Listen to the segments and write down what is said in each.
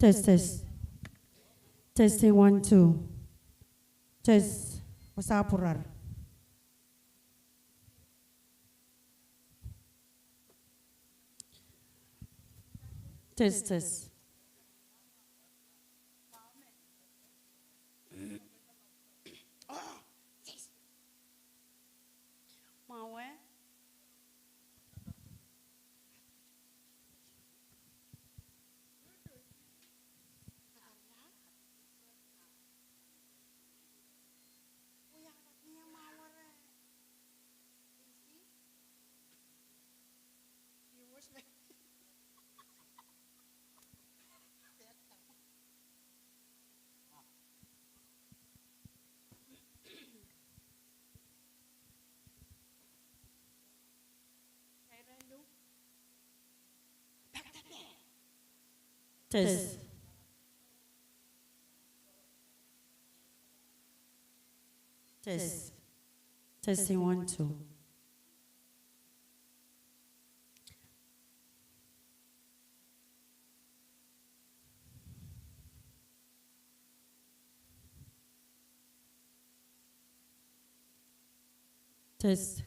Test, test. Testing 1, 2. Test. Pasapurar. Test, test. Test. Test. Testing 1, 2. Test.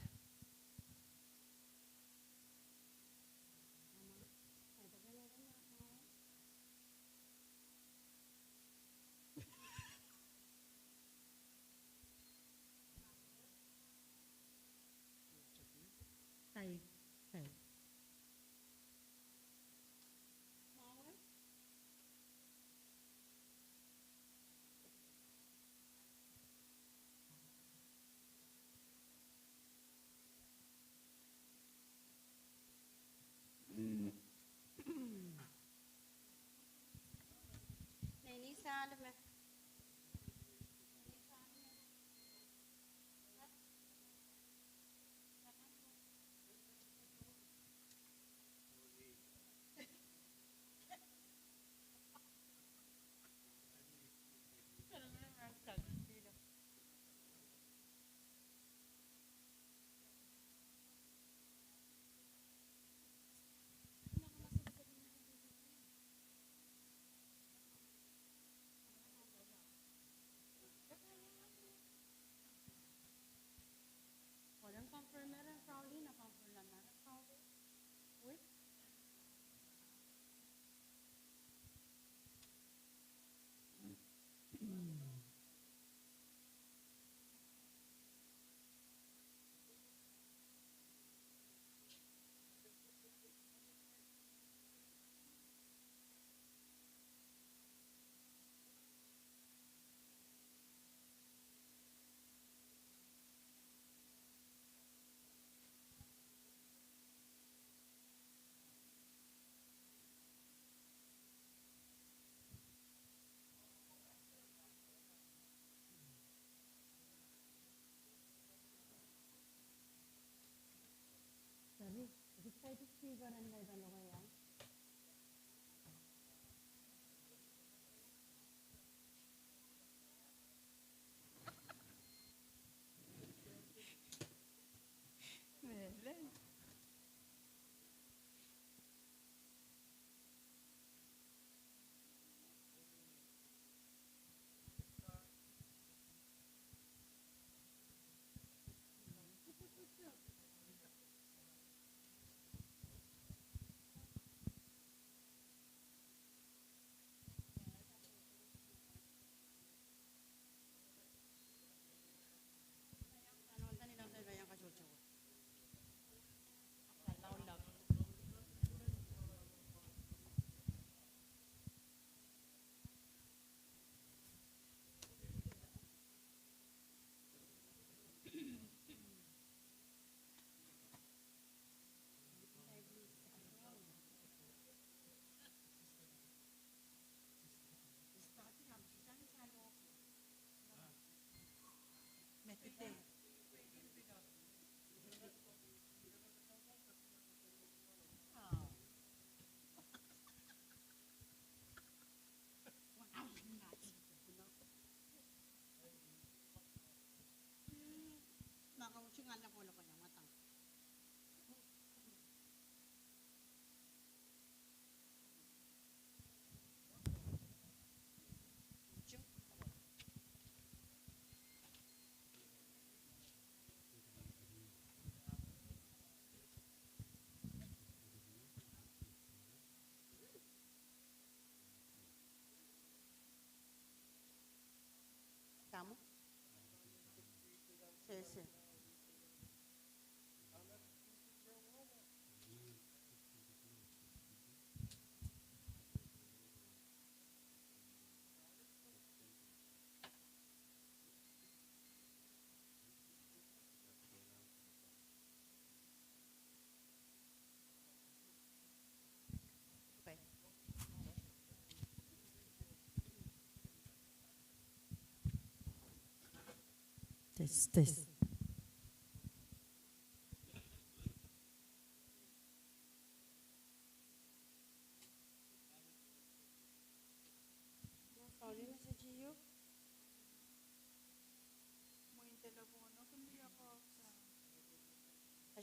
test.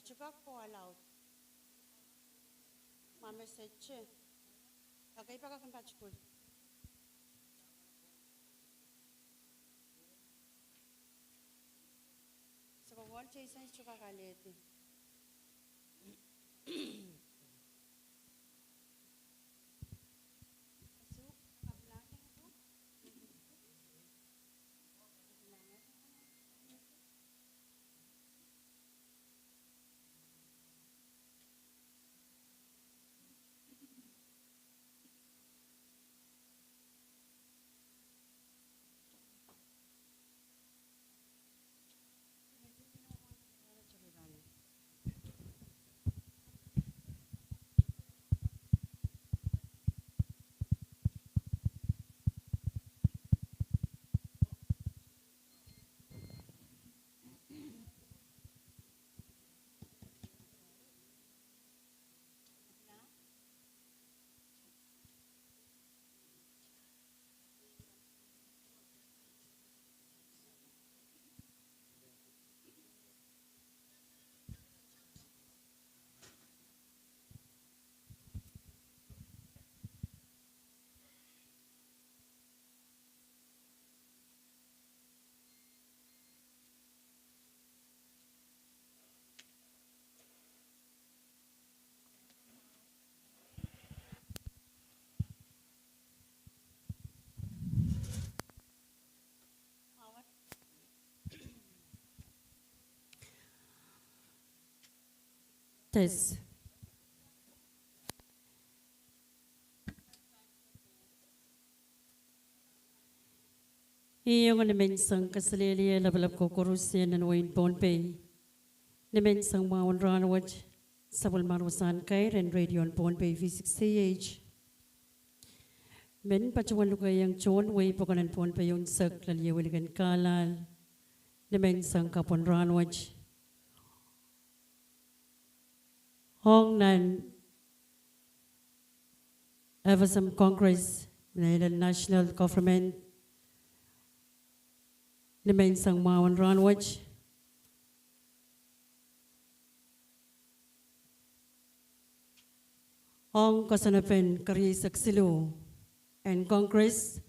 Coba call out. Mama said, "Che, agay pa kakang patchkul." So, wall Jason is chuka kaleti. Test. Iyong namensang kasalili labalab ko korusyan ng Wayne Pohnpei. Namensang mawan ranawad sa walmarusan kay ren radio on Pohnpei V6AH. Men pacuan lukayang John Way pokanan Pohnpei yung sak laliyawiligan kalal. Namensang kapon ranawad. Hong nan FSM Congress, National Government, namensang mawan ranawad. Hong kasanapen karisak silu and Congress,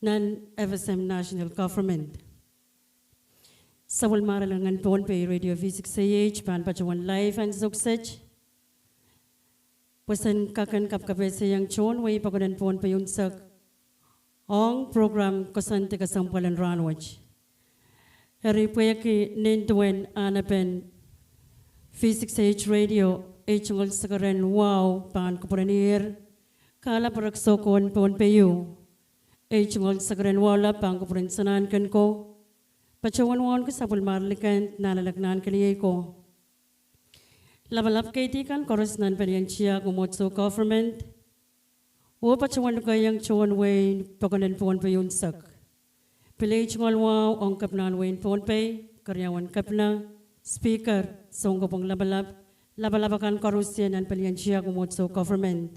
nan FSM National Government. Sa walmaralangan Pohnpei Radio V6AH, pan pacuan live and suksej. Pesan kakan kapkapesa yang John Way pagodan Pohnpei unsak ang program kosan tiga sampalan ranwaj. Eri puyaki ninduen anapen V6AH Radio echungol sakaran wow pan kapuranir kala paraksokon Pohnpei echungol sakaran wala pan kapuran sanan kan ko pacawan wan ko sabul marlikan nalalagnan kaliye ko. Labalap kaitikan korosnan peniyang siya kumotso government. O pacawan kayang John Wayne paganan Pohnpei unsak. Pilay chungal wow ang kapnan Wayne Pohnpei karyawan kapna speaker song kapong labalabakan korosyan ang peniyang siya kumotso government.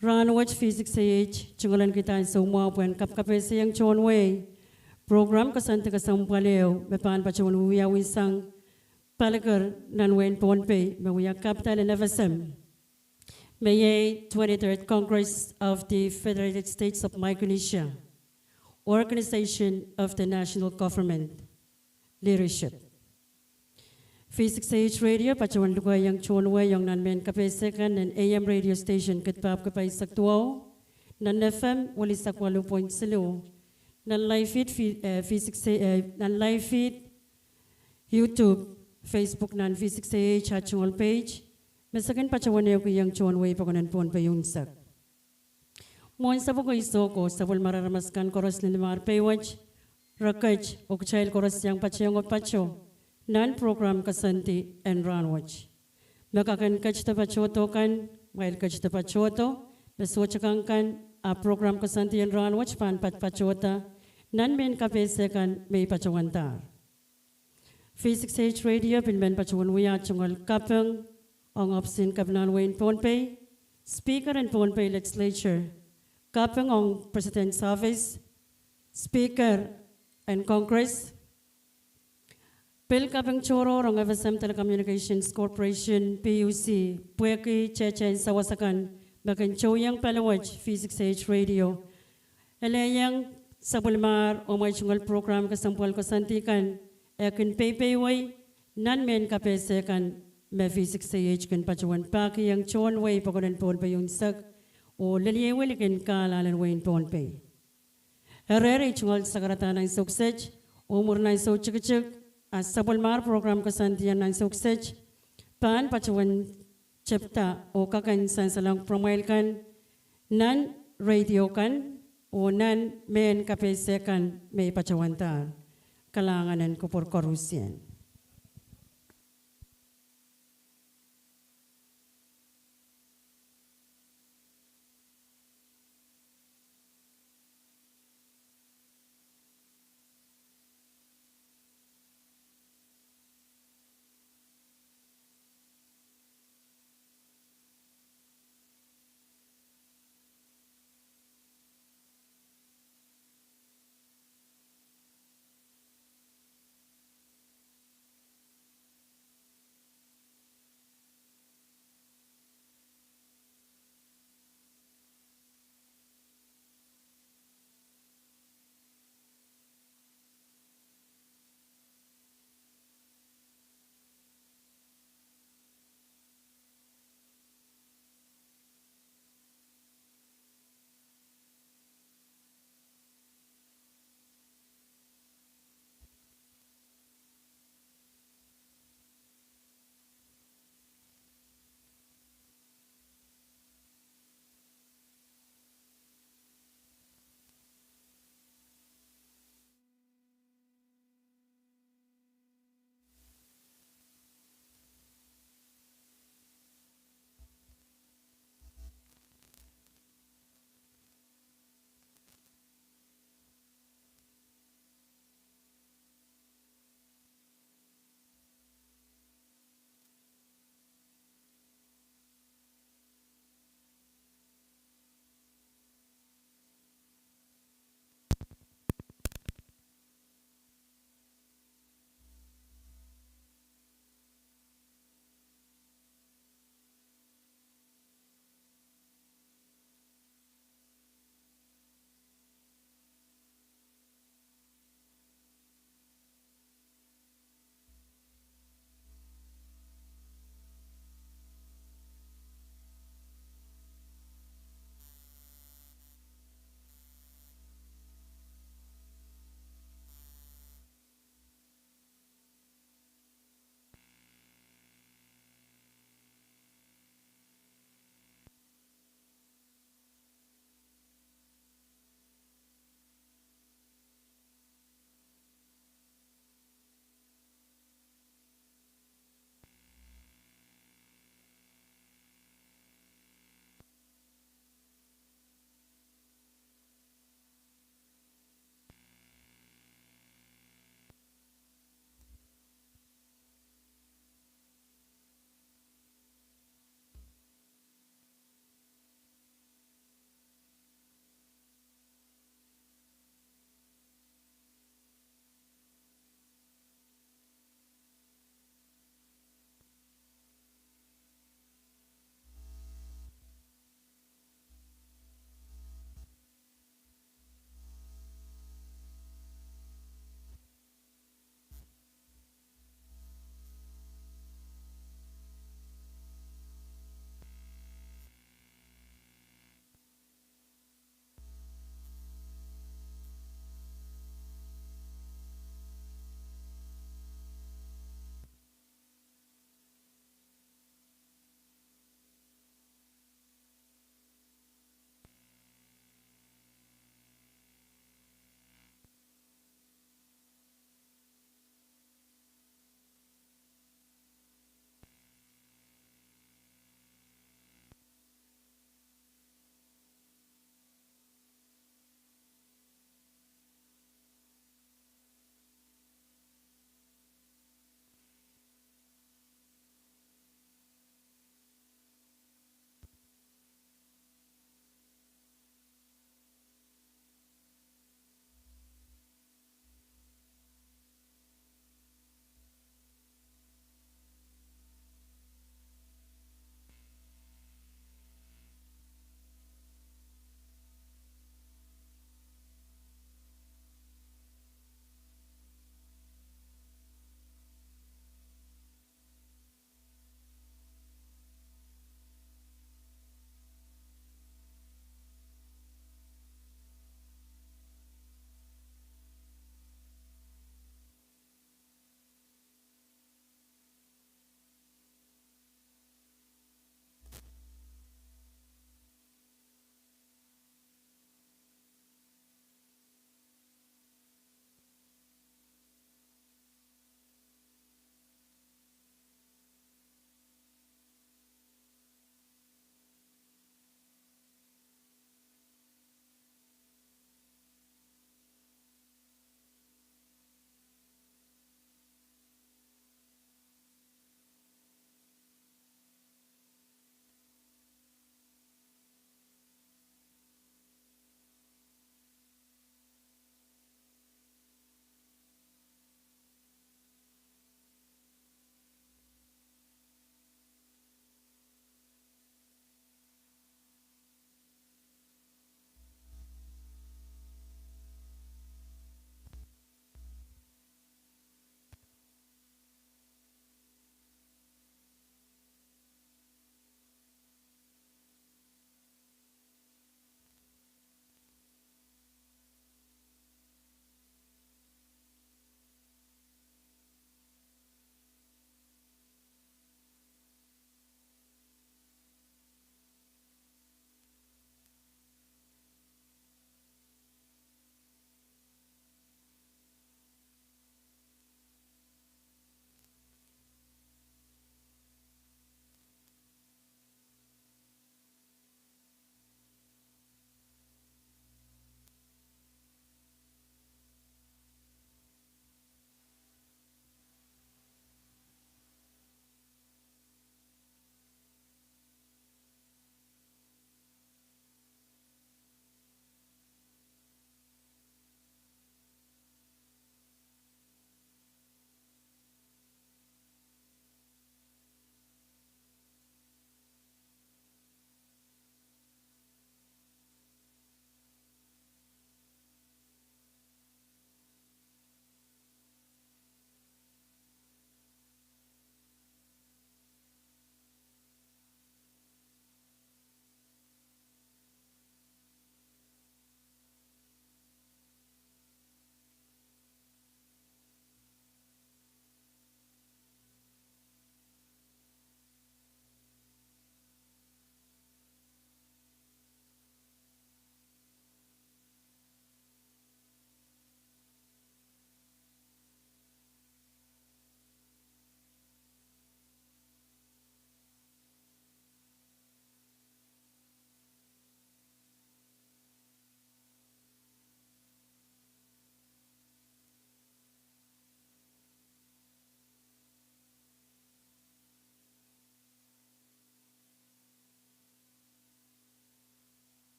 Ranwaj V6AH chungalan kita sa umaw puan kapkapesa yang John Wayne program kasanta kasampaleo bepan pacawan uyawisang Palakar nan Wayne Pohnpei, Mawia Capital and FSM. May 23rd Congress of the Federated States of Micronesia, Organization of the National Government, Leadership. V6AH Radio, pacawan luka yang chonway yung nanmen kapesekan and AM radio station katpap kapay saktuaw, nan FM walisak 8.0, nan live feed V6AH, nan live feed YouTube, Facebook nan V6AH Hatchungol page. Masakan pacawan ko yung John Way pakunan Pohnpei unsak. Mohon sa po ko isoko sa maramaskan koros ni Limar Paywatch, Rakaj o Child koros yang pachayong o pacho, non-program kasanti and ranwatch. Makakan kach ta pachoto kan, while kach ta pachoto, beswachakang kan a program kasanti and ranwatch pan pat pachota, nan men kapesekan may pacawantar. V6AH Radio pinmen pacawan wiya chungal Pwuhng ang opsin Kabnal Wayne Pohnpei, Speaker and Pohnpei Legislature, Pwuhng ang President's Office, Speaker and Congress, Pil Pwuhng Choro ang FSM Telecommunications Corporation, PUC, Pwuhng Chechen Sawasakan, Bakan Choyang Palawaj, V6AH Radio, Elayang Sabulmar o may chungal program kasampal kasantikan, Ekin Peipeiway, nan men kapesekan, may V6AH kan pacawan paki yang chon way pakunan Pohnpei yung sak, o laliewalikin kalalan Wayne Pohnpei. Herere chungal sakaratan ng suksej, umur na so chikchik, as sabulmar program kasantian ng suksej, paan pacawan chepta o kakan sansalang promail kan, nan radio kan, o nan men kapesekan may pacawantar, kalanganan ko por korusyan.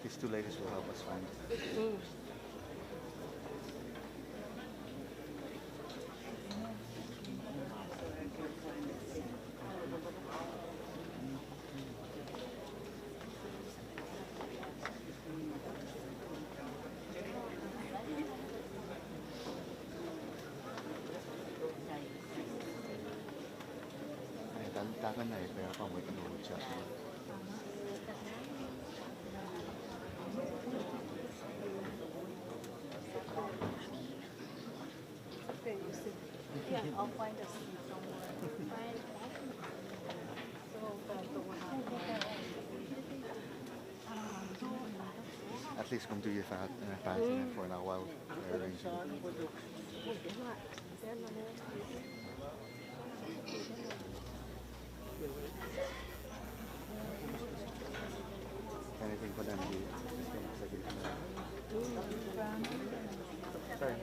These two ladies will help us find it. Cái này phải phòng với cái đồ chợ. Yeah, I'll find a seat somewhere. At least come to you fast for now while we're arranging. Anything for them to do? Sorry.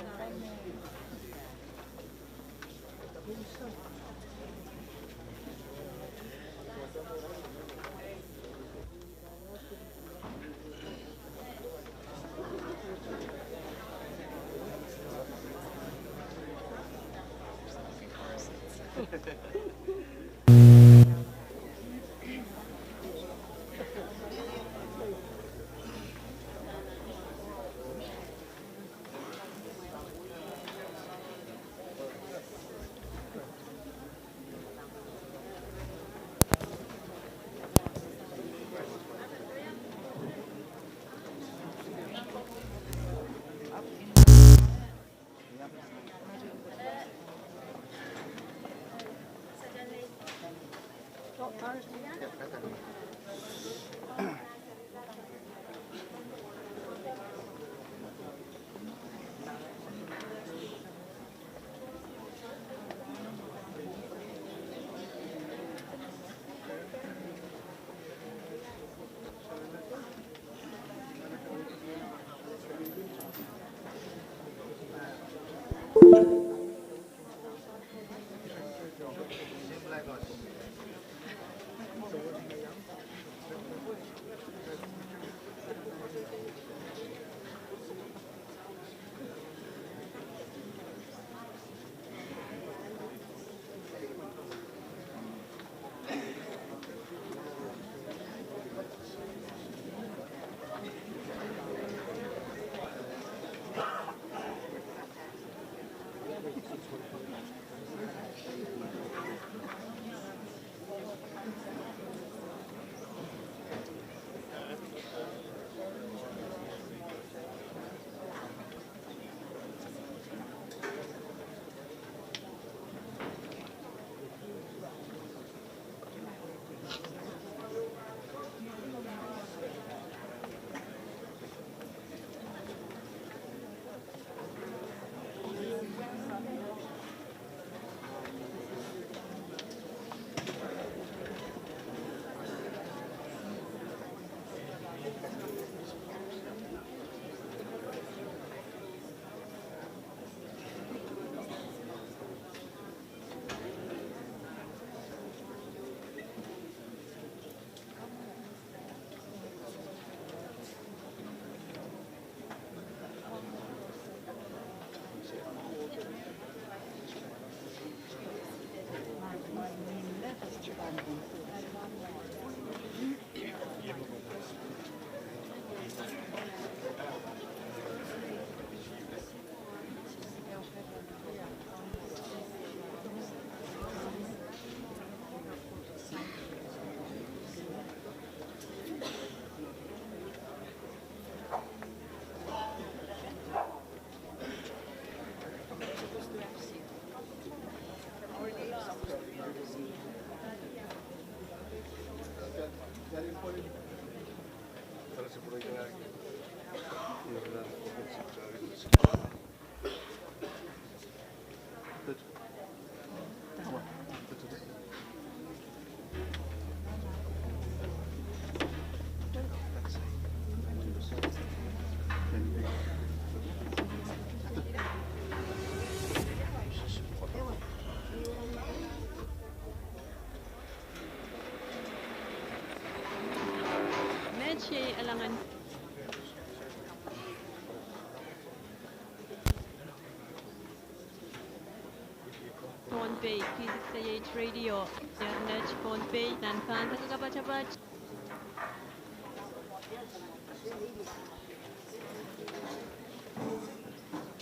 Pohnpei, V6AH Radio, Internet, Pohnpei, dan kan baca-baca.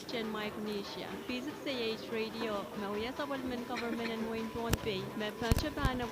Chen Micronesia, V6AH Radio, Mauya Supplement Government and Wayne Pohnpei, Mepachapana.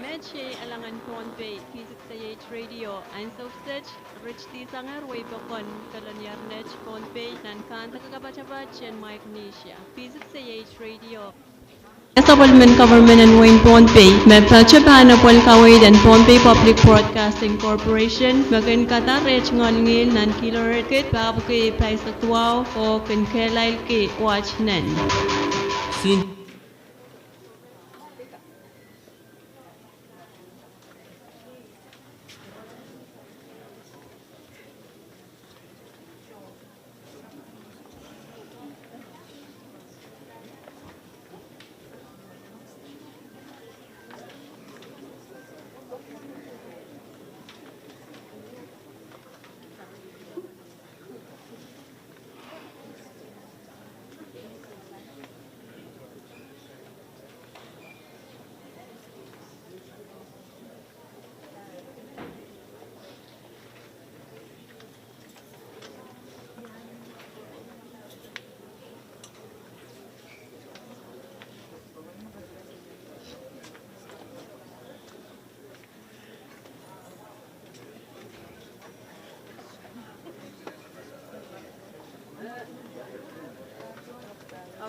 Medche alangan Pohnpei, V6AH Radio, Einsaufstech, Rich di Sangar, Waypokon, Kalanyarnech, Pohnpei, dan kan baca-baca and Micronesia, V6AH Radio. Supplement Government and Wayne Pohnpei, Mepachapana Polkaway and Pohnpei Public Broadcasting Corporation, Enginkehlap ngolngil nan kilohertz kit babuke paisaktuaw o Enginkehlap ke watch nen.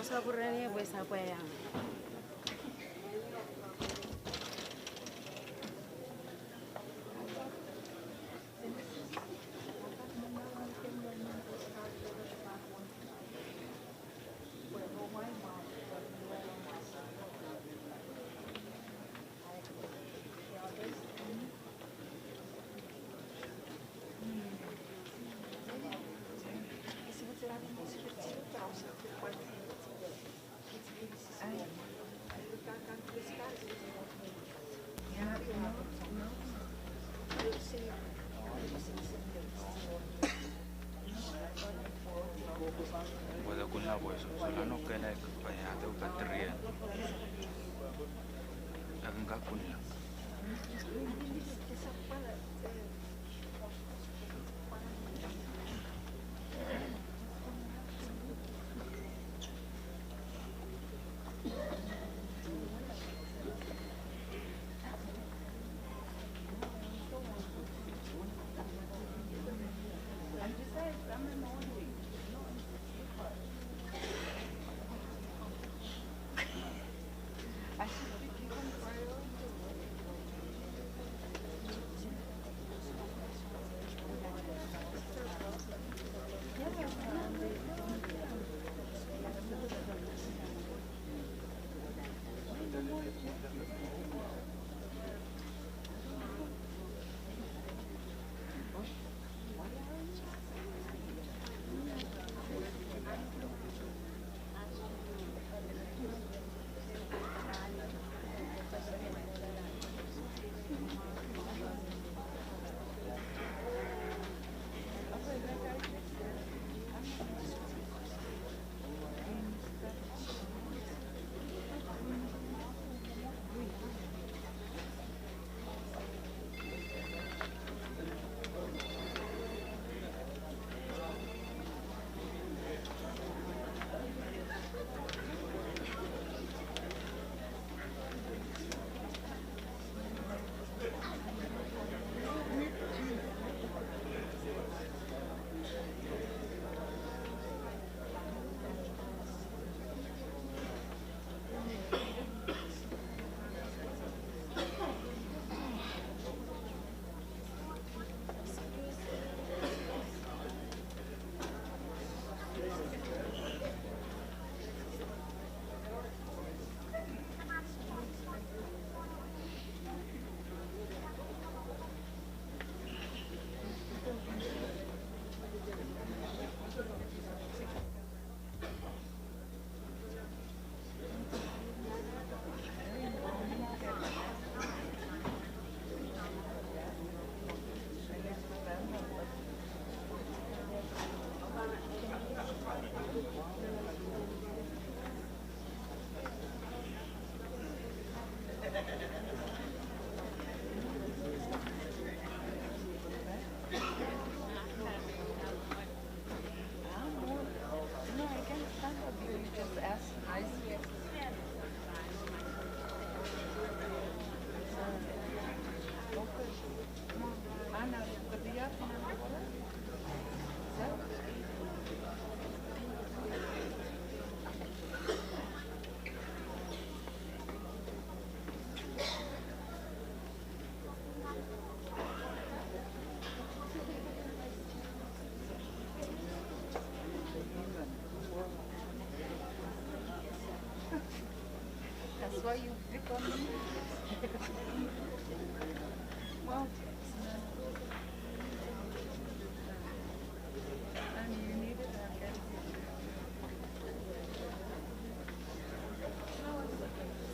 Saburnya pues apa yang That's why you pick on me. Well, and you need it, I guess. No, it's okay.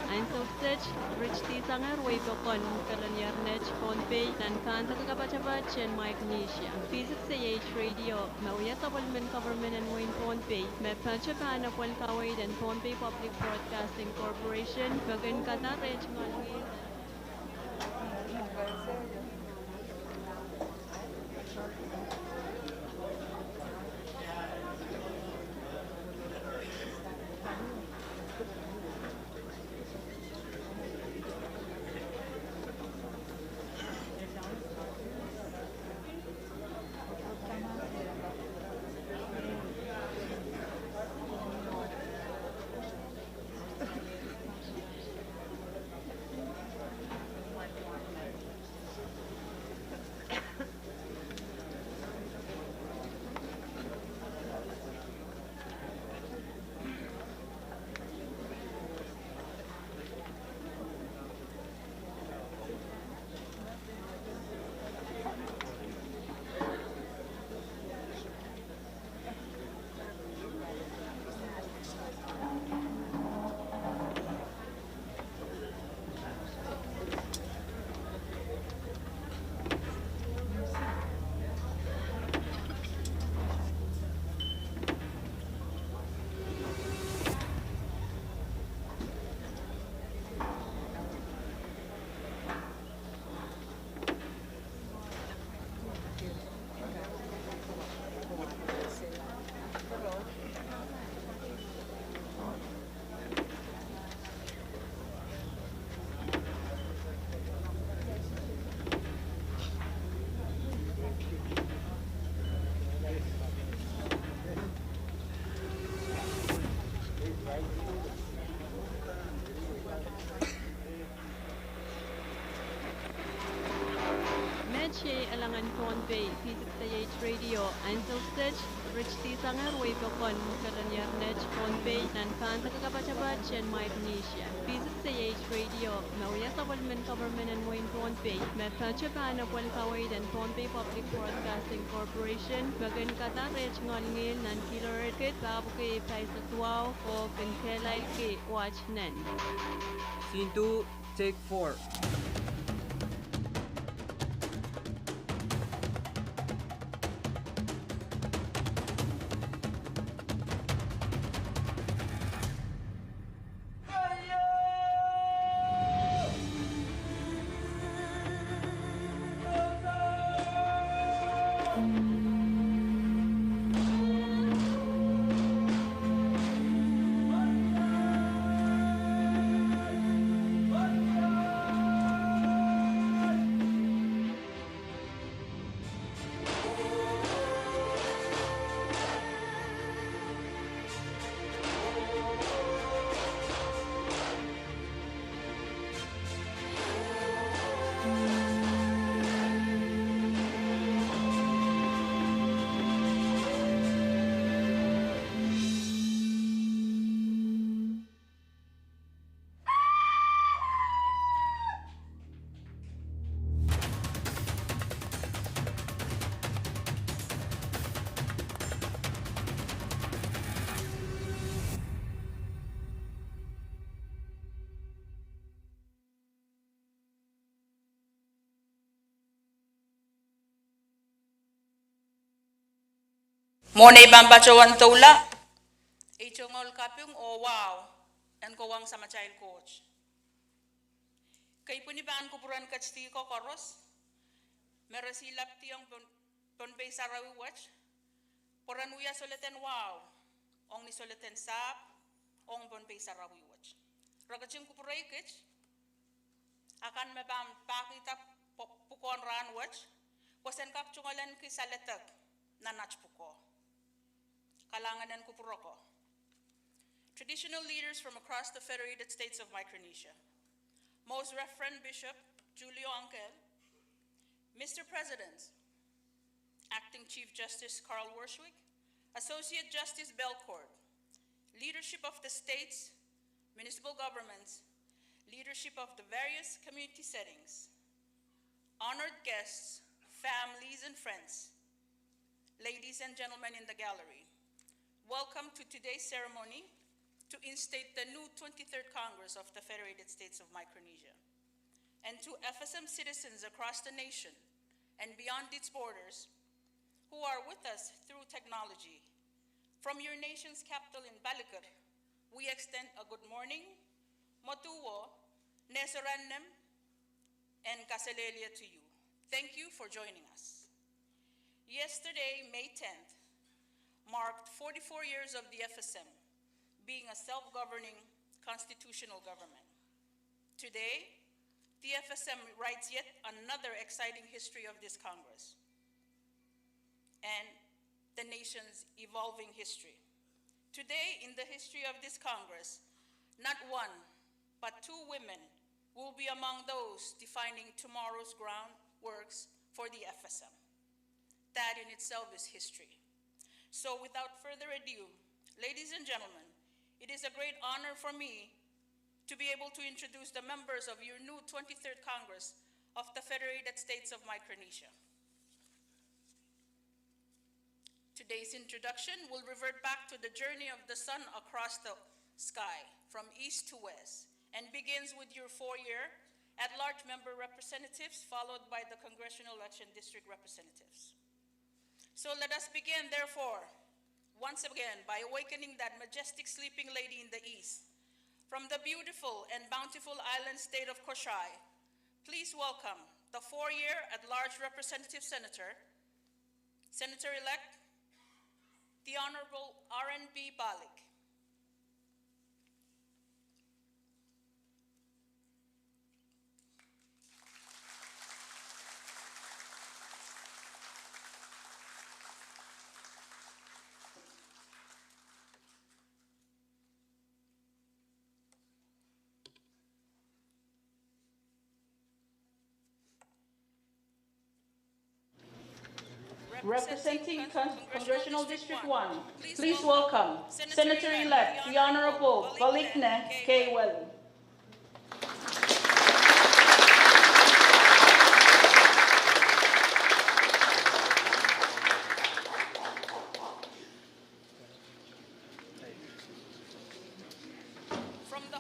Ein Sausage, Rich Tisanger, Waypokon, Kalanyarnech, Pohnpei, and Kanta Kakabachabach, and Micronesia. V6AH Radio, Mauya Government and Wayne Pohnpei, Mepanchakan of Pohnpei and Pohnpei Public Broadcasting Corporation, Kadkadaur, Alangan Pohnpei, V6AH Radio, Ein Sausage, Rich Tisanger, Waypokon, Kalanyarnech, Pohnpei, and Kanta Kakabachabach, and Micronesia. V6AH Radio, Mauya Government and Wayne Pohnpei, Mepanchakan of Pohnpei and Pohnpei Public Broadcasting Corporation, Kadkadaur, Ngolngil, and Kiloret, Babuke, Paisatwao, o Enginkehlap, Watch Nen. Scene 2, take 4. Monay bambachawan taula. Ichongol kapung o wow. En kawang sama child coach. Kay punibaan ko puran kachti ko koros. Merasilap tiyong Pohnpei sarawi watch. Puran uya soleten wow. Ong ni soleten sap. Ong Pohnpei sarawi watch. Ragaching ko puray kich. Akan mabam pakita pukon ran watch. Wasen kak chungalan ki saletak. Nanach puko. Kalanganan ko puroko. Traditional leaders from across the Federated States of Micronesia. Most Reverend Bishop Julio Angkel, Mr. President, Acting Chief Justice Carl Warshwick, Associate Justice Belcourt, leadership of the states, municipal governments, leadership of the various community settings, honored guests, families and friends, ladies and gentlemen in the gallery, welcome to today's ceremony to instate the new 23rd Congress of the Federated States of Micronesia. And to FSM citizens across the nation and beyond its borders who are with us through technology, from your nation's capital in Balikat, we extend a good morning, motuwo, nesorannem, and kaselelia to you. Thank you for joining us. Yesterday, May 10th, marked 44 years of the FSM being a self-governing constitutional government. Today, the FSM writes yet another exciting history of this Congress and the nation's evolving history. Today, in the history of this Congress, not one, but two women will be among those defining tomorrow's groundworks for the FSM. That in itself is history. So without further ado, ladies and gentlemen, it is a great honor for me to be able to introduce the members of your new 23rd Congress of the Federated States of Micronesia. Today's introduction will revert back to the journey of the sun across the sky from east to west and begins with your 4-year at-large member representatives followed by the congressional election district representatives. So let us begin, therefore, once again by awakening that majestic sleeping lady in the east. From the beautiful and bountiful island state of Koshai, please welcome the 4-year at-large representative Senator-elect, the Honorable R.N.B. Balik. Representing Congressional District 1, please welcome Senator-elect, the Honorable Balikne Kwelu.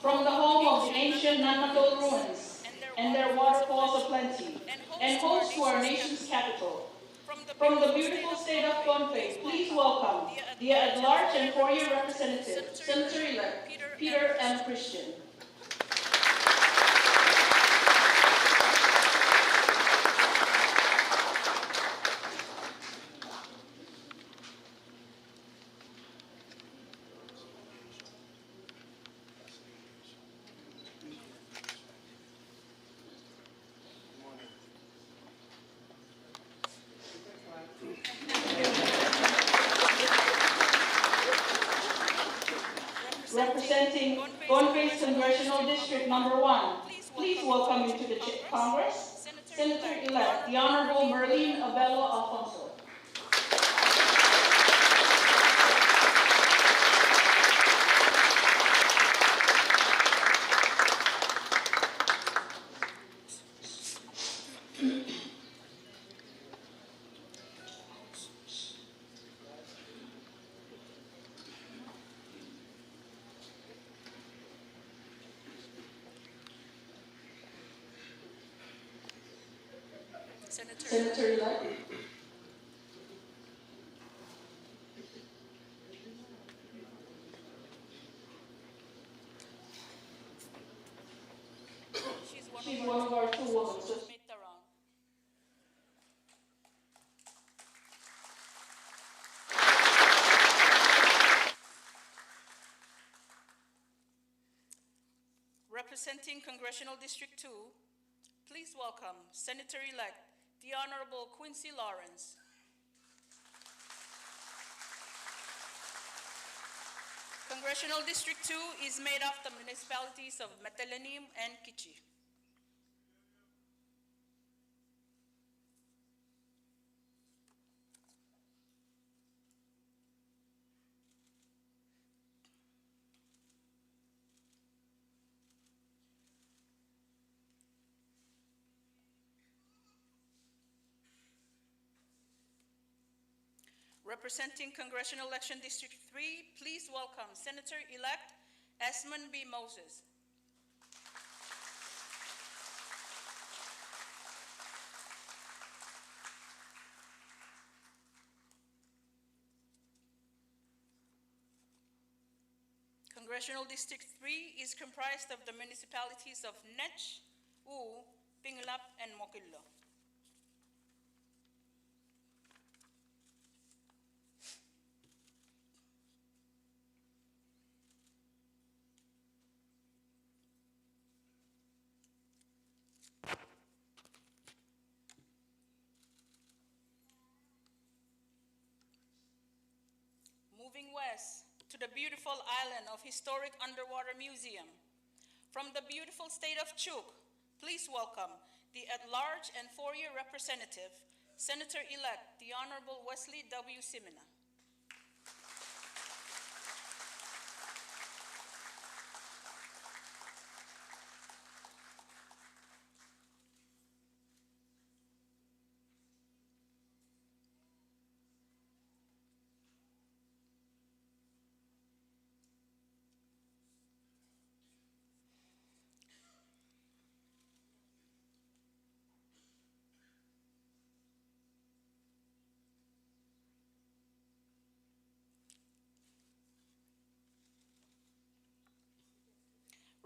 From the home of the ancient Nanmatol ruins and their waterfalls aplenty, and host to our nation's capital, from the beautiful state of Pohnpei, please welcome the at-large and 4-year representative, Senator-elect Peter M. Christian. Representing Pohnpei's Congressional District Number 1, please welcome into the Congress, Senator-elect, the Honorable Merlene Abello Alfonso. Senator-elect. She's one of our two women. So representing Congressional District 2, please welcome Senator-elect, the Honorable Quincy Lawrence. Congressional District 2 is made of the municipalities of Metelanim and Kichi. Representing Congressional Election District 3, please welcome Senator-elect Esmond B. Moses. Congressional District 3 is comprised of the municipalities of Nech, Pwuhng, Enginkehlap, and Mokillo. Moving west to the beautiful island of historic underwater museum. From the beautiful state of Chuuk, please welcome the at-large and four-year representative, Senator-elect, the Honorable Wesley W. Simina.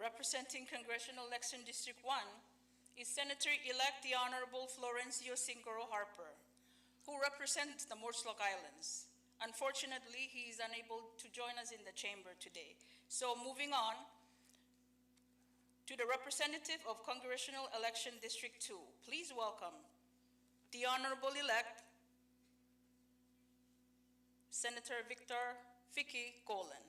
Representing Congressional Election District 1 is Senator-elect the Honorable Florencio Sincoro Harper, who represents the Morslok Islands. Unfortunately, he is unable to join us in the chamber today. So moving on to the representative of Congressional Election District 2. Please welcome the Honorable-elect Senator Victor Vicky Colin.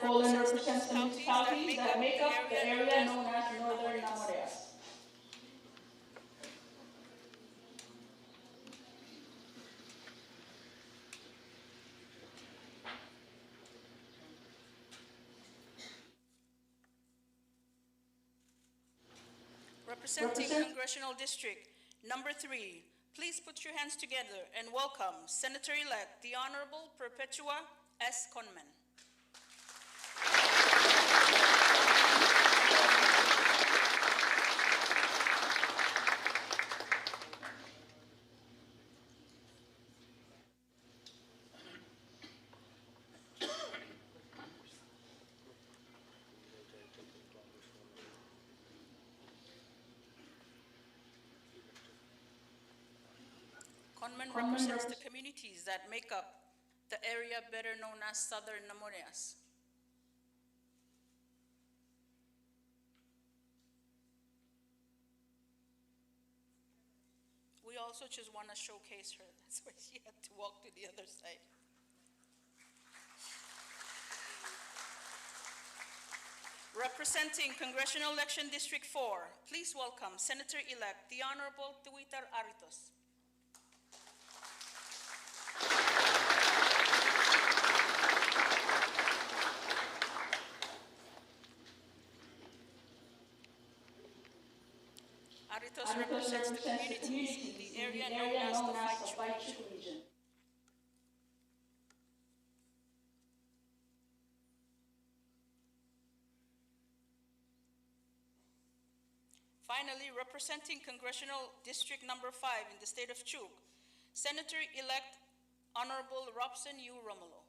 Colin represents the municipalities that make up the area known as Northern Namoreas. Representing Congressional District number 3, please put your hands together and welcome Senator-elect the Honorable Perpetua S. Conman. Conman represents the communities that make up the area better known as Southern Namoreas. We also just want to showcase her. That's why she had to walk to the other side. Representing Congressional Election District 4, please welcome Senator-elect the Honorable Tuitar Aritos. Aritos represents the communities in the area known as the Pwuhng region. Finally, representing Congressional District number 5 in the state of Chuuk, Senator-elect Honorable Robson U. Romulo.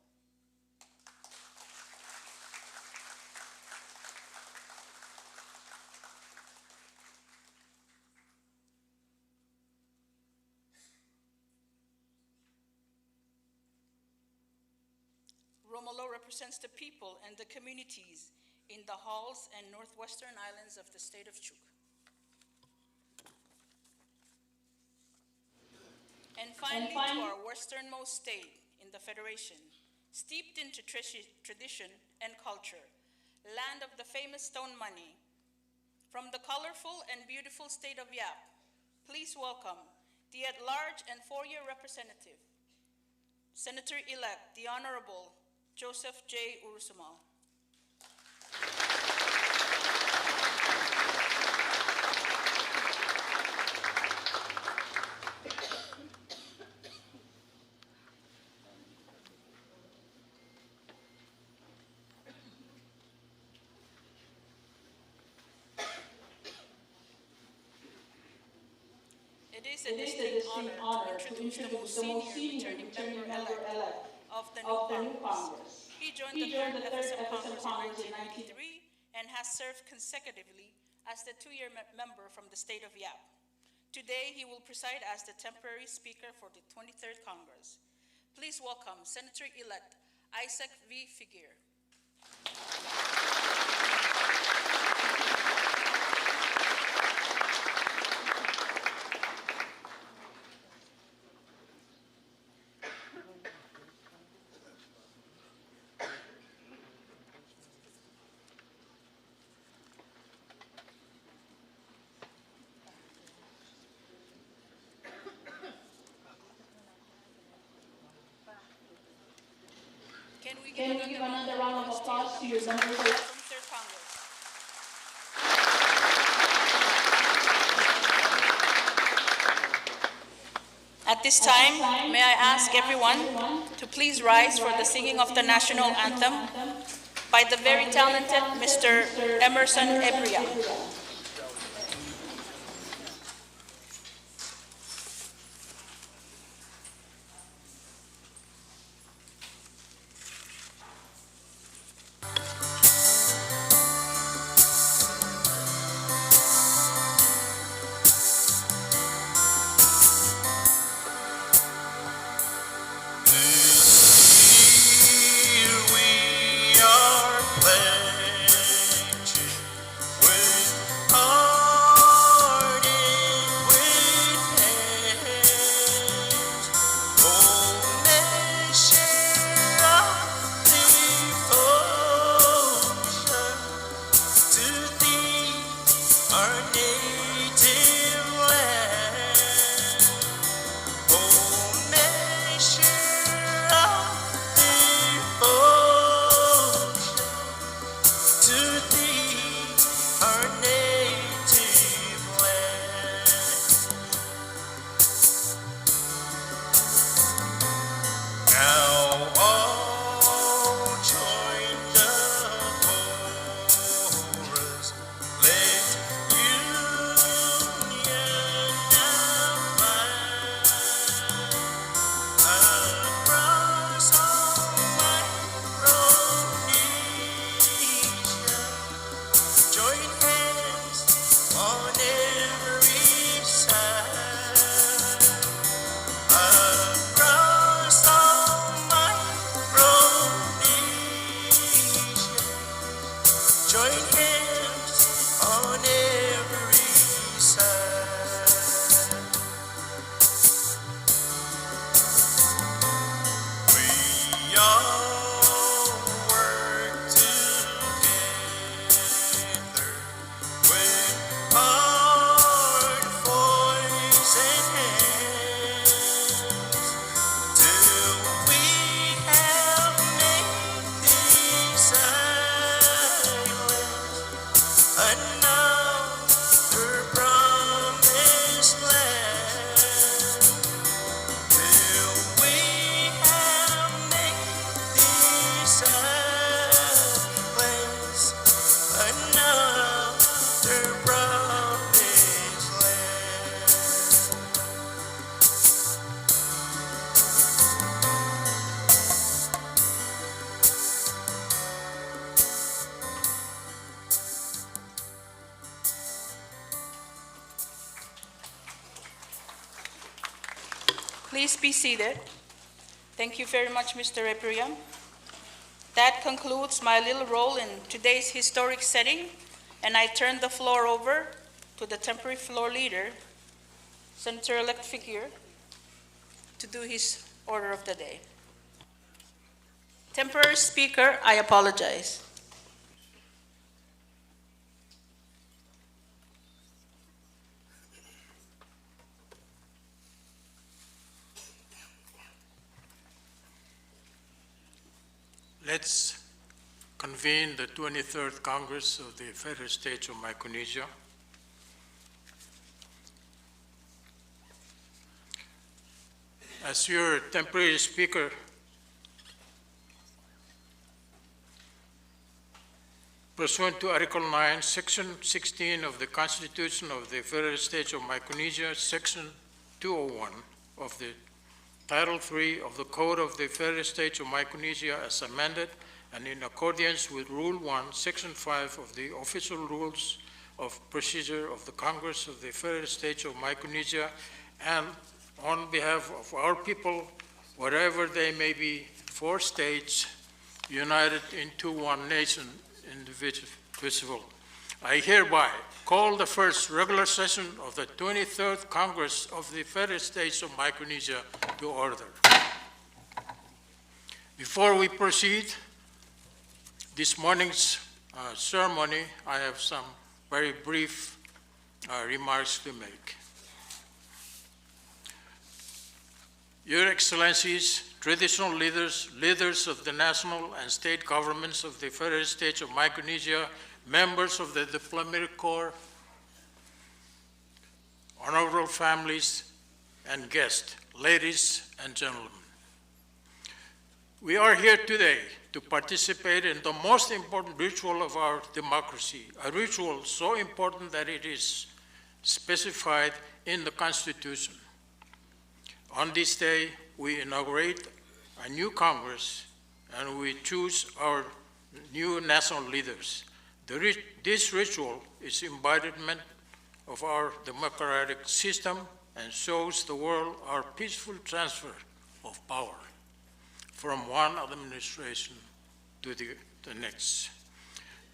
Romulo represents the people and the communities in the Halls and northwestern islands of the state of Chuuk. And finally, to our westernmost state in the Federation, steeped into tradition and culture, land of the famous stone money, from the colorful and beautiful state of Yap, please welcome the at-large and four-year representative, Senator-elect the Honorable Joseph J. Urusumal. It is a distinct honor to introduce the most senior returning member-elect of the new Congress. He joined the third FSM Congress in 1993 and has served consecutively as the two-year member from the state of Yap. Today, he will preside as the temporary speaker for the 23rd Congress. Please welcome Senator-elect Isaac V. Figuer. Can we give another round of applause to your members of the 23rd Congress? At this time, may I ask everyone to please rise for the singing of the national anthem by the very talented Mr. Emerson Ebria. Please be seated. Thank you very much, Mr. Repriam. That concludes my little role in today's historic setting, and I turn the floor over to the temporary floor leader, Senator-elect Figuer, to do his order of the day. Temporary Speaker, I apologize. Let's convene the 23rd Congress of the Federal States of Micronesia. As your temporary speaker, pursuant to Article 9, Section 16 of the Constitution of the Federal States of Micronesia, Section 201 of the Title III of the Code of the Federal States of Micronesia as amended and in accordance with Rule 1, Section 5 of the Official Rules of Procedure of the Congress of the Federal States of Micronesia, and on behalf of our people, wherever they may be, 4 states united into one nation indivisible. I hereby call the first regular session of the 23rd Congress of the Federal States of Micronesia to order. Before we proceed this morning's ceremony, I have some very brief remarks to make. Your Excellencies, traditional leaders, leaders of the national and state governments of the Federal States of Micronesia, members of the diplomatic corps, honorable families, and guests, ladies and gentlemen. We are here today to participate in the most important ritual of our democracy, a ritual so important that it is specified in the Constitution. On this day, we inaugurate a new Congress and we choose our new national leaders. This ritual is embodiment of our democratic system and shows the world our peaceful transfer of power from one administration to the next.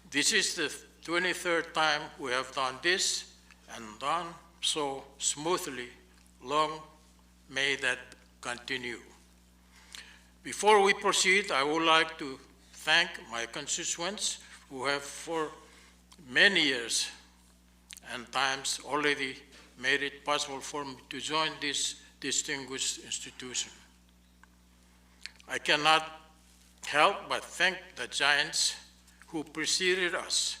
This is the 23rd time we have done this and done so smoothly. Long may that continue. Before we proceed, I would like to thank my constituents who have for many years and times already made it possible for me to join this distinguished institution. I cannot help but thank the giants who preceded us,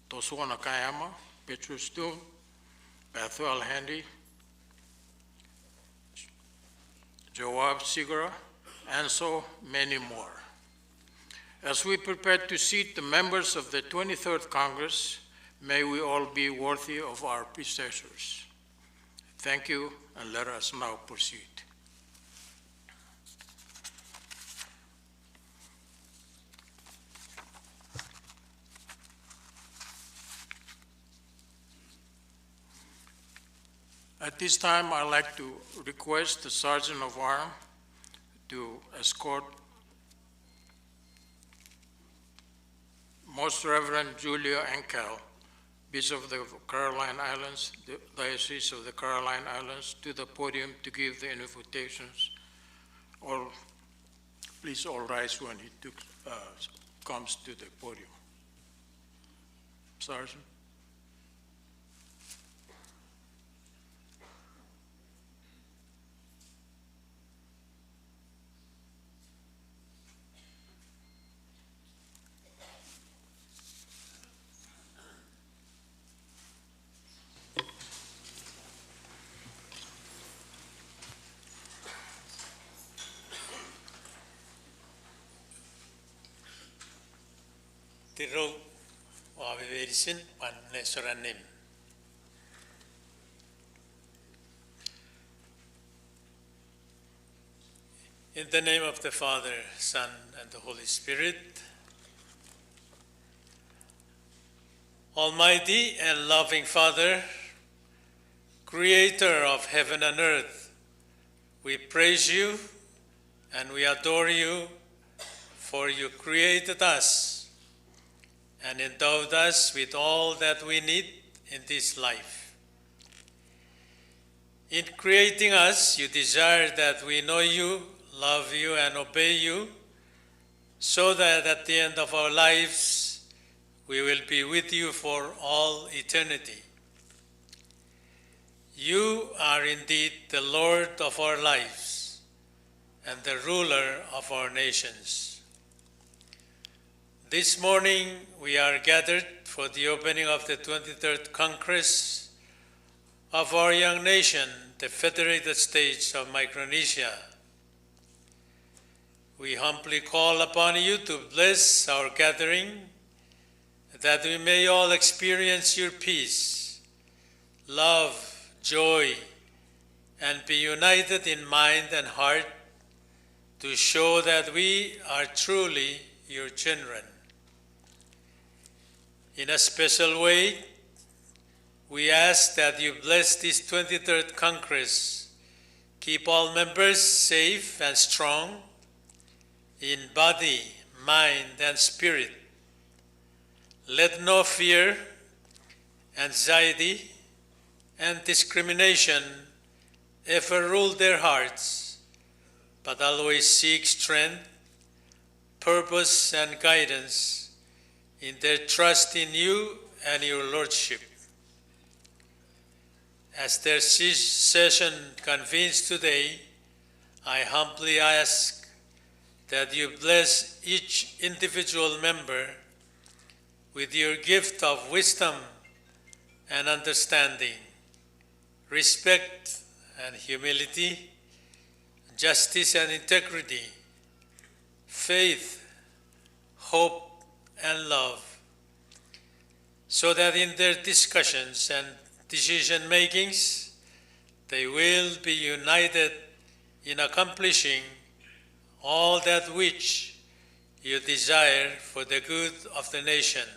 Tosuo Nakayama, Petrus Pwuhng, Bethuel Handy, Joab Sigara, and so many more. As we prepare to seat the members of the 23rd Congress, may we all be worthy of our predecessors. Thank you, and let us now proceed. At this time, I'd like to request the Sergeant of Arms to escort Most Reverend Julia Enkel, Bishop of the Caroline Islands, the Diocese of the Caroline Islands, to the podium to give the invitations. Please all rise when he comes to the podium. Sergeant. Tirog wabibirisin pan nesuranim. In the name of the Father, Son, and the Holy Spirit, Almighty and loving Father, Creator of heaven and earth, we praise you and we adore you, for you created us and endowed us with all that we need in this life. In creating us, you desire that we know you, love you, and obey you, so that at the end of our lives, we will be with you for all eternity. You are indeed the Lord of our lives and the ruler of our nations. This morning, we are gathered for the opening of the 23rd Congress of our young nation, the Federated States of Micronesia. We humbly call upon you to bless our gathering, that we may all experience your peace, love, joy, and be united in mind and heart to show that we are truly your children. In a special way, we ask that you bless this 23rd Congress, keep all members safe and strong in body, mind, and spirit. Let no fear, anxiety, and discrimination ever rule their hearts, but always seek strength, purpose, and guidance in their trust in you and your Lordship. As their session convenes today, I humbly ask that you bless each individual member with your gift of wisdom and understanding, respect and humility, justice and integrity, faith, hope, and love, so that in their discussions and decision makings, they will be united in accomplishing all that which you desire for the good of the nation,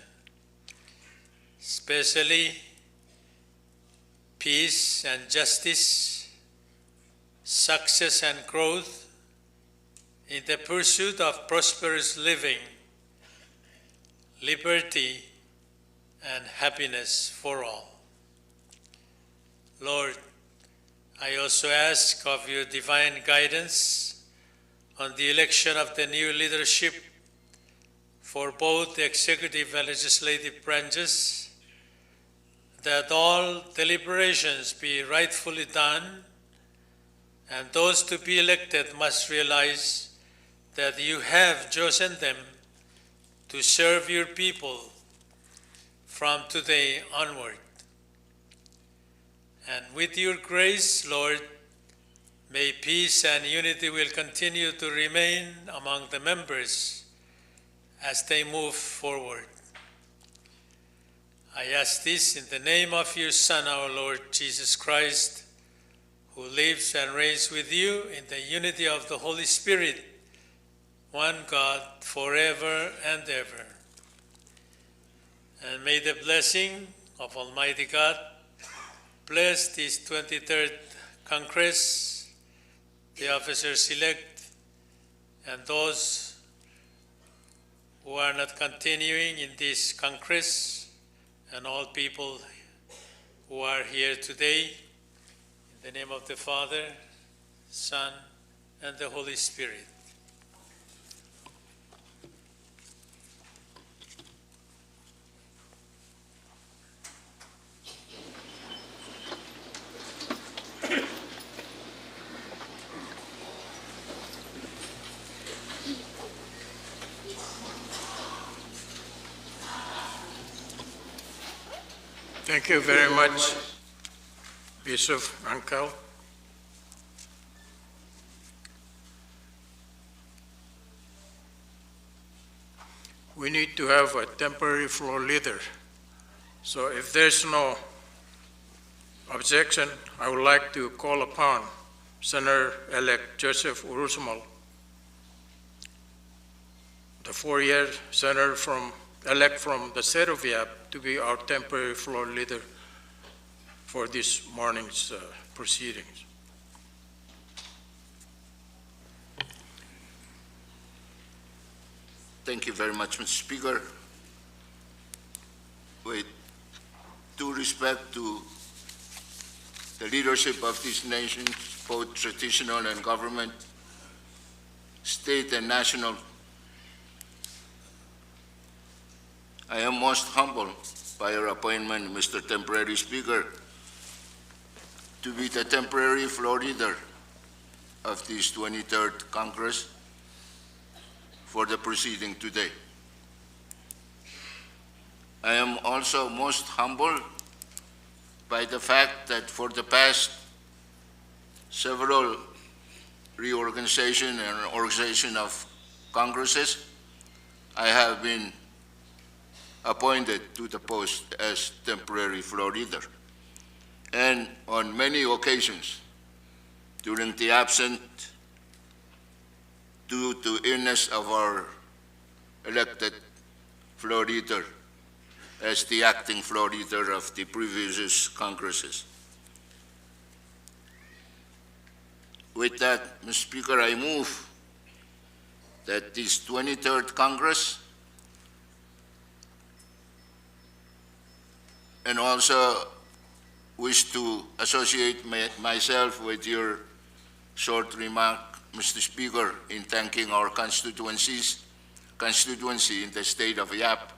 especially peace and justice, success and growth in the pursuit of prosperous living, liberty, and happiness for all. Lord, I also ask of your divine guidance on the election of the new leadership for both the executive and legislative branches, that all deliberations be rightfully done, and those to be elected must realize that you have chosen them to serve your people from today onward. And with your grace, Lord, may peace and unity will continue to remain among the members as they move forward. I ask this in the name of your Son, our Lord Jesus Christ, who lives and reigns with you in the unity of the Holy Spirit, one God, forever and ever. And may the blessing of Almighty God bless this 23rd Congress, the officers-elect, and those who are not continuing in this Congress, and all people who are here today. In the name of the Father, Son, and the Holy Spirit. Thank you very much, Bishop Uncle. We need to have a temporary floor leader. So if there's no objection, I would like to call upon Senator-elect Joseph Urusumal, the four-year senator elect from the state of Yap, to be our temporary floor leader for this morning's proceedings. Thank you very much, Mr. Speaker. With due respect to the leadership of this nation, both traditional and government, state and national, I am most humbled by your appointment, Mr. Temporary Speaker, to be the temporary floor leader of this 23rd Congress for the proceeding today. I am also most humbled by the fact that for the past several reorganization and organization of Congresses, I have been appointed to the post as temporary floor leader. And on many occasions, during the absence due to illness of our elected floor leader as the acting floor leader of the previous Congresses. With that, Mr. Speaker, I move that this 23rd Congress and also wish to associate myself with your short remark, Mr. Speaker, in thanking our constituency in the state of Yap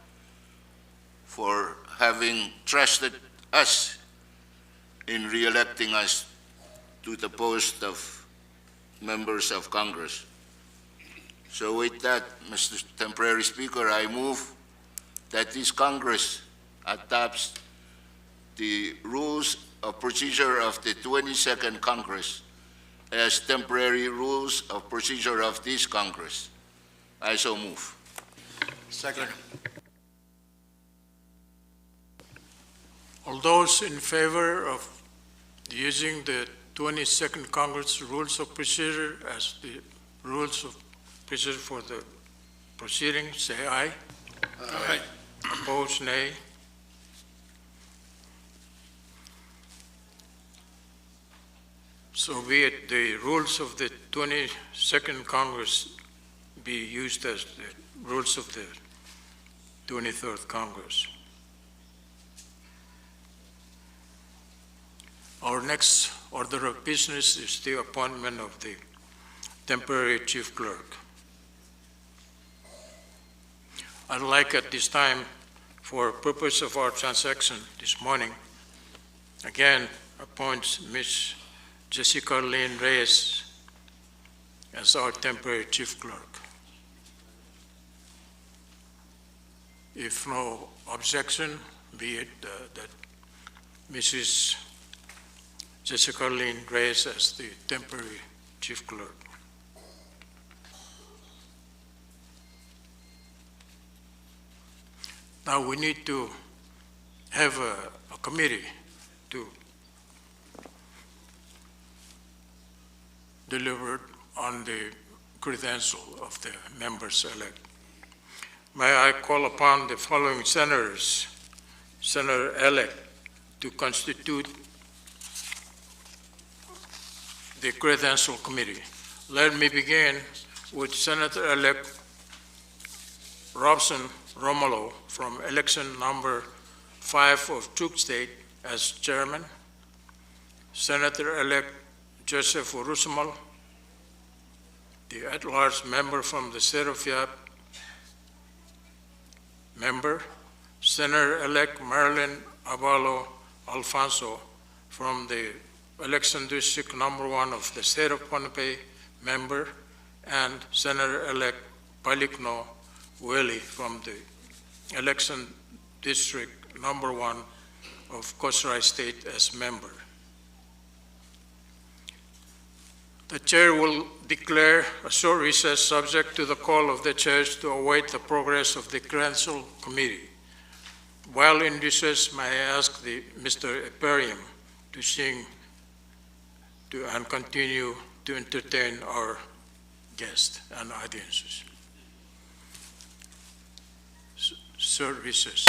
for having trusted us in re-electing us to the post of members of Congress. So with that, Mr. Temporary Speaker, I move that this Congress adopts the rules of procedure of the 22nd Congress as temporary rules of procedure of this Congress. I so move. Second. All those in favor of using the 22nd Congress rules of procedure as the rules of procedure for the proceeding, say aye. Aye. Opposed, nay. So be it, the rules of the 22nd Congress be used as the rules of the 23rd Congress. Our next order of business is the appointment of the temporary chief clerk. I'd like at this time, for purpose of our transaction this morning, again appoint Ms. Jessica Lynn Reyes as our temporary chief clerk. If no objection, be it that Mrs. Jessica Lynn Reyes as the temporary chief clerk. Now we need to have a committee to deliver on the credential of the members-elect. May I call upon the following senators, Senator-elect, to constitute the credential committee. Let me begin with Senator-elect Robson Romulo from election number 5 of Truk State as chairman, Senator-elect Joseph Urusumal, the at-large member from the state of Yap, member, Senator-elect Marilyn Abalo Alfonso from the election district number 1 of the state of Pohnpei, member, and Senator-elect Palikno Weli from the election district number 1 of Kosrae State as member. The chair will declare a short recess subject to the call of the chairs to await the progress of the credential committee. While in recess, may I ask Mr. Eperium to sing and continue to entertain our guests and audiences. Short recess.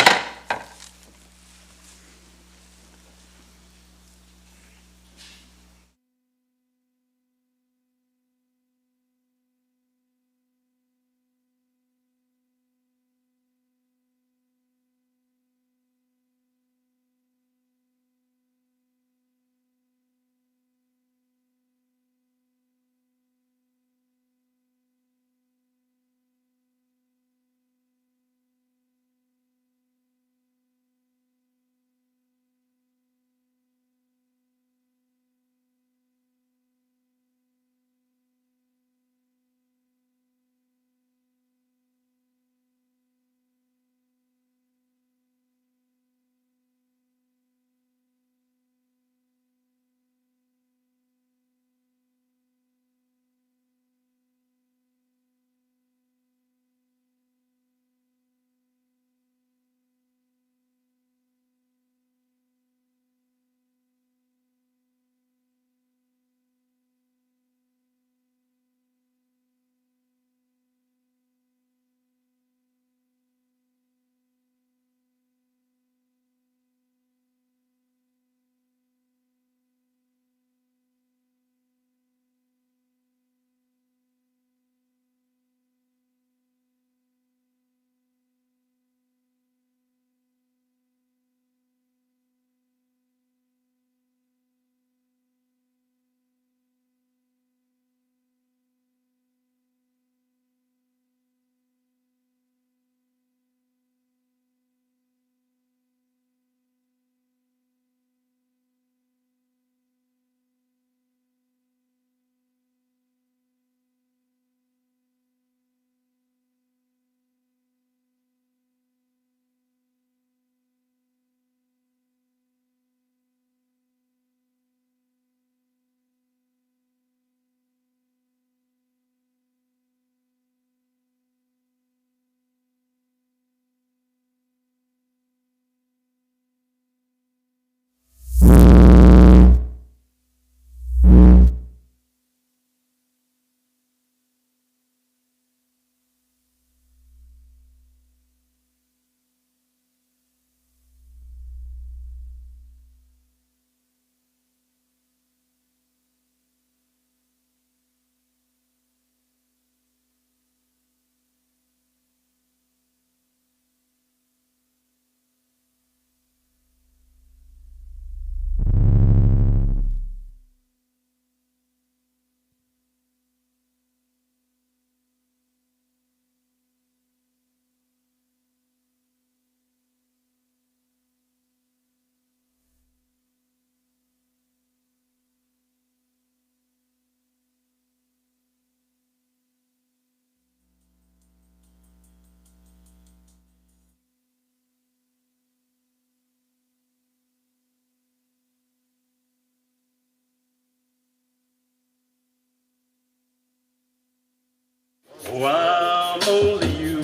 Oh, I'm only human,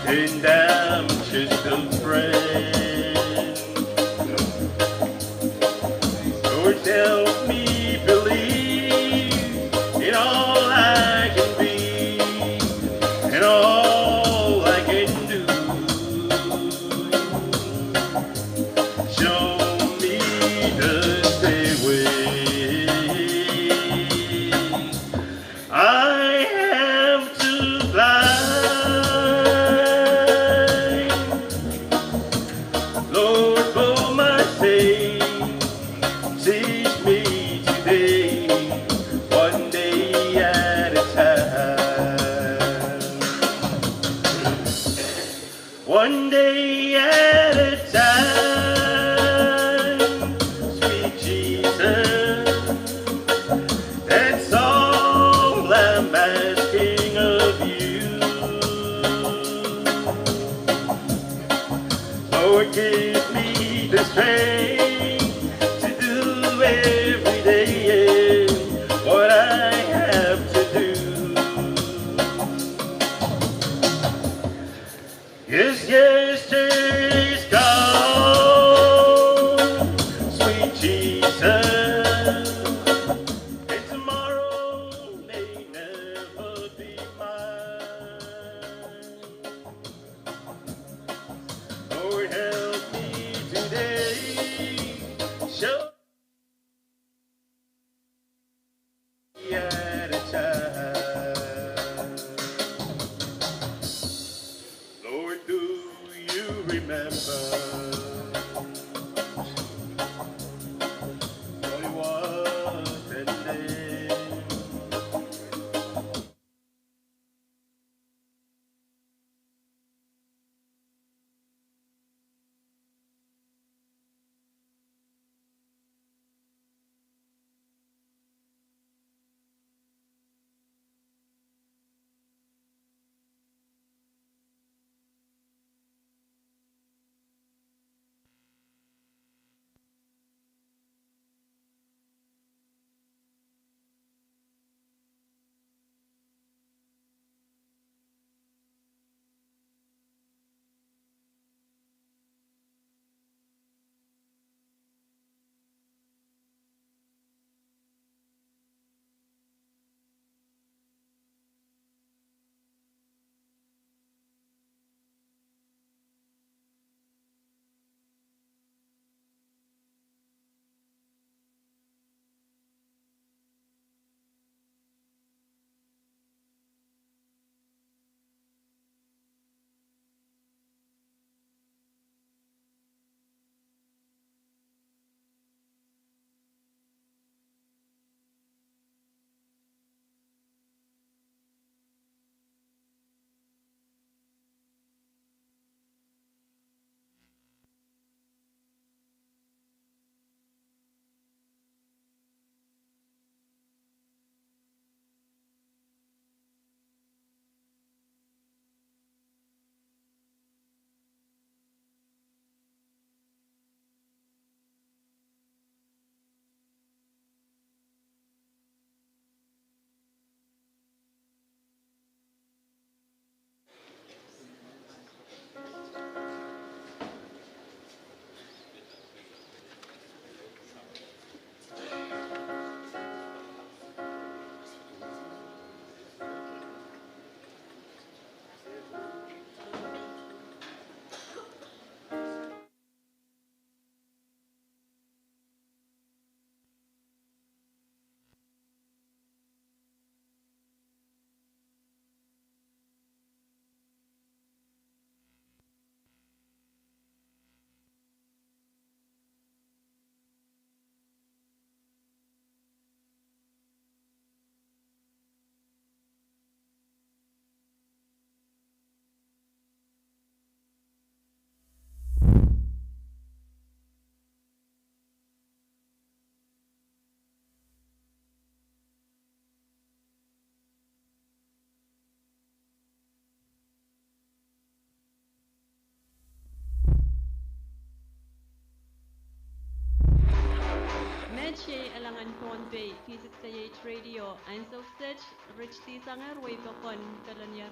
and I'm just a friend. Lord, help me believe in all I can be and all I can do. Show me the stairway I have to climb. Lord, for my sake, teach me Pohnpei, V6AH Radio, Anthem, Rich Sanger, Waypakon, Kalanyar.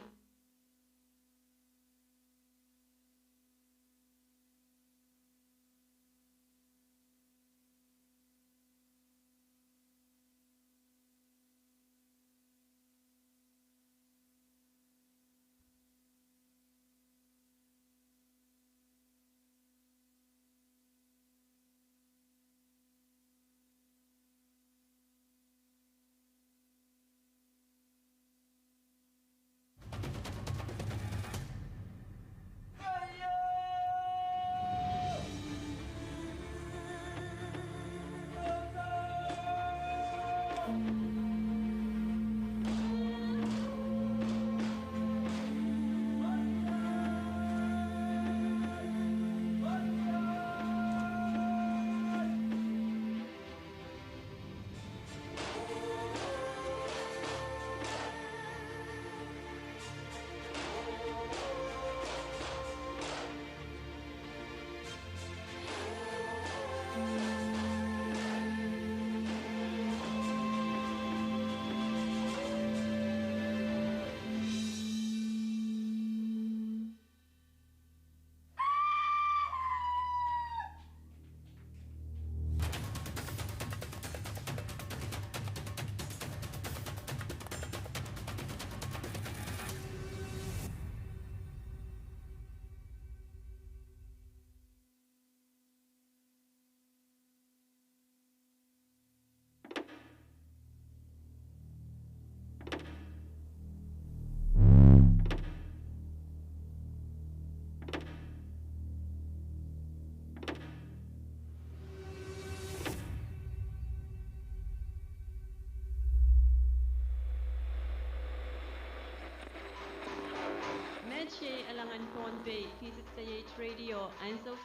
Alangan Pohnpei, V6AH Radio, Anthem,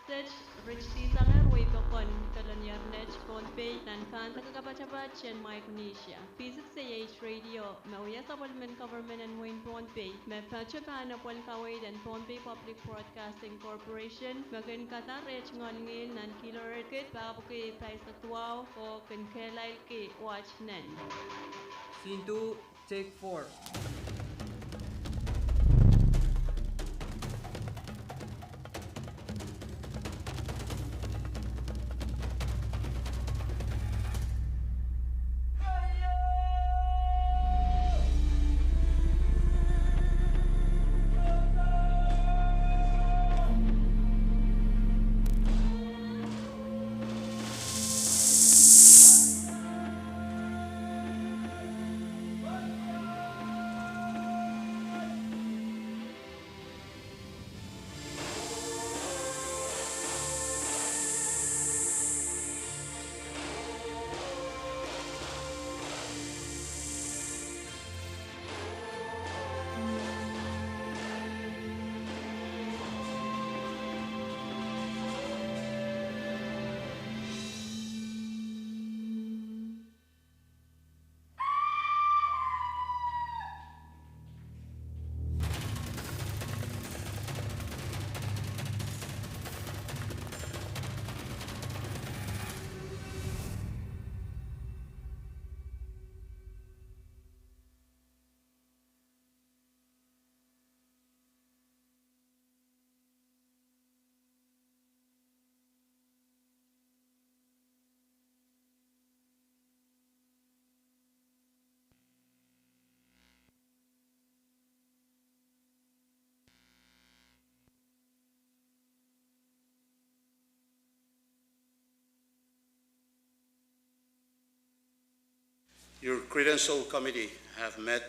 Rich Sanger, Waypakon, Kalanyar Pohnpei, Nankan, Takakabachabat, and Micronesia. V6AH Radio, Mauya Supplement Government and Wayne Pohnpei, Mepachapan of Walkawaid and Pohnpei Public Broadcasting Corporation, Magan Qatar, Ngongil, Nankilo Rekit, Babuke, Paisatwao, or Enginkehlap, Watch Nen. Scene 2, take 4. Your credential committee have met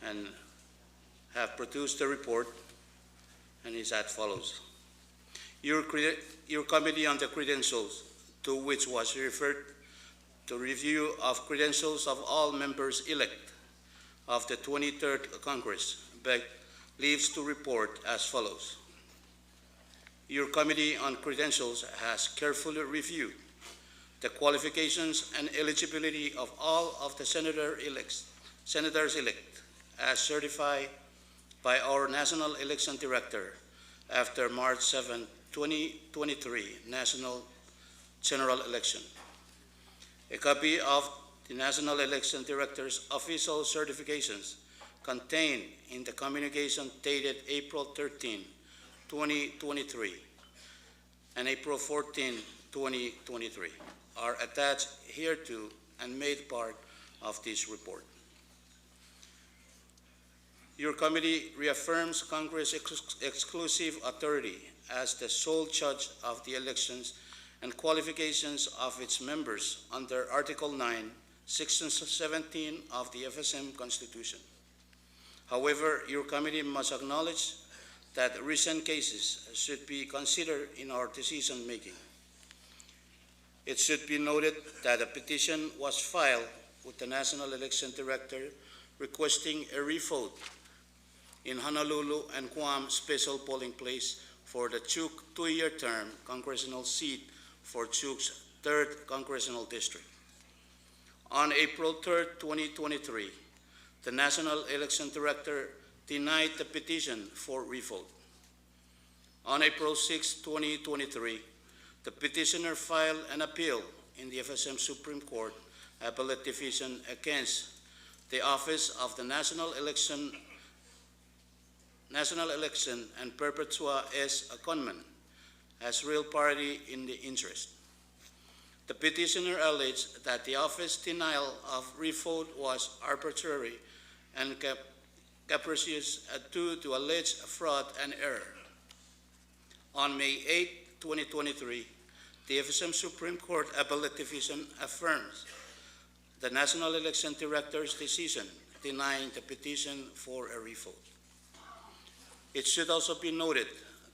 and have produced a report, and is as follows. Your committee on the credentials, to which was referred to review of credentials of all members-elect of the 23rd Congress, leaves to report as follows. Your committee on credentials has carefully reviewed the qualifications and eligibility of all of the senators-elect as certified by our National Election Director after March 7, 2023 National General Election. A copy of the National Election Director's official certifications contained in the communication dated April 13, 2023, and April 14, 2023, are attached hereto and made part of this report. Your committee reaffirms Congress' exclusive authority as the sole judge of the elections and qualifications of its members under Article 9, Section 17 of the FSM Constitution. However, your committee must acknowledge that recent cases should be considered in our decision-making. It should be noted that a petition was filed with the National Election Director requesting a revote in Honolulu and Guam special polling place for the Pwuhng two-year term congressional seat for Pwuhng's 3rd Congressional District. On April 3, 2023, the National Election Director denied the petition for revote. On April 6, 2023, the petitioner filed an appeal in the FSM Supreme Court Appellate Division against the Office of the National Election and Perpetua as a conman as real party in the interest. The petitioner alleged that the office denial of revote was arbitrary and capricious due to alleged fraud and error. On May 8, 2023, the FSM Supreme Court Appellate Division affirms the National Election Director's decision denying the petition for a revote. It should also be noted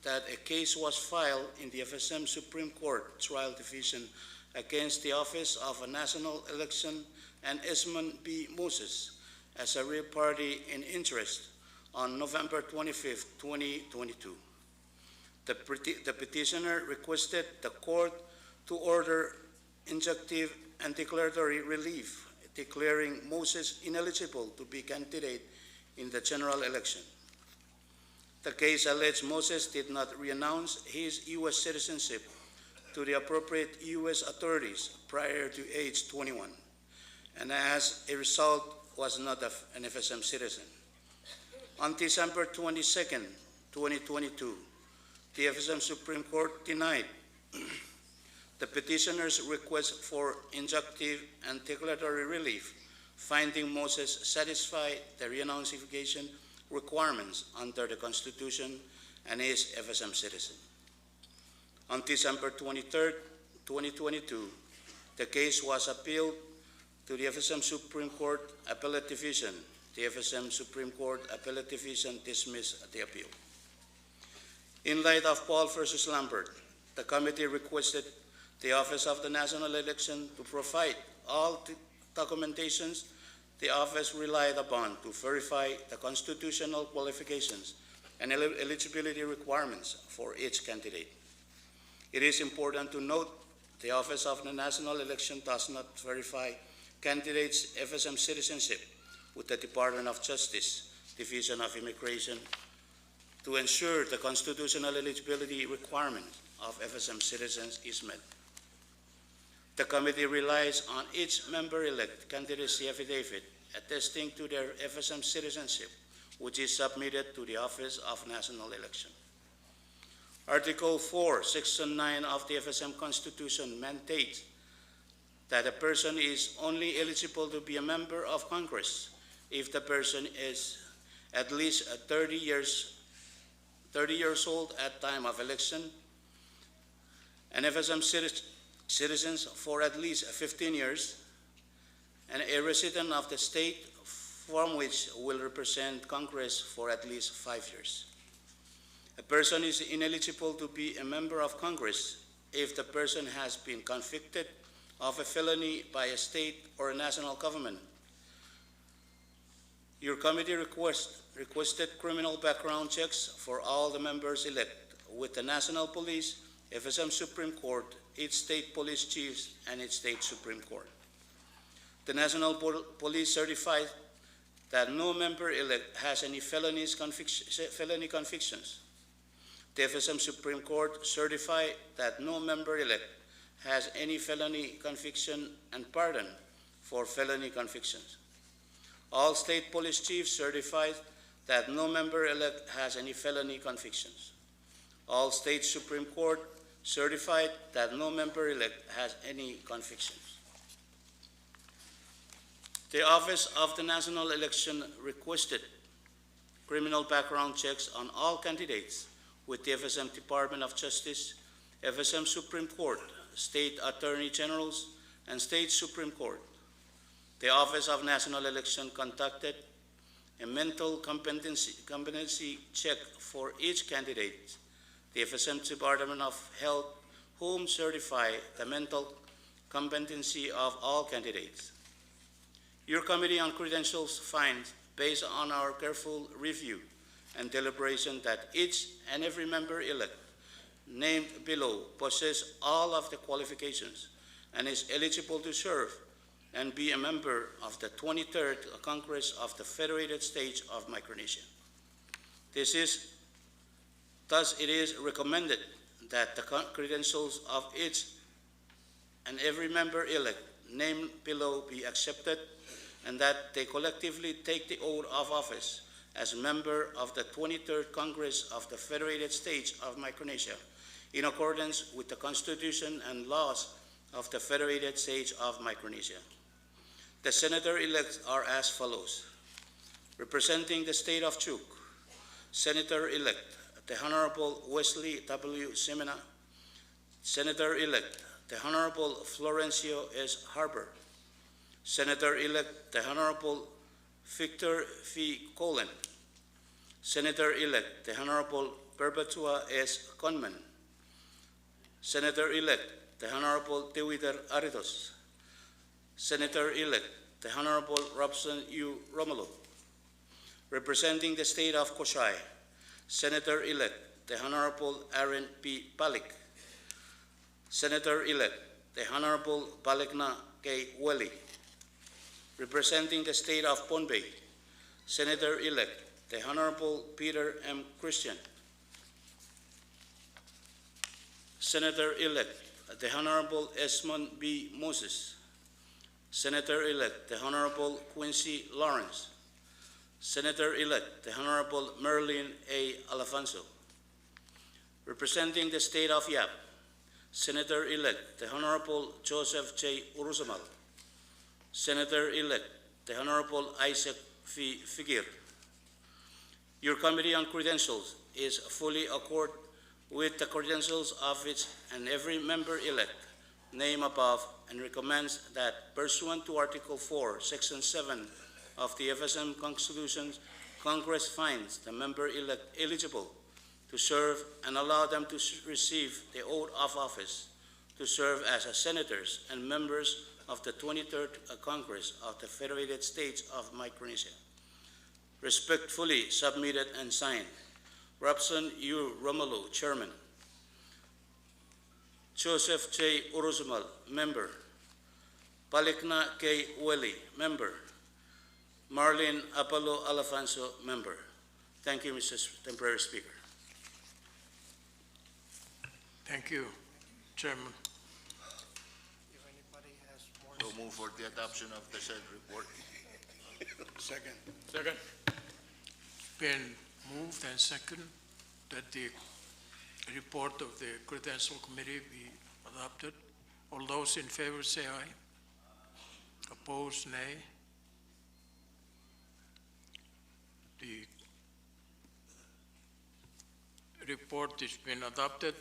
that a case was filed in the FSM Supreme Court Trial Division against the Office of a National Election and Esmond B. Moses as a real party in interest on November 25, 2022. The petitioner requested the court to order injunctive and declaratory relief, declaring Moses ineligible to be candidate in the general election. The case alleged Moses did not renounce his U.S. citizenship to the appropriate U.S. authorities prior to age 21, and as a result was not an FSM citizen. On December 22, 2022, the FSM Supreme Court denied the petitioner's request for injunctive and declaratory relief, finding Moses satisfied the renunciation requirements under the Constitution and is FSM citizen. On December 23, 2022, the case was appealed to the FSM Supreme Court Appellate Division. The FSM Supreme Court Appellate Division dismissed the appeal. In light of Paul versus Lambert, the committee requested the Office of the National Election to provide all documentations the office relied upon to verify the constitutional qualifications and eligibility requirements for each candidate. It is important to note the Office of the National Election does not verify candidates' FSM citizenship with the Department of Justice, Division of Immigration, to ensure the constitutional eligibility requirement of FSM citizens is met. The committee relies on each member-elect candidacy affidavit attesting to their FSM citizenship, which is submitted to the Office of National Election. Article 4, Section 9 of the FSM Constitution mandates that a person is only eligible to be a member of Congress if the person is at least 30 years old at time of election, an FSM citizens for at least 15 years, and a resident of the state from which will represent Congress for at least 5 years. A person is ineligible to be a member of Congress if the person has been convicted of a felony by a state or a national government. Your committee requested criminal background checks for all the members-elect with the National Police, FSM Supreme Court, its state police chiefs, and its state Supreme Court. The National Police certified that no member-elect has any felony convictions. The FSM Supreme Court certified that no member-elect has any felony conviction and pardon for felony convictions. All state police chiefs certified that no member-elect has any felony convictions. All state Supreme Court certified that no member-elect has any convictions. The Office of the National Election requested criminal background checks on all candidates with the FSM Department of Justice, FSM Supreme Court, State Attorney Generals, and State Supreme Court. The Office of National Election conducted a mental competency check for each candidate. The FSM Department of Health, whom certify the mental competency of all candidates. Your Committee on Credentials finds, based on our careful review and deliberation, that each and every member-elect named below possesses all of the qualifications and is eligible to serve and be a member of the 23rd Congress of the Federated States of Micronesia. Thus, it is recommended that the credentials of each and every member-elect named below be accepted and that they collectively take the oath of office as a member of the 23rd Congress of the Federated States of Micronesia in accordance with the Constitution and laws of the Federated States of Micronesia. The senator-elects are as follows. Representing the state of Pwuhng, Senator-elect the Honorable Wesley W. Simena, Senator-elect the Honorable Florencio S. Harbour, Senator-elect the Honorable Victor V. Colin, Senator-elect the Honorable Perpetua S. Conman, Senator-elect the Honorable Tewiter Aritos, Senator-elect the Honorable Robson U. Romulo. Representing the state of Koshai, Senator-elect the Honorable Aaron P. Palik, Senator-elect the Honorable Balekna K. Welly. Representing the state of Pohnpei, Senator-elect the Honorable Peter M. Christian, Senator-elect the Honorable Esmond B. Moses, Senator-elect the Honorable Quincy Lawrence, Senator-elect the Honorable Merlin A. Alfonso. Representing the state of Yap, Senator-elect the Honorable Joseph J. Urusamal, Senator-elect the Honorable Isaac V. Figir. Your Committee on Credentials is fully accord with the credentials of each and every member-elect named above and recommends that, pursuant to Article 4, Section 7 of the FSM Constitution, Congress finds the member-elect eligible to serve and allow them to receive the oath of office to serve as senators and members of the 23rd Congress of the Federated States of Micronesia. Respectfully submitted and signed, Robson U. Romulo, Chairman, Joseph J. Uruzumal, Member, Balekna K. Welly, Member, Marlene Apollo Alfonso, Member. Thank you, Mr. Temporary Speaker. Thank you, Chairman. If anybody has more... So move for the adoption of the said report. Second. Second. Been moved and second that the report of the Credential Committee be adopted. All those in favor say aye. Opposed, nay. The report has been adopted,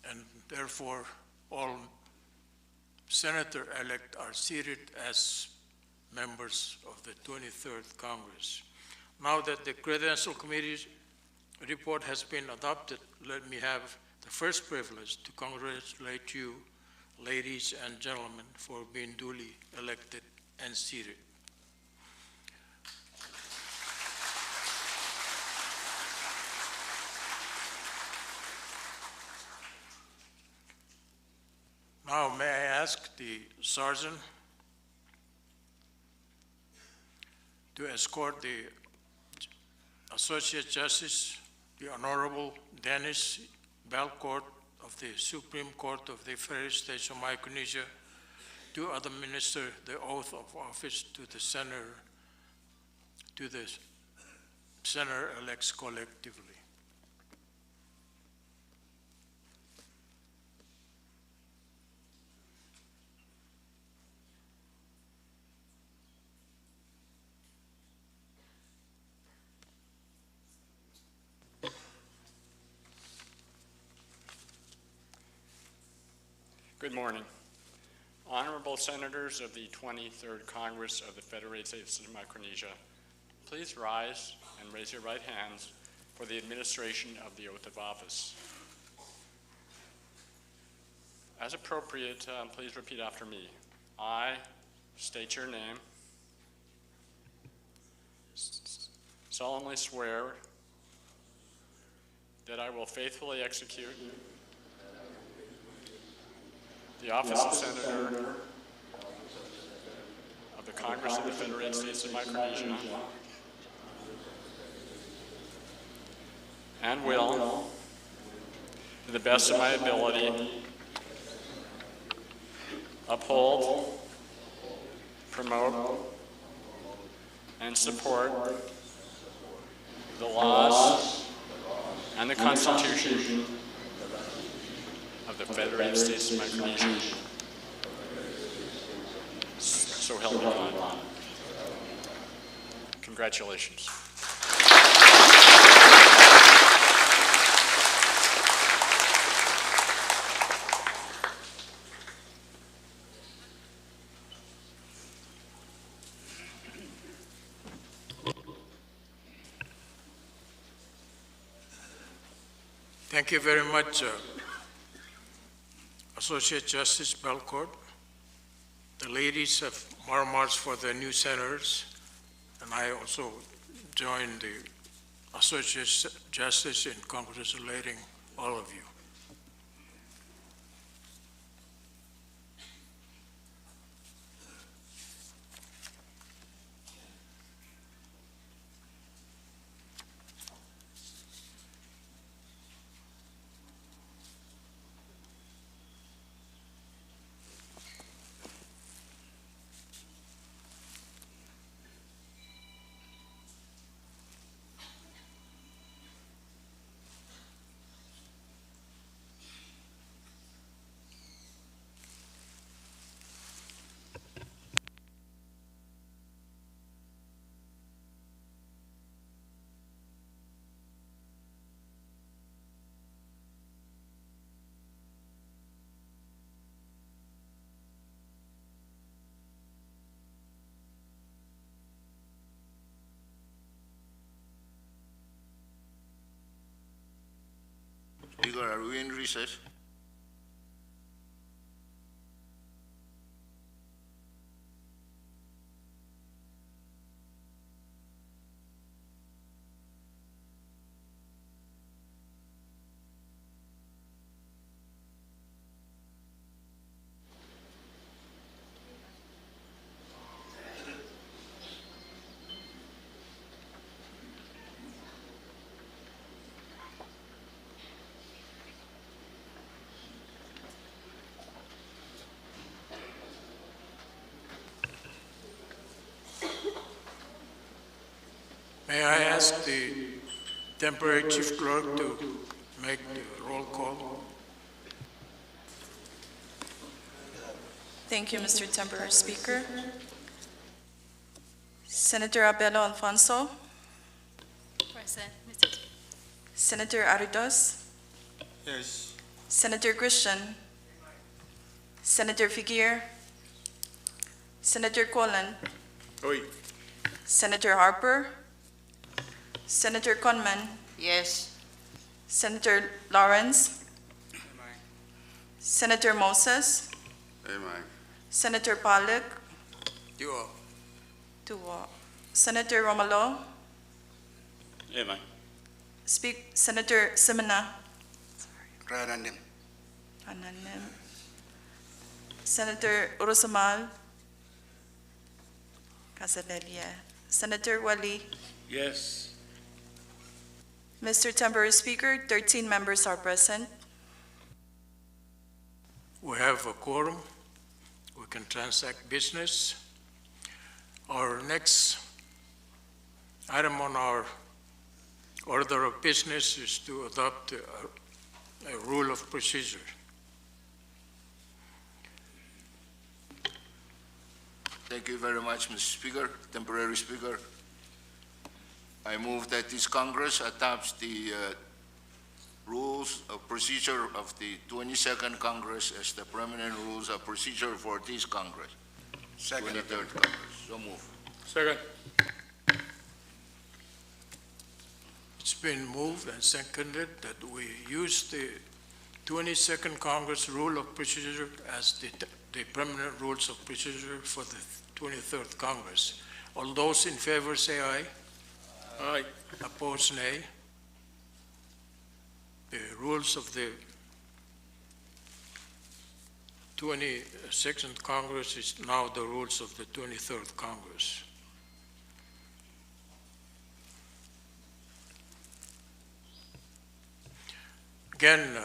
and therefore all senator-elect are seated as members of the 23rd Congress. Now that the Credential Committee's report has been adopted, let me have the first privilege to congratulate you, ladies and gentlemen, for being duly elected and seated. Now, may I ask the Sergeant to escort the Associate Justice, the Honorable Dennis Belcourt of the Supreme Court of the Federal States of Micronesia do administer the oath of office to the senator-elects collectively. Good morning. Honorable Senators of the 23rd Congress of the Federated States of Micronesia, please rise and raise your right hands for the administration of the oath of office. As appropriate, please repeat after me. I state your name, solemnly swear that I will faithfully execute the office of Senator of the Congress of the Federated States of Micronesia and will, to the best of my ability, uphold, promote, and support the laws and the Constitution of the Federated States of Micronesia. So help me God. Congratulations. Thank you very much, Associate Justice Belcourt. The ladies have murmurs for the new senators, and I also join the Associate Justice in congratulating all of you. Speaker, are we in recess? May I ask the temporary chief clerk to make the roll call? Thank you, Mr. Temporary Speaker. Senator Abelo Alfonso. Present, Mr. Speaker. Senator Aridos. Yes. Senator Christian. Senator Figuer. Senator Colin. Oi. Senator Harper. Senator Conman. Yes. Senator Lawrence. Senator Moses. Amen. Senator Pahrek. Duo. Duo. Senator Romalo. Amen. Senator Simena. Rananim. Ananim. Senator Urusamal. Casalelia. Senator Wali. Yes. Mr. Temporary Speaker, 13 members are present. We have a quorum. We can transact business. Our next item on our order of business is to adopt a rule of procedure. Thank you very much, Mr. Speaker, Temporary Speaker. I move that this Congress adopts the rules of procedure of the 22nd Congress as the permanent rules of procedure for this Congress. Second. 23rd Congress. So move. Second. It's been moved and seconded that we use the 22nd Congress rule of procedure as the permanent rules of procedure for the 23rd Congress. All those in favor say aye. Aye. Opposed, nay. The rules of the 22nd Congress is now the rules of the 23rd Congress. Again,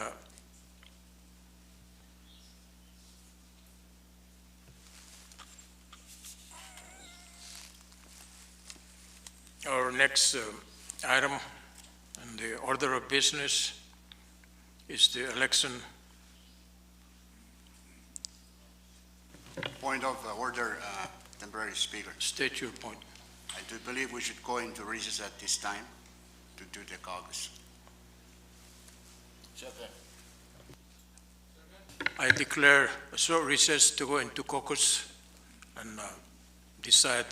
our next item in the order of business is the election. Point of order, Temporary Speaker. State your point. I do believe we should go into recess at this time to do the caucus. Second. I declare a short recess to go into caucus and decide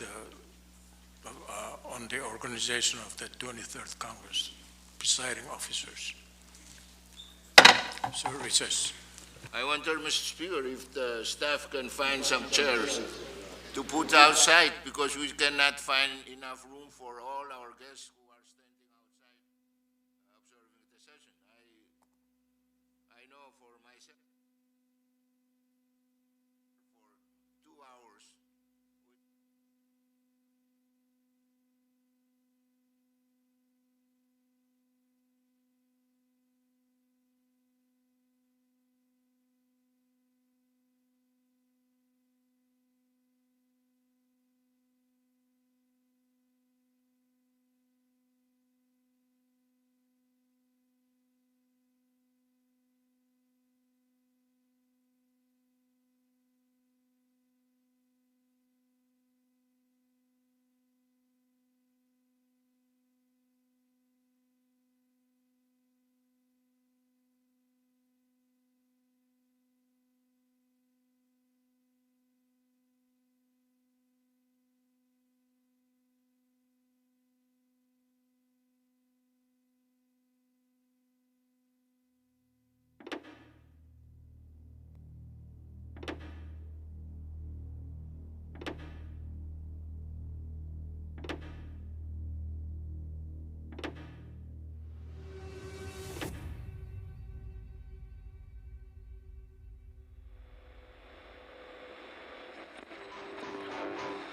on the organization of the 23rd Congress, presiding officers. So recess. I wonder, Mr. Speaker, if the staff can find some chairs to put outside, because we cannot find enough room for all our guests who are standing outside observing the session. I know for myself, for 2 hours,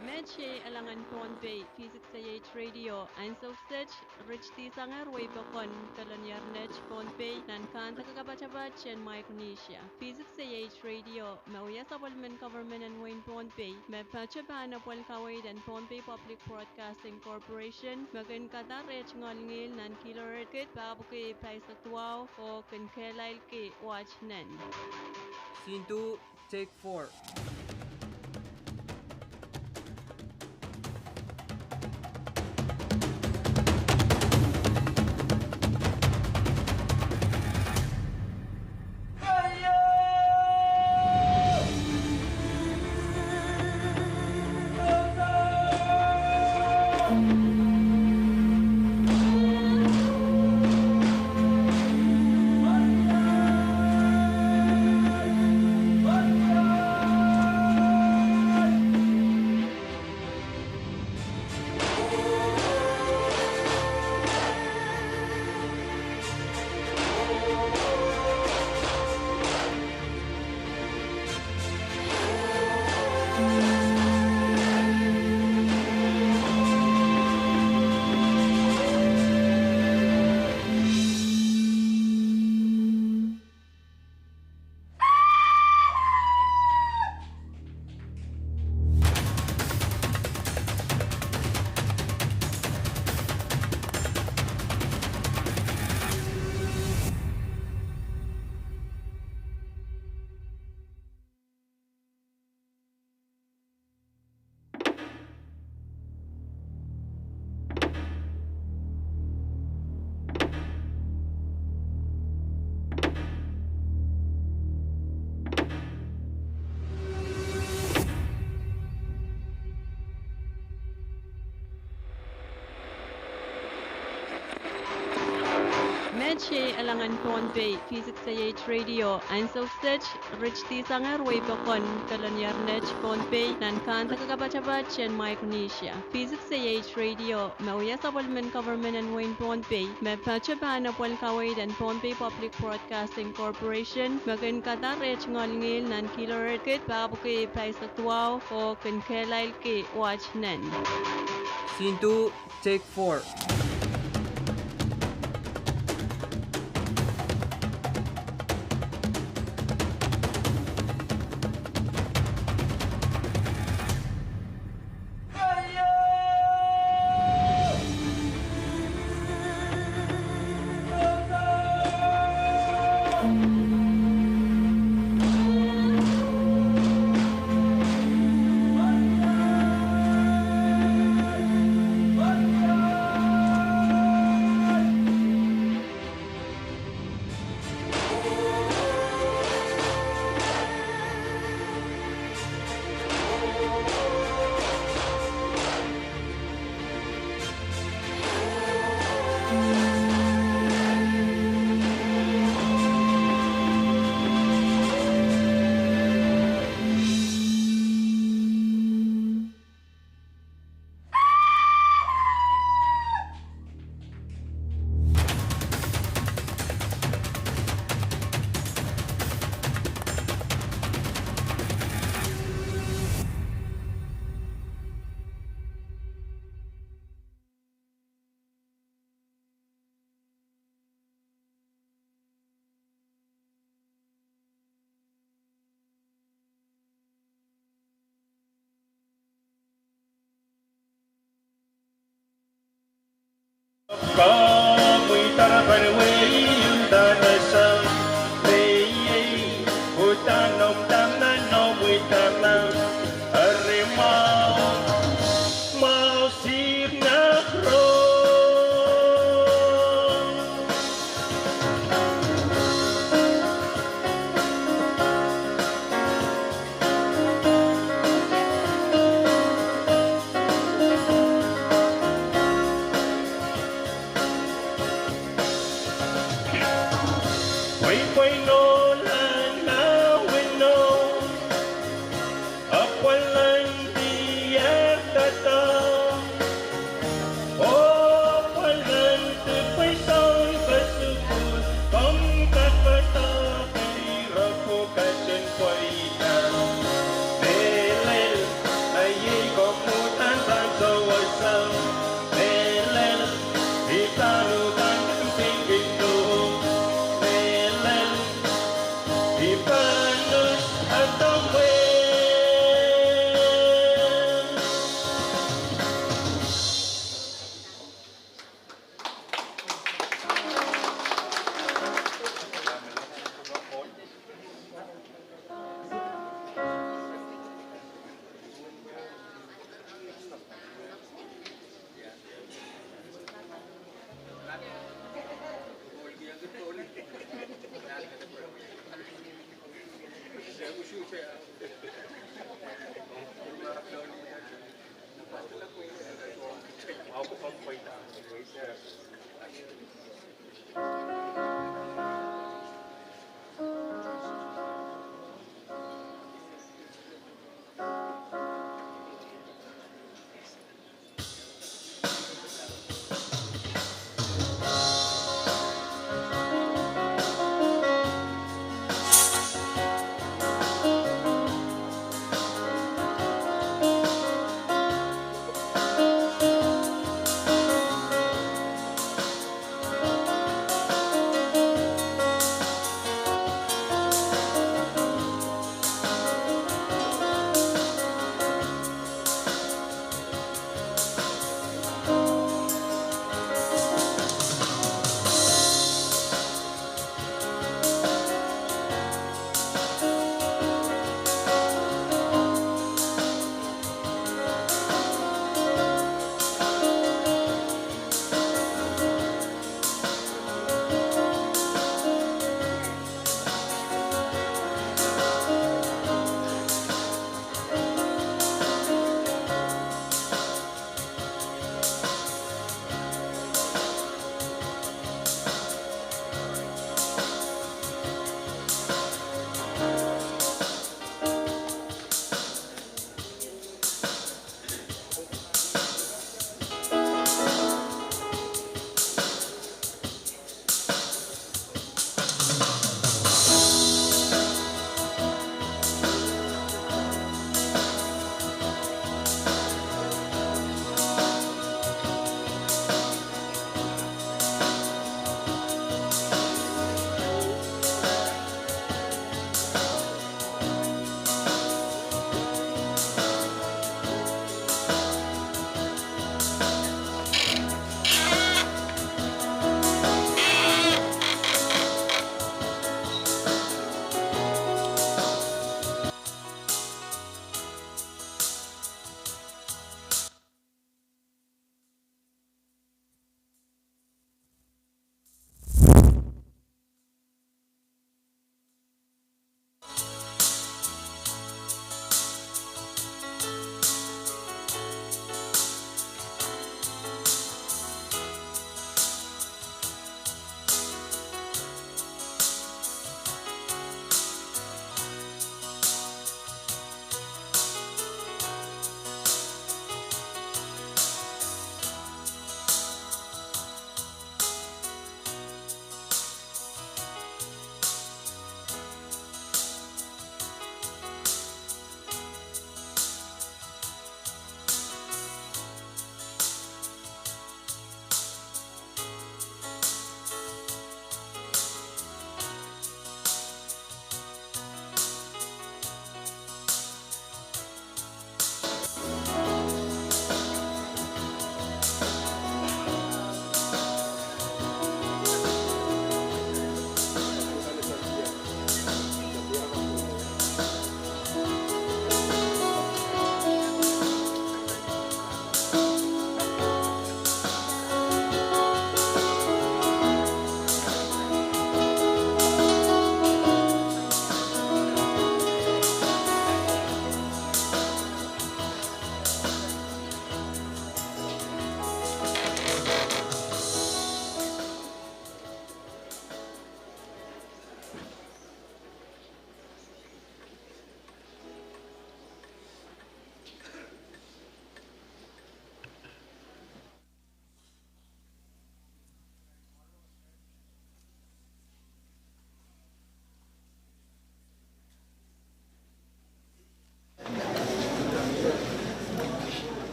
Medche alangan Pohnpei V6AH Radio Anthem Rich Sanger Waypakon Kalanyarnech Pohnpei Nankan Takakabachabat and Micronesia V6AH Radio Mauya Supplement Government and Wayne Pohnpei Mepachapana Polkawait and Pohnpei Public Broadcasting Corporation Kadkadaur Ngolngil Nan Kiloret Kit Babuke Paisatwao o Enginkehlap Ke Watch Nen. Scene 2, take 4. Meche alangan Pohnpei V6AH Radio Ansel Stage Rich Tisanger Waypakon Kalanyarnech Pohnpei nan Kanta Kakabachabach and Micronesia V6AH Radio Mauya Supplement Government and Wayne Pohnpei Mepachaban of Kawait and Pohnpei Public Broadcasting Corporation Kadkadaur Ngolngil nan Kiloret Kit Babuke Price Actual o Enginkehlap ke Watch Nen. Scene 2, take 4.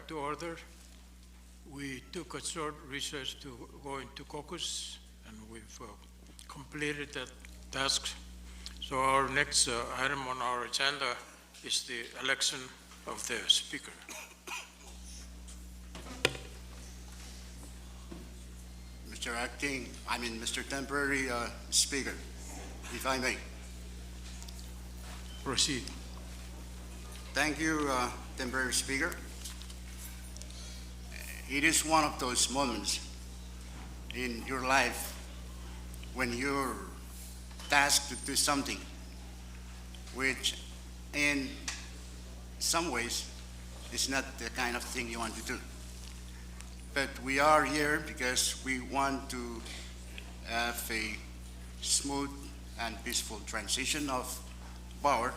back to order. We took a short recess to go into Caucus, and we've completed that task. So our next item on our agenda is the election of the Speaker. Mr. Temporary Speaker, if I may. Proceed. Thank you, Temporary Speaker. It is one of those moments in your life when you're tasked to do something which in some ways is not the kind of thing you want to do. But we are here because we want to have a smooth and peaceful transition of power.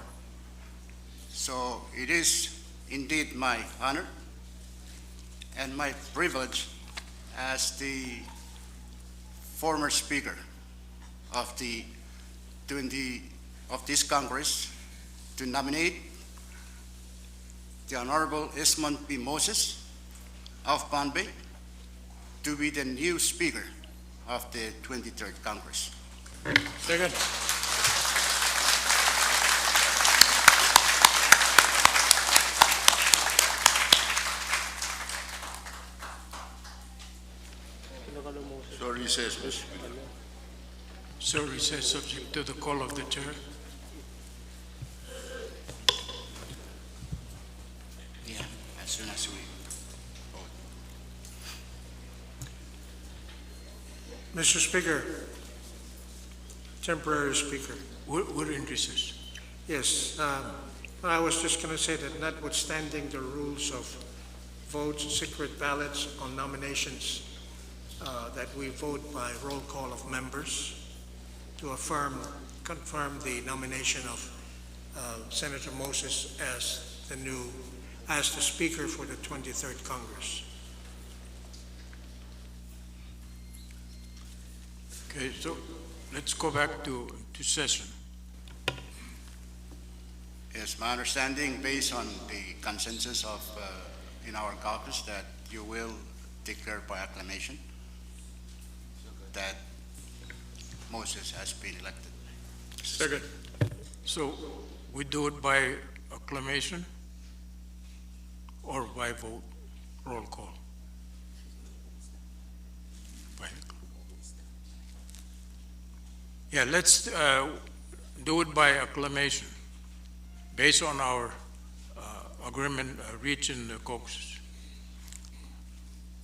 So it is indeed my honor and my privilege as the former Speaker of this Congress to nominate the Honorable Esmond P. Moses of Pohnpei to be the new Speaker of the 23rd Congress. Second. So recess, Mr. Speaker. So recess subject to the call of the chair. Yeah, as soon as we vote. Mr. Speaker, Temporary Speaker. We're in recess. Yes, I was just going to say that notwithstanding the rules of votes, secret ballots on nominations, that we vote by roll call of members to confirm the nomination of Senator Moses as the Speaker for the 23rd Congress. Okay, so let's go back to session. Yes, my understanding, based on the consensus of in our caucus, that you will declare by acclamation that Moses has been elected. Second. So we do it by acclamation or by vote, roll call? Yeah, let's do it by acclamation based on our agreement reached in the Caucus.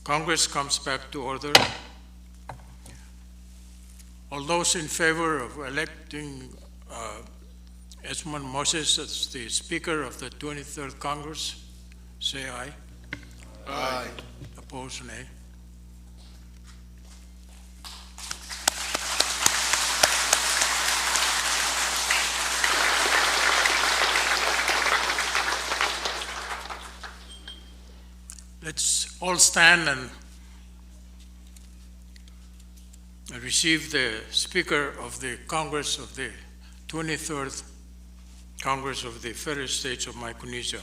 Congress comes back to order. All those in favor of electing Esmond Moses as the Speaker of the 23rd Congress, say aye. Aye. Opposed, nay. Let's all stand and receive the Speaker of the Congress of the 23rd Congress of the Federal States of Micronesia.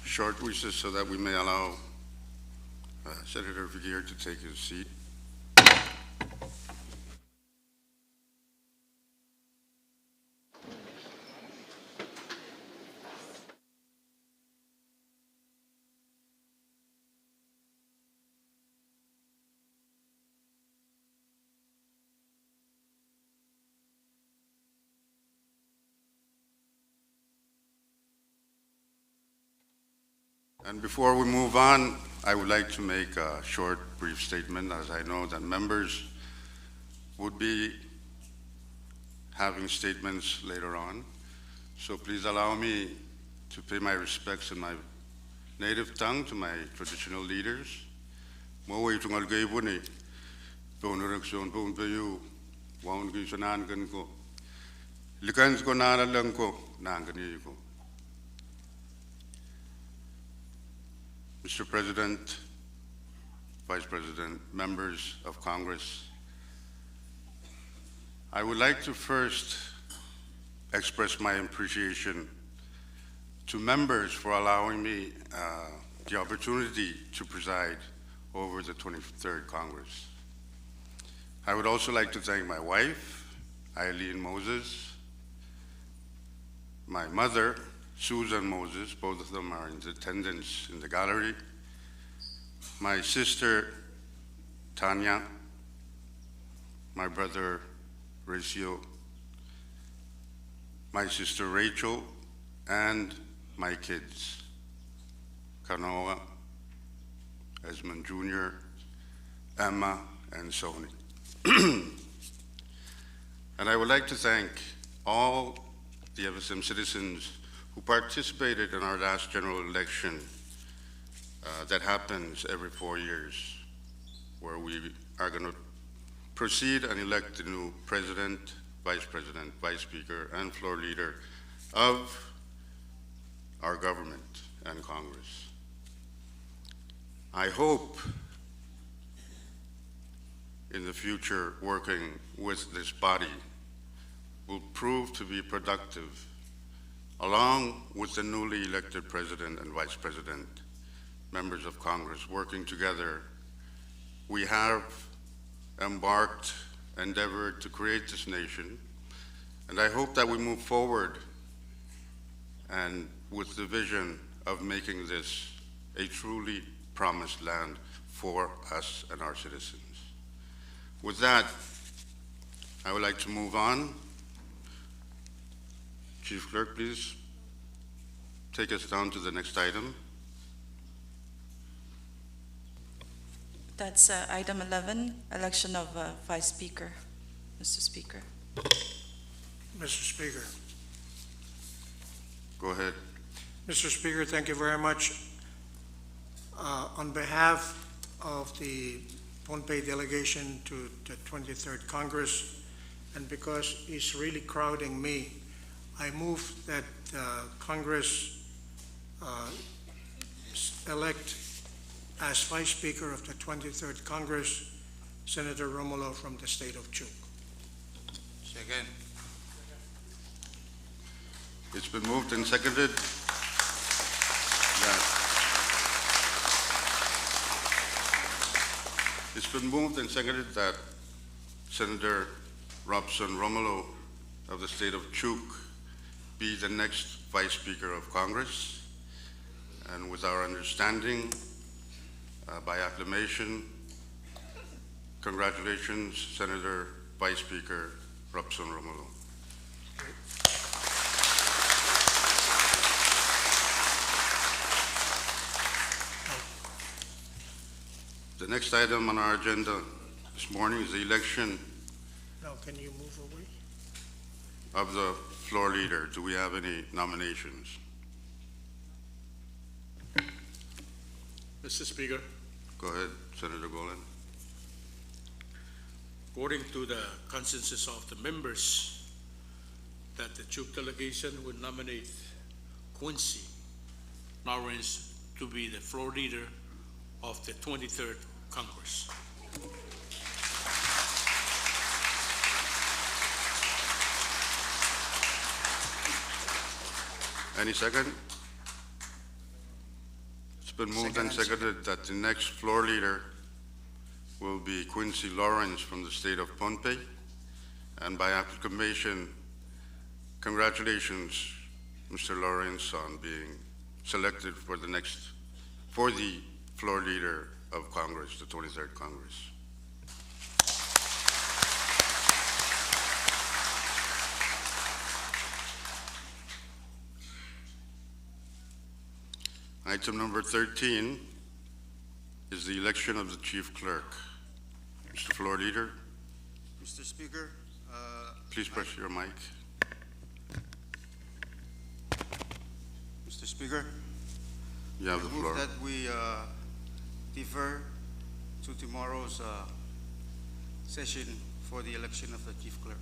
Short recess so that we may allow Senator Vergeer to take his seat. And before we move on, I would like to make a short, brief statement, as I know that members would be having statements later on. So please allow me to pay my respects in my native tongue to my traditional leaders. Maway tungal gaybo ni Pwuhng Pohnpei waun gi sanan kan ko likan ko nana lang ko nangani ko. Mr. President, Vice President, members of Congress, I would like to first express my appreciation to members for allowing me the opportunity to preside over the 23rd Congress. I would also like to thank my wife, Eileen Moses, my mother, Susan Moses, both of them are in attendance in the gallery, my sister, Tanya, my brother, Ratio, my sister, Rachel, and my kids, Kanoa, Esmond Jr., Emma, and Sony. And I would like to thank all the FSM citizens who participated in our last general election that happens every 4 years, where we are going to proceed and elect the new president, vice speaker, and floor leader of our government and Congress. I hope in the future working with this body will prove to be productive, along with the newly elected president and vice president, members of Congress working together. We have endeavored to create this nation, and I hope that we move forward and with the vision of making this a truly promised land for us and our citizens. With that, I would like to move on. Chief Clerk, please take us down to the next item. That's item 11, election of Vice Speaker. Mr. Speaker. Mr. Speaker. Go ahead. Mr. Speaker, thank you very much. On behalf of the Pohnpei delegation to the 23rd Congress, and because he's really crowding me, I move that Congress elect as Vice Speaker of the 23rd Congress, Senator Romulo from the state of Pwuhng. Second. It's been moved and seconded that Senator Robson Romulo of the state of Pwuhng be the next Vice Speaker of Congress. And with our understanding, by acclamation, congratulations, Senator Vice Speaker Robson Romulo. The next item on our agenda this morning is the election Now, can you move away? of the floor leader. Do we have any nominations? Mr. Speaker, Go ahead, Senator Golan. according to the consensus of the members, that the Pwuhng delegation would nominate Quincy Lawrence to be the floor leader of the 23rd Congress. Any second? It's been moved and seconded that the next floor leader will be Quincy Lawrence from the state of Pohnpei. And by acclamation, congratulations, Mr. Lawrence, on being selected for the floor leader of Congress, the 23rd Congress. Item number 13 is the election of the chief clerk. Mr. Floor Leader, Mr. Speaker, please press your mic. Mr. Speaker, You have the I move floor. that we defer to tomorrow's session for the election of the chief clerk.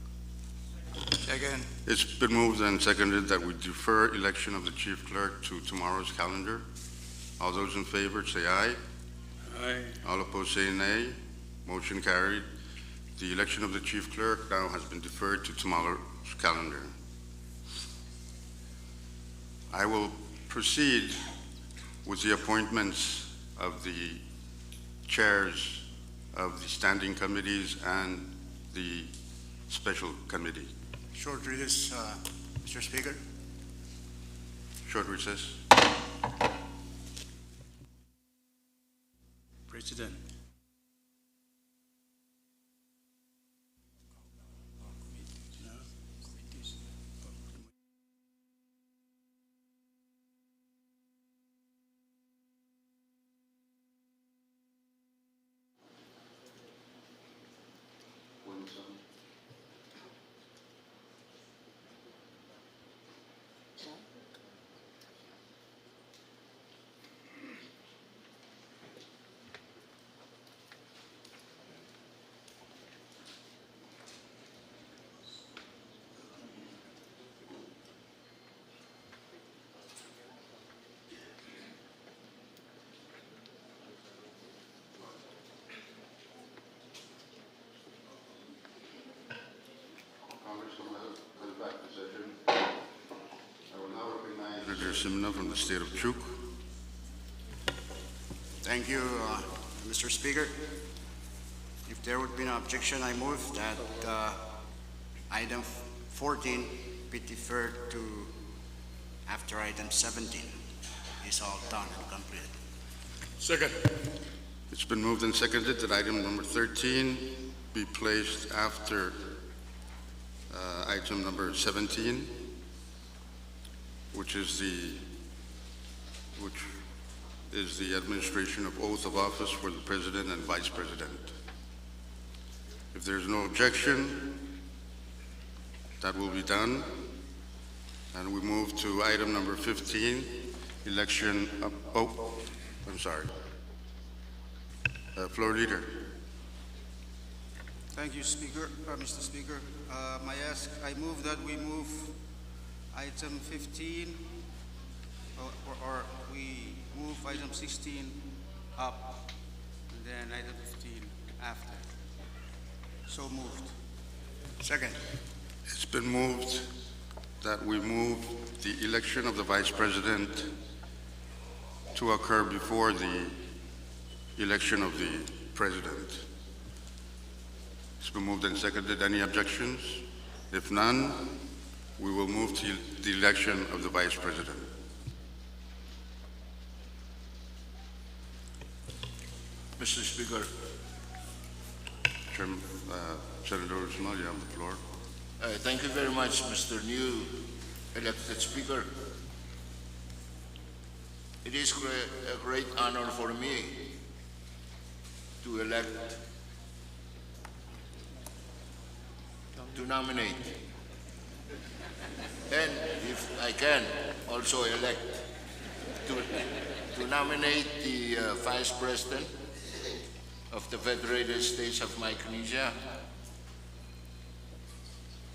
Second. It's been moved and seconded that we defer election of the chief clerk to tomorrow's calendar. All those in favor say aye. Aye. All opposed say nay. Motion carried. The election of the chief clerk now has been deferred to tomorrow's calendar. I will proceed with the appointments of the chairs of the standing committees and the special committee. Short recess, Mr. Speaker. Short recess. President. Senator Simna from the state of Pwuhng. Thank you, Mr. Speaker. If there would be no objection, I move that item 14 be deferred to after item 17 is all done and completed. Second. It's been moved and seconded that item number 13 be placed after item number 17, which is the administration of oath of office for the president and vice president. If there's no objection, that will be done. And we move to item number 15, election of, I'm sorry. Floor Leader. Thank you, Speaker, Mr. Speaker. I move that we move item 15, or we move item 16 up, and then item 15 after. So moved. Second. It's been moved that we move the election of the vice president to occur before the election of the president. It's been moved and seconded. Any objections? If none, we will move to the election of the vice president. Mr. Speaker. Chairman, Senator Usman, you have the floor. Thank you very much, Mr. New Elected Speaker. It is a great honor for me to nominate, and if I can, also elect to nominate the Vice President of the Federated States of Micronesia,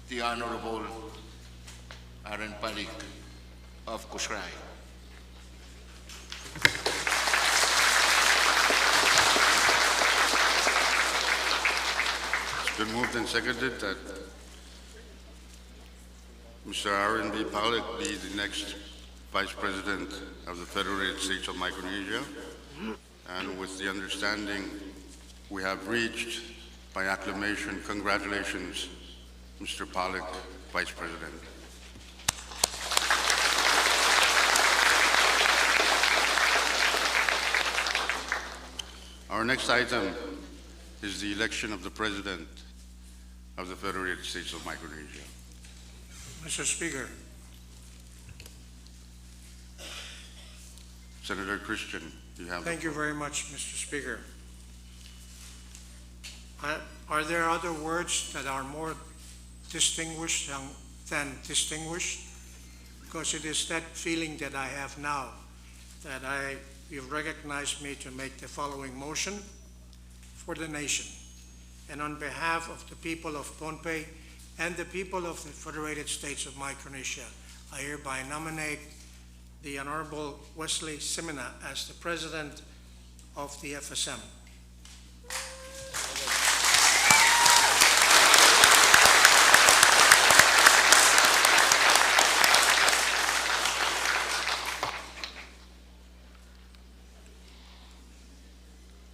the Honorable Aaron Pahrek of Kusrai. It's been moved and seconded that Mr. Aaron B. Pahrek be the next Vice President of the Federated States of Micronesia, and with the understanding we have reached by acclamation, congratulations, Mr. Pahrek, Vice President. Our next item is the election of the President of the Federated States of Micronesia. Mr. Speaker. Senator Christian, you have Thank you very much, Mr. Speaker. Are there other words that are more distinguished than distinguished? Because it is that feeling that I have now that you've recognized me to make the following motion for the nation. And on behalf of the people of Pohnpei and the people of the Federated States of Micronesia, I hereby nominate the Honorable Wesley Simina as the President of the FSM.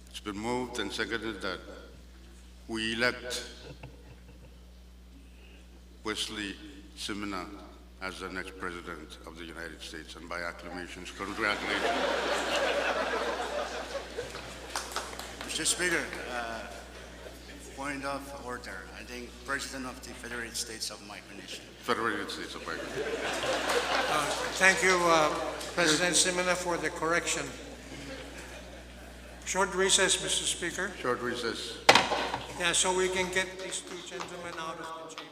It's been moved and seconded that we elect Wesley Simina as the next President of the United States, and by acclamations, congratulations. Mr. Speaker, point of order. I think President of the Federated States of Micronesia. Federated States of Micronesia. Thank you, President Simina, for the correction. Short recess, Mr. Speaker. Short recess. Yeah, so we can get these two gentlemen out of the chamber.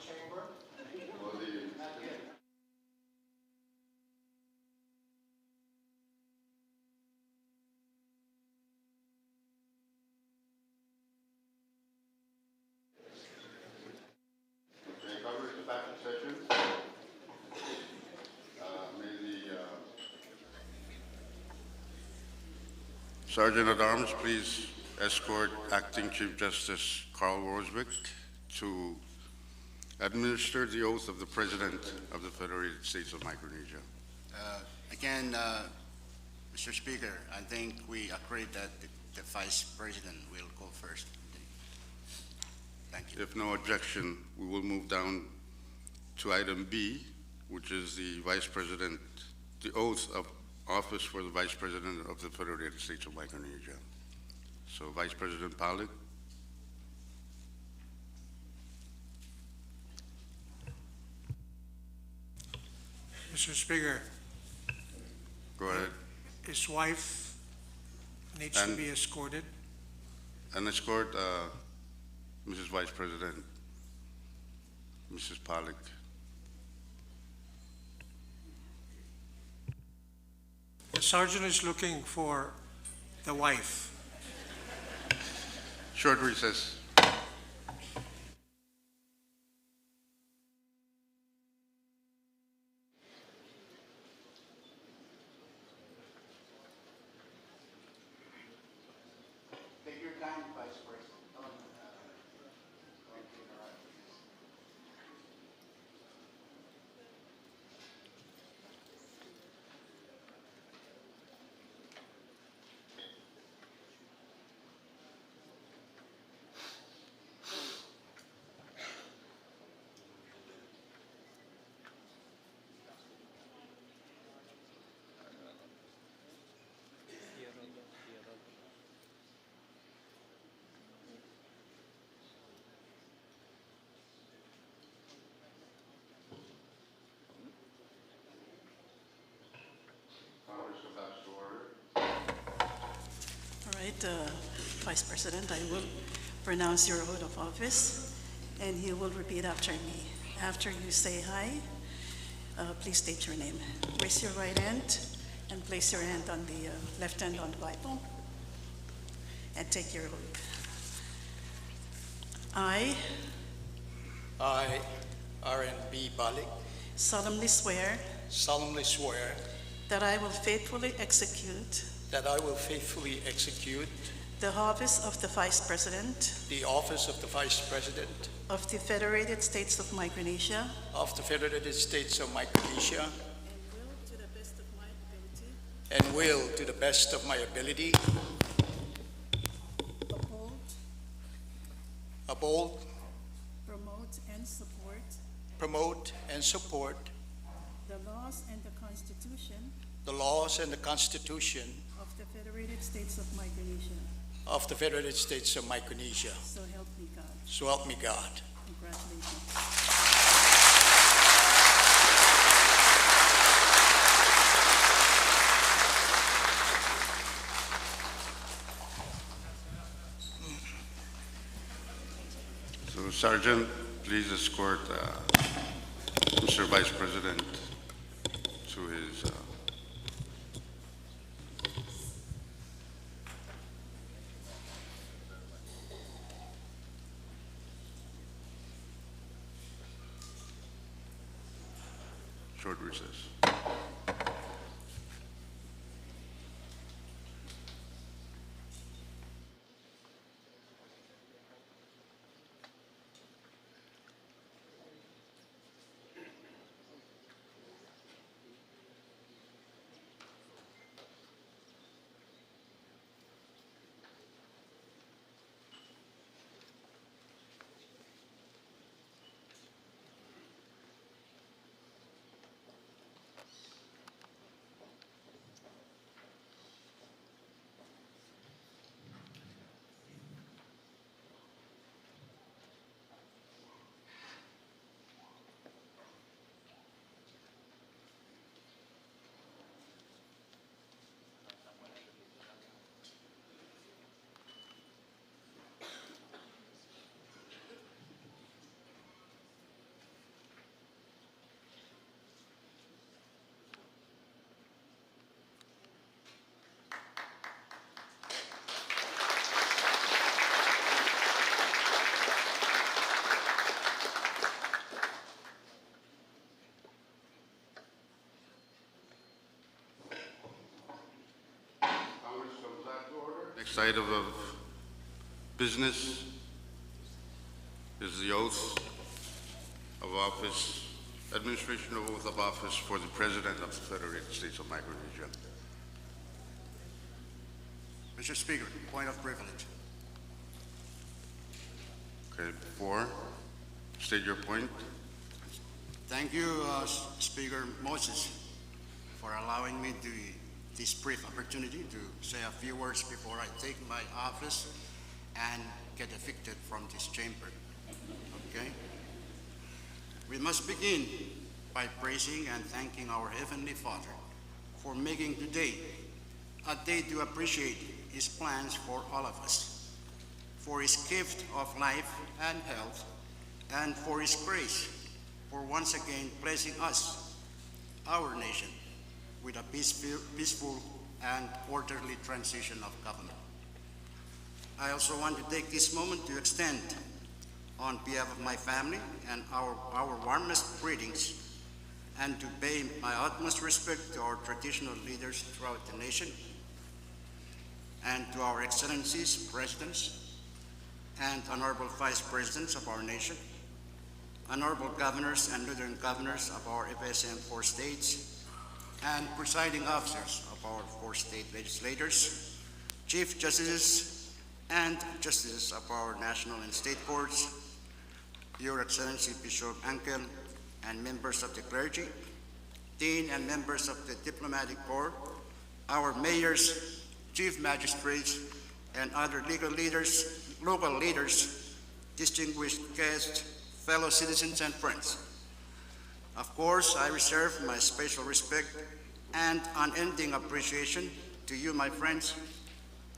Sergeant at Arms, please escort Acting Chief Justice Carl Roswick to administer the oath of the President of the Federated States of Micronesia. Again, Mr. Speaker, I think we agree that the Vice President will go first. Thank you. If no objection, we will move down to item B, which is the Vice President, the oath of office for the Vice President of the Federated States of Micronesia. So, Vice President Pahrek. Mr. Speaker. Go ahead. His wife needs to be escorted. And escort Mrs. Vice President, Mrs. Pahrek. The sergeant is looking for the wife. Short recess. Take your time, Vice President. All right, Vice President, I will pronounce your oath of office, and you will repeat after me. After you say hi, please state your name. Raise your right hand and place your hand on the left hand on the Bible, and take your oath. I, R.N.B. Balik, solemnly swear that I will faithfully execute the office of the Vice President the office of the Vice President of the Federated States of Micronesia of the Federated States of Micronesia and will, to the best of my ability, uphold, promote, and support the laws and the Constitution of the Federated States of Micronesia. of the Federated States of Micronesia. So help me God. So help me God. Congratulations. Sergeant, please escort Mr. Vice President to his short recess. Next item of business is the oath of office, administration of oath of office for the President of the Federated States of Micronesia. Mr. Speaker, point of privilege. Okay, before, state your point. Thank you, Speaker Moses, for allowing me this brief opportunity to say a few words before I take my office and get evicted from this chamber. Okay? We must begin by praising and thanking our Heavenly Father for making today a day to appreciate His plans for all of us, for His gift of life and health, and for His grace for once again blessing us, our nation, with a peaceful and orderly transition of government. I also want to take this moment to extend, on behalf of my family and our warmest greetings, and to pay my utmost respect to our traditional leaders throughout the nation, and to our excellencies, presidents, and honorable vice presidents of our nation, honorable governors and lieutenant governors of our FSM 4 states, and presiding officers of our 4 state legislators, chief justices, and justices of our national and state courts, Your Excellency Bishop Enginkehlap, and members of the clergy, dean and members of the diplomatic corps, our mayors, chief magistrates, and other legal leaders, local leaders, distinguished guests, fellow citizens, and friends. Of course, I reserve my special respect and unending appreciation to you, my friends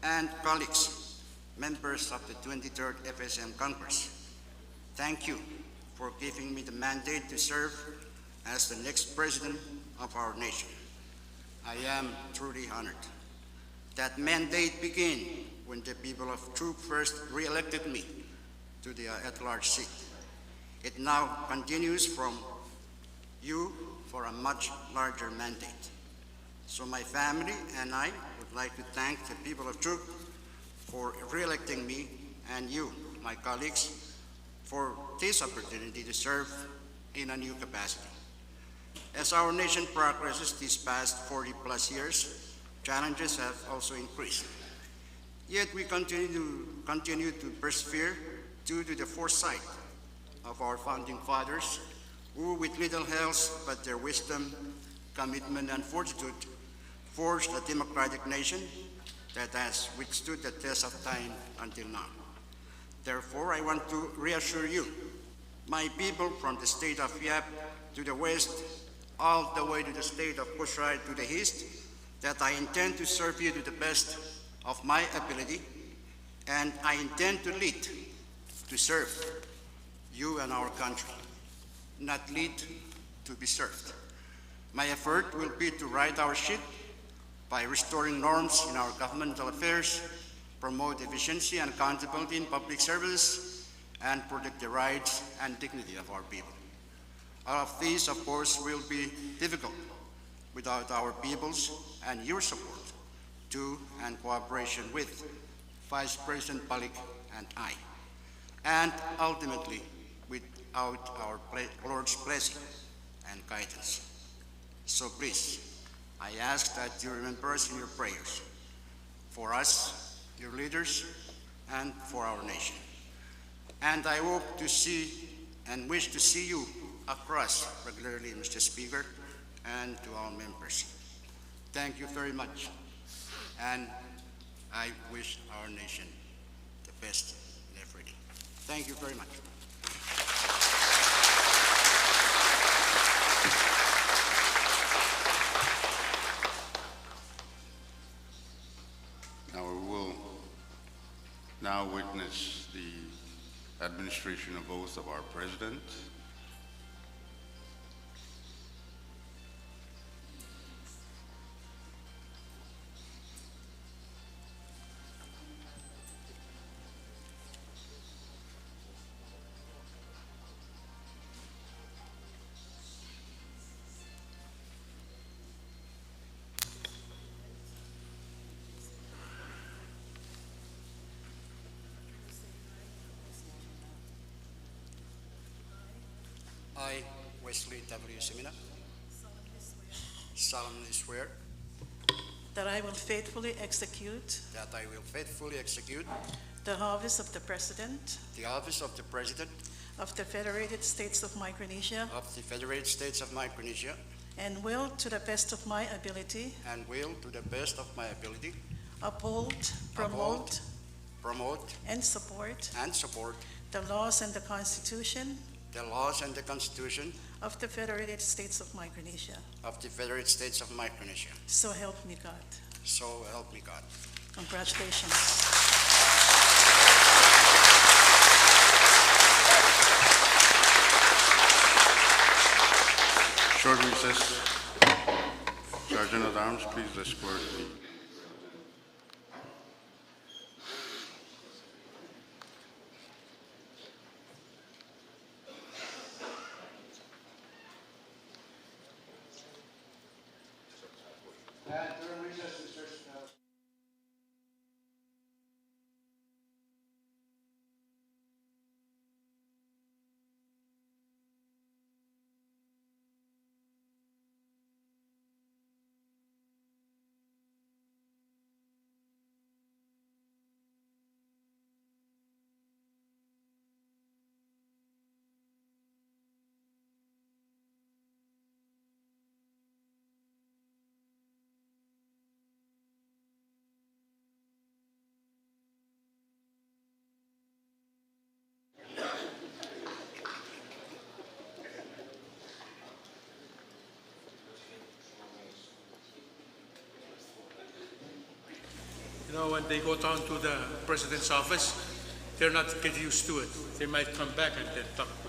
and colleagues, members of the 23rd FSM Congress. Thank you for giving me the mandate to serve as the next president of our nation. I am truly honored. That mandate began when the people of Truk first re-elected me to the at-large seat. It now continues from you for a much larger mandate. So my family and I would like to thank the people of Truk for re-electing me, and you, my colleagues, for this opportunity to serve in a new capacity. As our nation progresses these past 40+ years, challenges have also increased. Yet we continue to persevere due to the foresight of our founding fathers, who with little else but their wisdom, commitment, and fortitude forged a democratic nation that has withstood the test of time until now. Therefore, I want to reassure you, my people, from the state of Yap to the west, all the way to the state of Pwuhng to the east, that I intend to serve you to the best of my ability, and I intend to lead, to serve, you and our country, not lead to be served. My effort will be to right our ship by restoring norms in our governmental affairs, promote efficiency and accountability in public services, and protect the rights and dignity of our people. All of these, of course, will be difficult without our people's and your support to and cooperation with Vice President Pahrek and I, and ultimately without our Lord's blessing and guidance. So please, I ask that you remember us in your prayers for us, your leaders, and for our nation. And I hope to see and wish to see you across regularly, Mr. Speaker, and to all members. Thank you very much, and I wish our nation the best in every day. Thank you very much. Now we will now witness the administration of oath of our President. I, Wesley W. Semina, solemnly swear that I will faithfully execute that I will faithfully execute the office of the President the office of the President of the Federated States of Micronesia of the Federated States of Micronesia and will, to the best of my ability, uphold, promote, and support the laws and the Constitution of the Federated States of Micronesia. So help me God. So help me God. Congratulations. Short recess. Sergeant at Arms, please escort the You know, when they go down to the president's office, they're not get used to it. They might come back and then talk to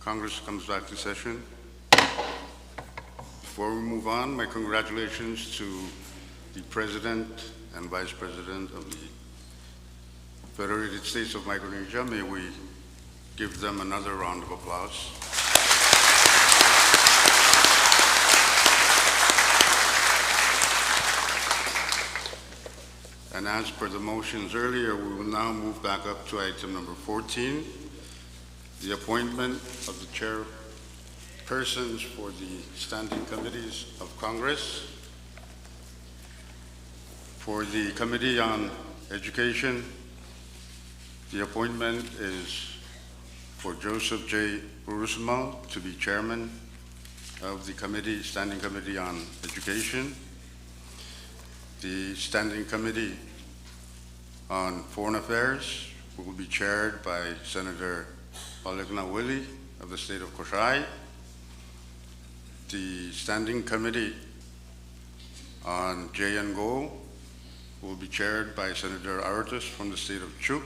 Congress comes back to session. Before we move on, my congratulations to the President and Vice President of the Federated States of Micronesia. May we give them another round of applause. And as per the motions earlier, we will now move back up to item number 14, the appointment of the chairpersons for the standing committees of Congress. For the Committee on Education, the appointment is for Joseph J. Pwuhng to be chairman of the Standing Committee on Education. The Standing Committee on Foreign Affairs will be chaired by Senator Pahrek Willie of the state of Koshai. The Standing Committee on Go will be chaired by Senator Aratus from the state of Chuk.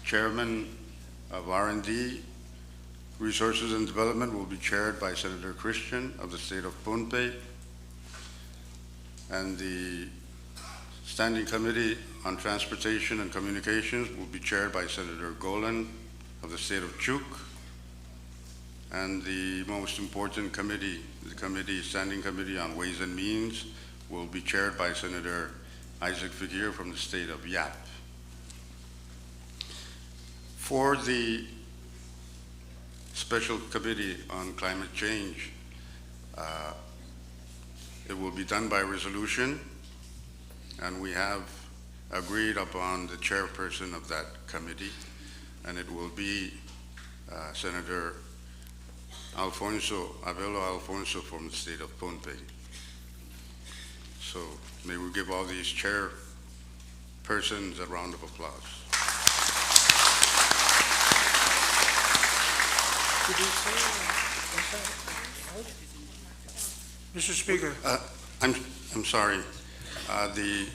Chairman of R&D, Resources and Development will be chaired by Senator Christian of the state of Pohnpei. And the Standing Committee on Transportation and Communications will be chaired by Senator Golan of the state of Chuk. And the most important committee, the Standing Committee on Ways and Means, will be chaired by Senator Isaac Figuer from the state of Yap. For the Special Committee on Climate Change, it will be done by resolution, and we have agreed upon the chairperson of that committee, and it will be Senator Abelo Alfonso from the state of Pohnpei. So may we give all these chairpersons a round of applause. Mr. Speaker. I'm sorry. The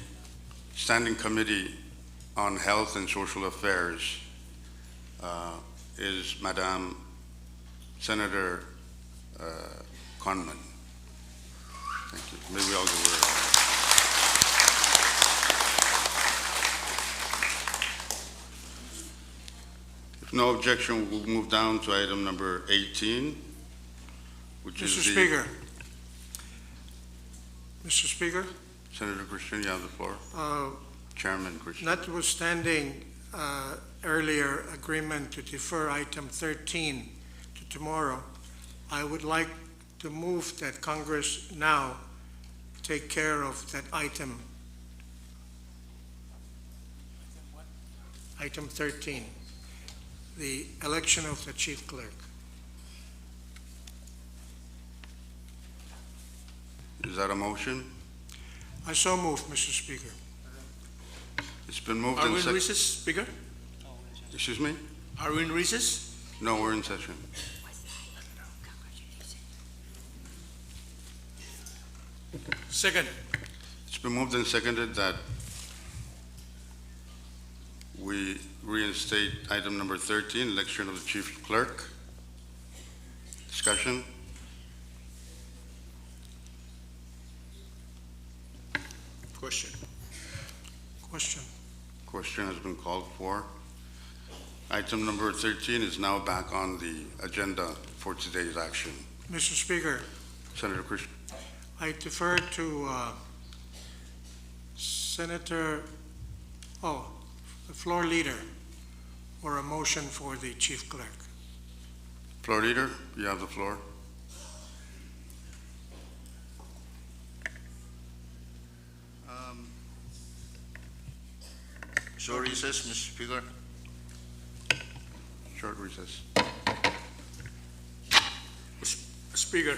Standing Committee on Health and Social Affairs is Madam Senator Conman. Thank you. May we all give her. If no objection, we'll move down to item number 18, which is Mr. Speaker. Mr. Speaker. Senator Christian, you have the floor. Chairman Christian. Notwithstanding earlier agreement to defer item 13 to tomorrow, I would like to move that Congress now take care of that item. Item 13, the election of the chief clerk. Is that a motion? I so move, Mr. Speaker. It's been moved. Are we in recess, Speaker? Excuse me? Are we in recess? No, we're in session. Second. It's been moved and seconded that we reinstate item number 13, election of the chief clerk. Discussion? Question. Question. Question has been called for. Item number 13 is now back on the agenda for today's action. Mr. Speaker. Senator Christian. I defer to the floor leader for a motion for the chief clerk. Floor leader, you have the floor. Short recess, Mr. Speaker. Short recess. Speaker.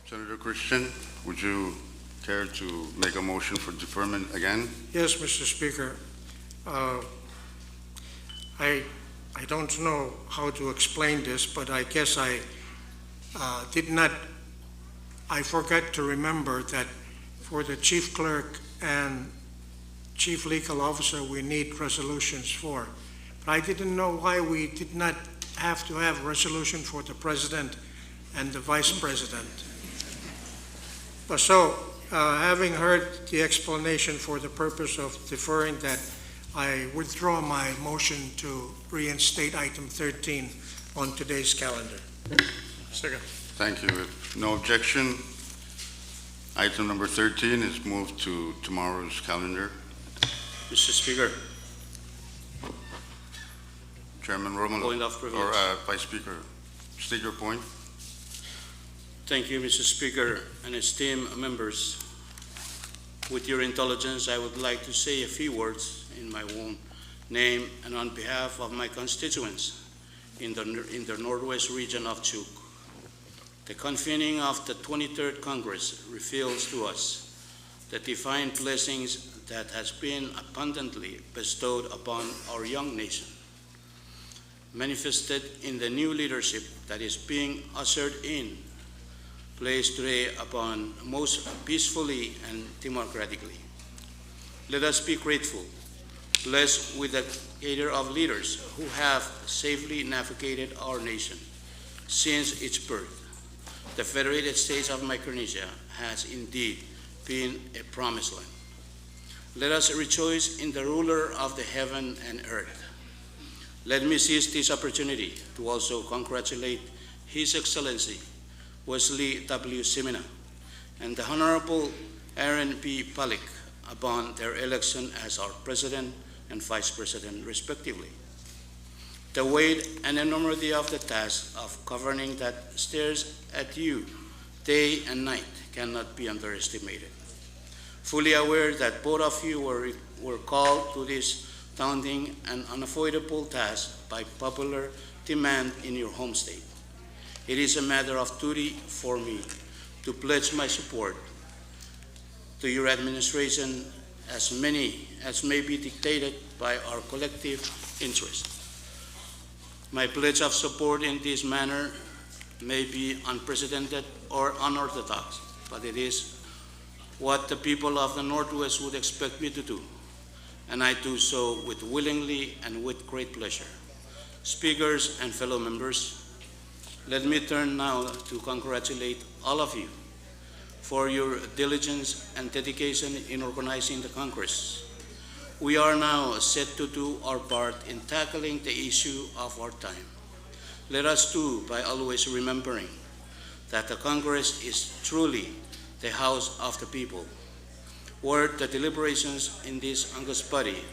Senator Christian, would you care to make a motion for deferment again? Yes, Mr. Speaker. I don't know how to explain this, but I guess I forgot to remember that for the chief clerk and chief legal officer, we need resolutions for. But I didn't know why we did not have to have resolution for the president and the vice president. So, having heard the explanation for the purpose of deferring that, I withdraw my motion to reinstate item 13 on today's calendar. Second. Thank you. If no objection, item number 13 is moved to tomorrow's calendar. Mr. Speaker. Chairman Romulo, Point of privilege. or Vice Speaker, state your point. Thank you, Mr. Speaker and esteemed members. With your intelligence, I would like to say a few words in my own name and on behalf of my constituents in the Northwest region of Pwuhng. The convening of the 23rd Congress reveals to us the divine blessings that has been abundantly bestowed upon our young nation, manifested in the new leadership that is being ushered in place today upon most peacefully and democratically. Let us be grateful, blessed with the cadre of leaders who have safely navigated our nation since its birth. The Federated States of Micronesia has indeed been a promised land. Let us rejoice in the ruler of the heaven and earth. Let me seize this opportunity to also congratulate His Excellency Wesley W. Simina and the Honorable Aaron P. Pahrek upon their election as our President and Vice President, respectively. The weight and enormity of the task of governing that stares at you day and night cannot be underestimated. Fully aware that both of you were called to this daunting and unavoidable task by popular demand in your home state, it is a matter of duty for me to pledge my support to your administration as many as may be dictated by our collective interest. My pledge of support in this manner may be unprecedented or unorthodox, but it is what the people of the Northwest would expect me to do, and I do so with willingly and with great pleasure. Speakers and fellow members, let me turn now to congratulate all of you for your diligence and dedication in organizing the Congress. We are now set to do our part in tackling the issue of our time. Let us do by always remembering that the Congress is truly the house of the people, where the deliberations in this august body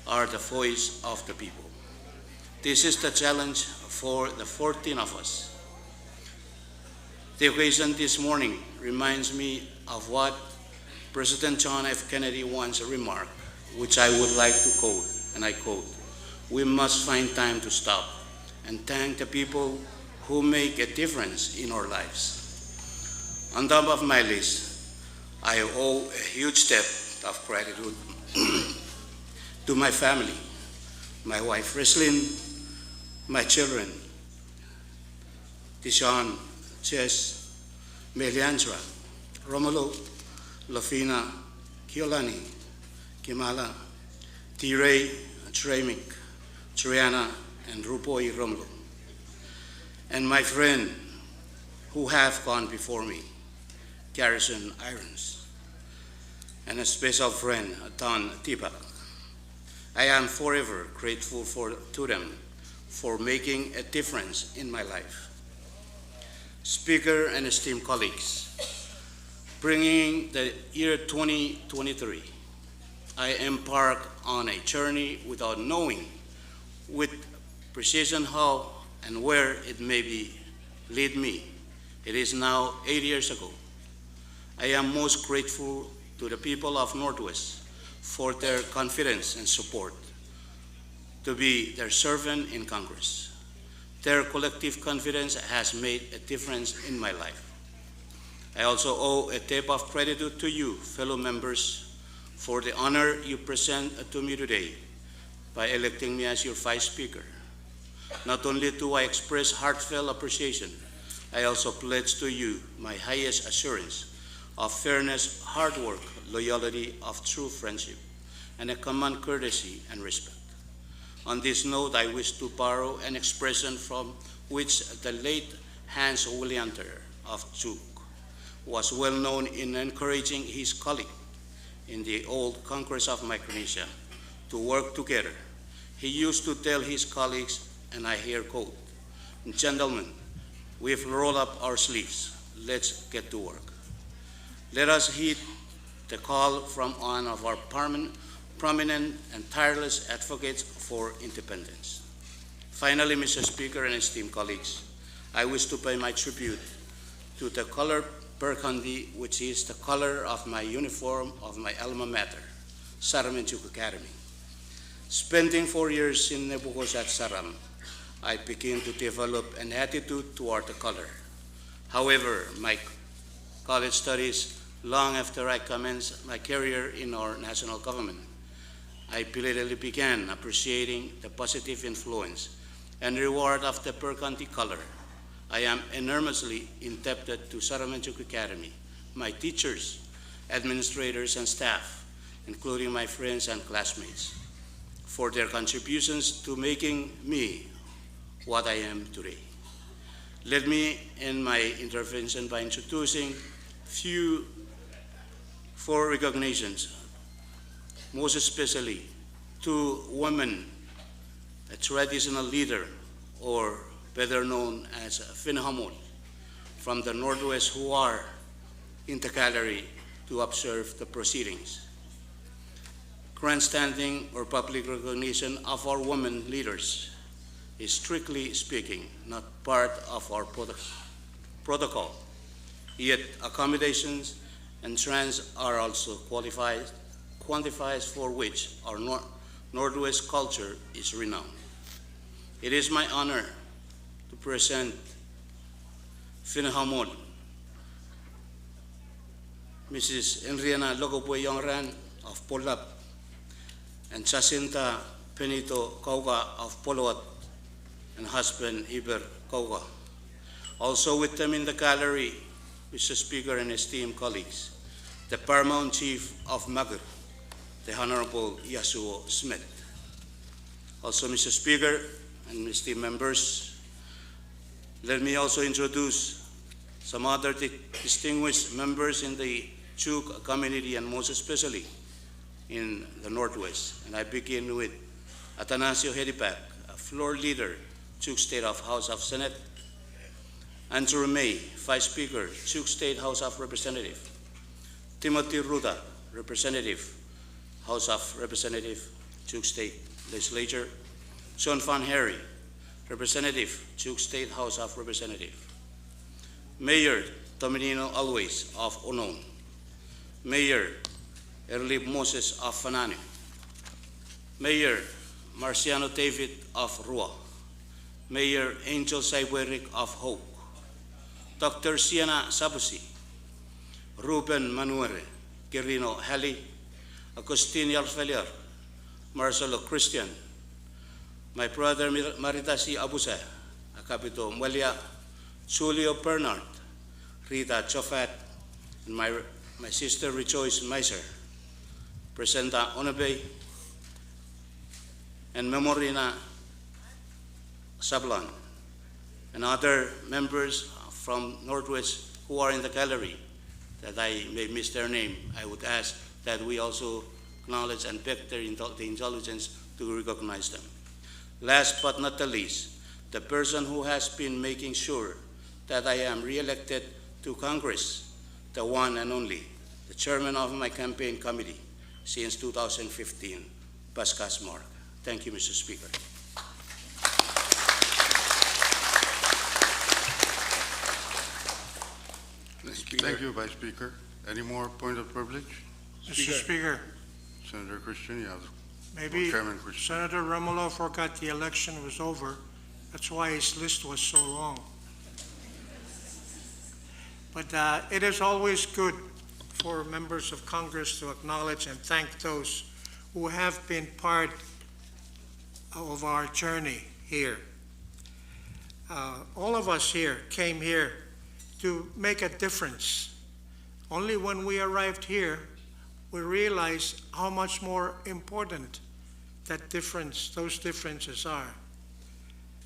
are the voice of the people. This is the challenge for the 14 of us. The occasion this morning reminds me of what President John F. Kennedy once remarked, which I would like to quote, and I quote, "We must find time to stop and thank the people who make a difference in our lives." On top of my list, I owe a huge debt of gratitude to my family, my wife, Reslin, my children, Tishan, Jess, Meliandra, Romulo, Lafina, Kiolani, Kimala, T-Ray, Tremik, Triana, and Rupoi Romulo, and my friend who have gone before me, Garrison Irons, and a special friend, Don Tipak. I am forever grateful to them for making a difference in my life. Speaker and esteemed colleagues, bringing the year 2023, I embark on a journey without knowing with precision how and where it may lead me. It is now 8 years ago. I am most grateful to the people of Northwest for their confidence and support to be their servant in Congress. Their collective confidence has made a difference in my life. I also owe a debt of gratitude to you, fellow members, for the honor you present to me today by electing me as your Vice Speaker. Not only do I express heartfelt appreciation, I also pledge to you my highest assurance of fairness, hard work, loyalty, of true friendship, and a common courtesy and respect. On this note, I wish to borrow an expression from which the late Hans Willianter of Zug was well known in encouraging his colleague in the old Congress of Micronesia to work together. He used to tell his colleagues, and I here quote, "Gentlemen, we've rolled up our sleeves. Let's get to work. Let us heed the call from one of our prominent and tireless advocates for independence." Finally, Mr. Speaker and esteemed colleagues, I wish to pay my tribute to the color burgundy, which is the color of my uniform of my alma mater, Saram Academy. Spending 4 years in Nebuchadnezzar at Saram, I began to develop an attitude toward the color. However, my college studies, long after I commenced my career in our national government, I belatedly began appreciating the positive influence and reward of the burgundy color. I am enormously indebted to Saram Academy, my teachers, administrators, and staff, including my friends and classmates, for their contributions to making me what I am today. Let me end my intervention by introducing four recognitions, most especially to women, a traditional leader, or better known as Finhamol, from the Northwest, who are in the gallery to observe the proceedings. Grandstanding or public recognition of our women leaders is, strictly speaking, not part of our protocol. Yet accommodations and trends are also quantifies for which our Northwest culture is renowned. It is my honor to present Finhamol, Mrs. Enriana Logopoy-Yongran of Polap, and Jacinta Benito Cauga of Polot, and husband Iber Cauga. Also with them in the gallery, Mr. Speaker and esteemed colleagues, the Paramount Chief of Magar, the Honorable Yasuo Smith. Also, Mr. Speaker and esteemed members, let me also introduce some other distinguished members in the Chuk community, and most especially in the Northwest. And I begin with Atanasio Hedipak, a floor leader, Chuk State House of Senate; Andrew May, Vice Speaker, Chuk State House of Representatives; Timothy Ruda, Representative, House of Representatives, Chuk State Legislature; John Van Harry, Representative, Chuk State House of Representatives; Mayor Dominino Always of Onon; Mayor Erlib Moses of Fanani; Mayor Marciano David of Rua; Mayor Angel Saibueric of Hope; Dr. Sienna Sabusi; Ruben Manuere, Quirino Heli, Agustin Yalfelier, Marcelo Christian, my brother Maritasi Abusa, Acapito Muelia, Julio Bernard, Rita Chofat, and my sister Rejoice Meiser, Presenta Onebe, and Memorina Sablon, and other members from Northwest who are in the gallery that I may miss their name. I would ask that we also acknowledge and beg the indulgence to recognize them. Last but not the least, the person who has been making sure that I am re-elected to Congress, the one and only, the chairman of my campaign committee since 2015, Pascas Mark. Thank you, Mr. Speaker. Thank you, Vice Speaker. Any more point of privilege? Mr. Speaker, Senator Christian, you have maybe Chairman Christian. Senator Romulo forgot the election was over. That's why his list was so long. But it is always good for members of Congress to acknowledge and thank those who have been part of our journey here. All of us here came here to make a difference. Only when we arrived here, we realized how much more important that difference, those differences are.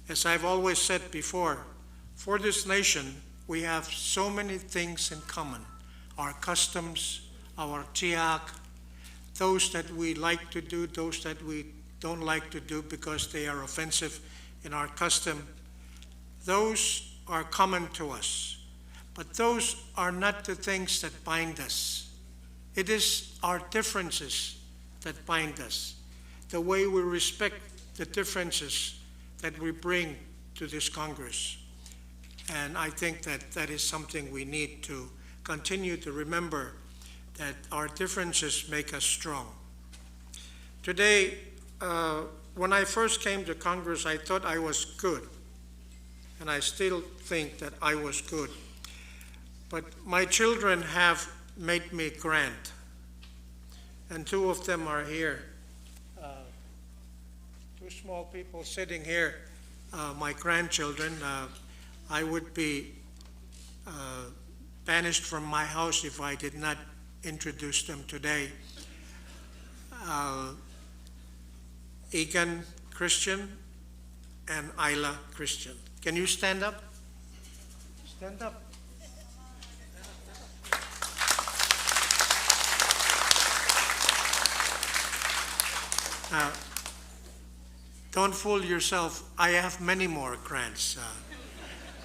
As I've always said before, for this nation, we have so many things in common. Our customs, our tiyak, those that we like to do, those that we don't like to do because they are offensive in our custom, those are common to us. But those are not the things that bind us. It is our differences that bind us, the way we respect the differences that we bring to this Congress. And I think that that is something we need to continue to remember, that our differences make us strong. Today, when I first came to Congress, I thought I was good. And I still think that I was good. But my children have made me grand. And two of them are here. Two small people sitting here, my grandchildren. I would be banished from my house if I did not introduce them today. Egan Christian and Isla Christian. Can you stand up? Stand up. Don't fool yourself. I have many more grants.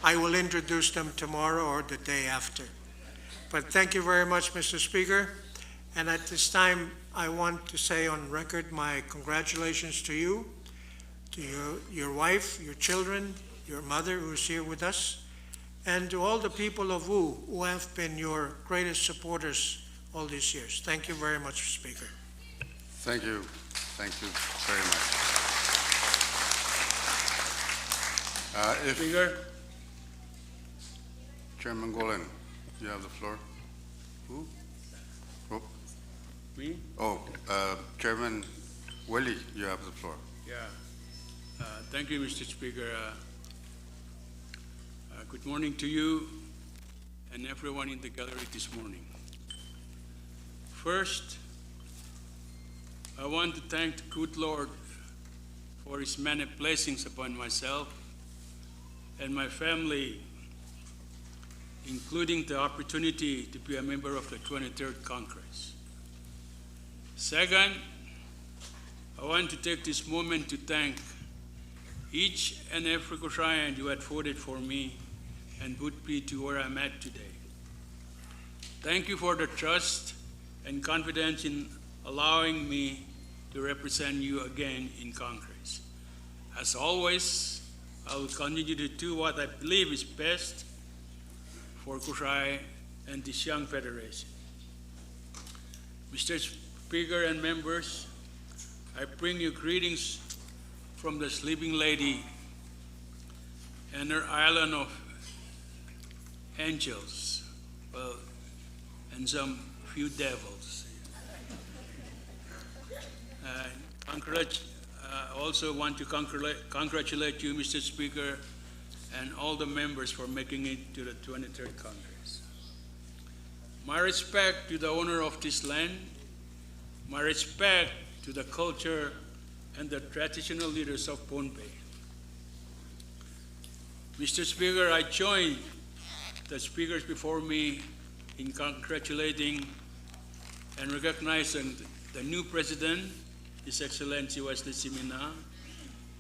I will introduce them tomorrow or the day after. But thank you very much, Mr. Speaker. And at this time, I want to say on record my congratulations to you, to your wife, your children, your mother who is here with us, and to all the people of Pwuhng who have been your greatest supporters all these years. Thank you very much, Speaker. Thank you. Thank you very much. Speaker. Chairman Golan, you have the floor. Who? Oh. Me? Oh, Chairman Willie, you have the floor. Yeah. Thank you, Mr. Speaker. Good morning to you and everyone in the gallery this morning. First, I want to thank the good Lord for his many blessings upon myself and my family, including the opportunity to be a member of the 23rd Congress. Second, I want to take this moment to thank each and every Caucasian who had voted for me and put me to where I'm at today. Thank you for the trust and confidence in allowing me to represent you again in Congress. As always, I will continue to do what I believe is best for Caucasian and this young federation. Mr. Speaker and members, I bring you greetings from the sleeping lady and her island of angels, well, and some few devils. Also want to congratulate you, Mr. Speaker, and all the members for making it to the 23rd Congress. My respect to the owner of this land, my respect to the culture and the traditional leaders of Pohnpei. Mr. Speaker, I join the speakers before me in congratulating and recognizing the new President, His Excellency Wesley Simina,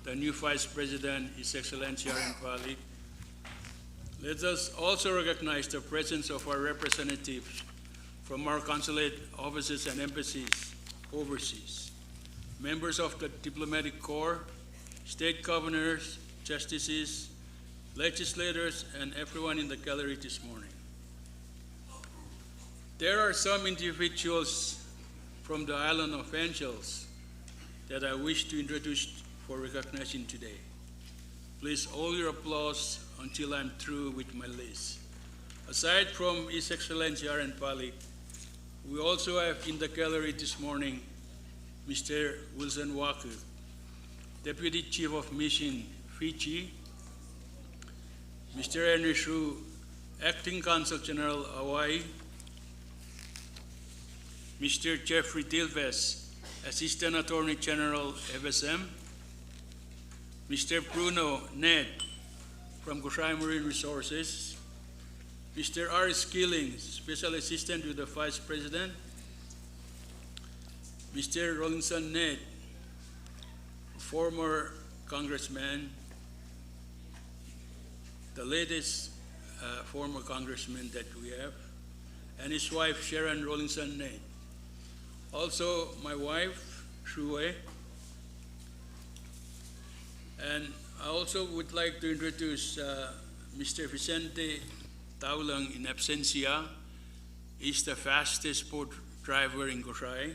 the new Vice President, His Excellency Aaron Pwuhng. Let us also recognize the presence of our representatives from our consulate offices and embassies overseas, members of the diplomatic corps, state governors, justices, legislators, and everyone in the gallery this morning. There are some individuals from the Island of Angels that I wish to introduce for recognition today. Please hold your applause until I'm through with my list. Aside from His Excellency R.N. Pahrek, we also have in the gallery this morning Mr. Wilson Walker, Deputy Chief of Mission, Fiji, Mr. Henry Shrew, Acting Consul General, Hawaii, Mr. Jeffrey Dilves, Assistant Attorney General, FSM, Mr. Bruno Ned from Gosai Marine Resources, Mr. R. Skilling, Special Assistant to the Vice President, Mr. Rollinson Ned, former congressman, the latest former congressman that we have, and his wife, Sharon Rollinson Ned. Also, my wife, Shue. And I also would like to introduce Mr. Vicente Taulang in absentia. He's the fastest boat driver in Gosai.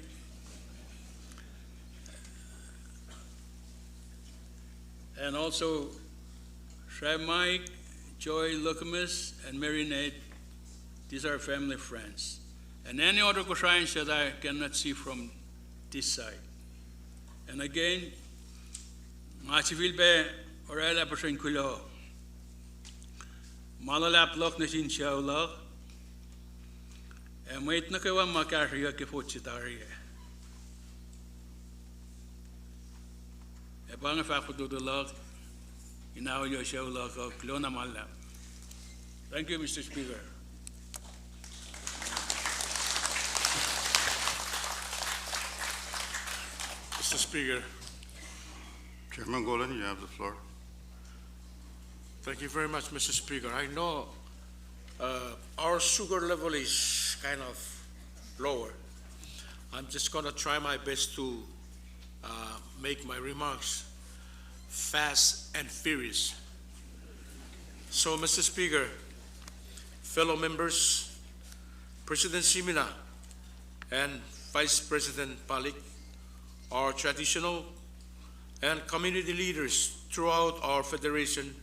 And also, Mike, Joy Lucamus, and Mary Nate. These are family friends. And any other Gosaians that I cannot see from this side. And again, mga civil be orala person kulo. Malalaplok na sinsyaulak. E mait na kawa makariya ke fotsitariya. E bang fakududulak. Inaw yo siyaulak o klo na malap. Thank you, Mr. Speaker. Mr. Speaker. Chairman Golan, you have the floor. Thank you very much, Mr. Speaker. I know our sugar level is kind of lower. I'm just going to try my best to make my remarks fast and furious. So, Mr. Speaker, fellow members, President Simina and Vice President Pahrek, our traditional and community leaders throughout our federation,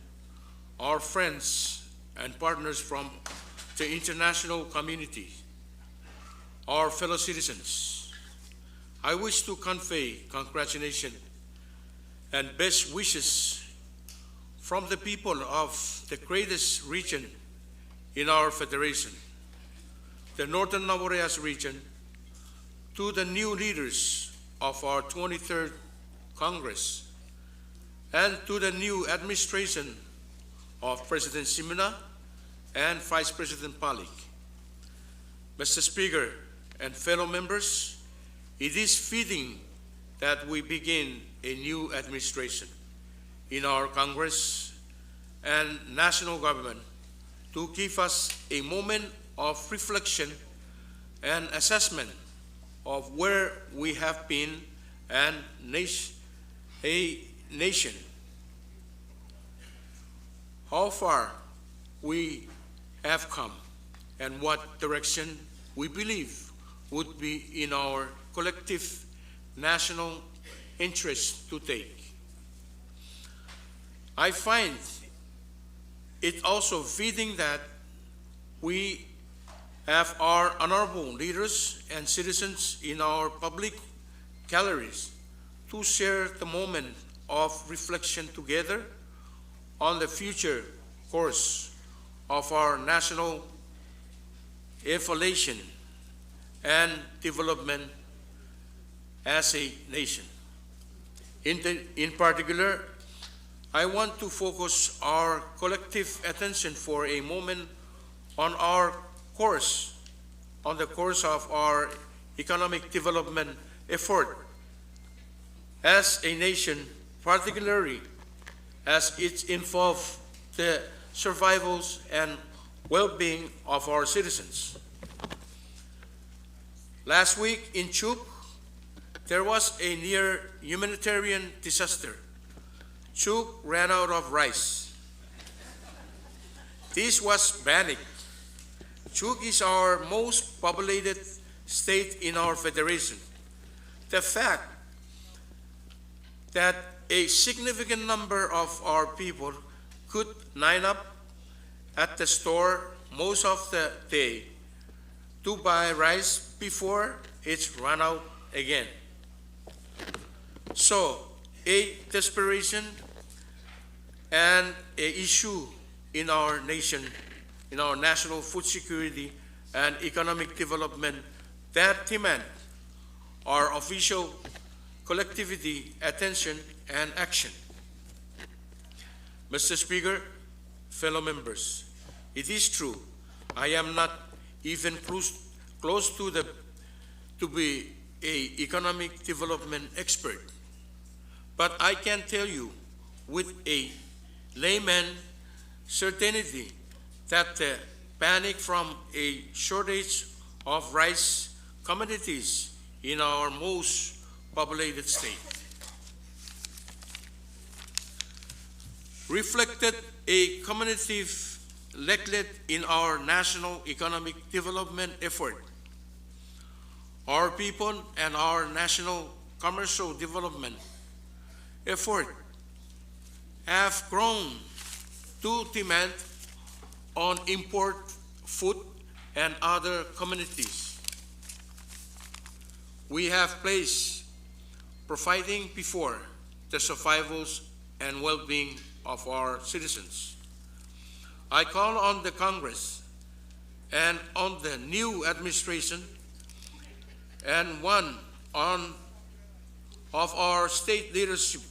our friends and partners from the international community, our fellow citizens, I wish to convey congratulations and best wishes from the people of the greatest region in our federation, the Northern Navareas region, to the new leaders of our 23rd Congress, and to the new administration of President Simina and Vice President Pahrek. Mr. Speaker and fellow members, it is fitting that we begin a new administration in our Congress and national government to give us a moment of reflection and assessment of where we have been and a nation, how far we have come, and what direction we believe would be in our collective national interest to take. I find it also fitting that we have our honorable leaders and citizens in our public galleries to share the moment of reflection together on the future course of our national evolution and development as a nation. In particular, I want to focus our collective attention for a moment on our course, on the course of our economic development effort as a nation, particularly as it involves the survivals and well-being of our citizens. Last week in Chuk, there was a near humanitarian disaster. Chuk ran out of rice. This was panic. Chuk is our most populated state in our federation. The fact that a significant number of our people could line up at the store most of the day to buy rice before it's run out again. So, a desperation and a issue in our nation, in our national food security and economic development that demand our official collectivity, attention, and action. Mr. Speaker, fellow members, it is true, I am not even close to be an economic development expert, but I can tell you with a layman certainty that the panic from a shortage of rice commodities in our most populated state reflected a cumulative neglect in our national economic development effort. Our people and our national commercial development effort have grown to demand on import food and other commodities. We have placed providing before the survivals and well-being of our citizens. I call on the Congress and on the new administration and one of our state leadership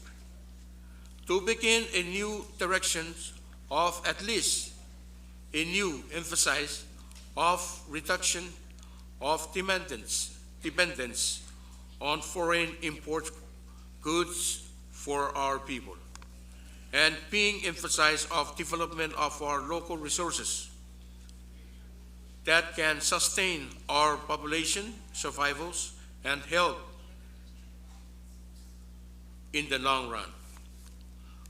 to begin a new direction of at least a new emphasis of reduction of dependence on foreign import goods for our people, and being emphasized of development of our local resources that can sustain our population survivals and health in the long run.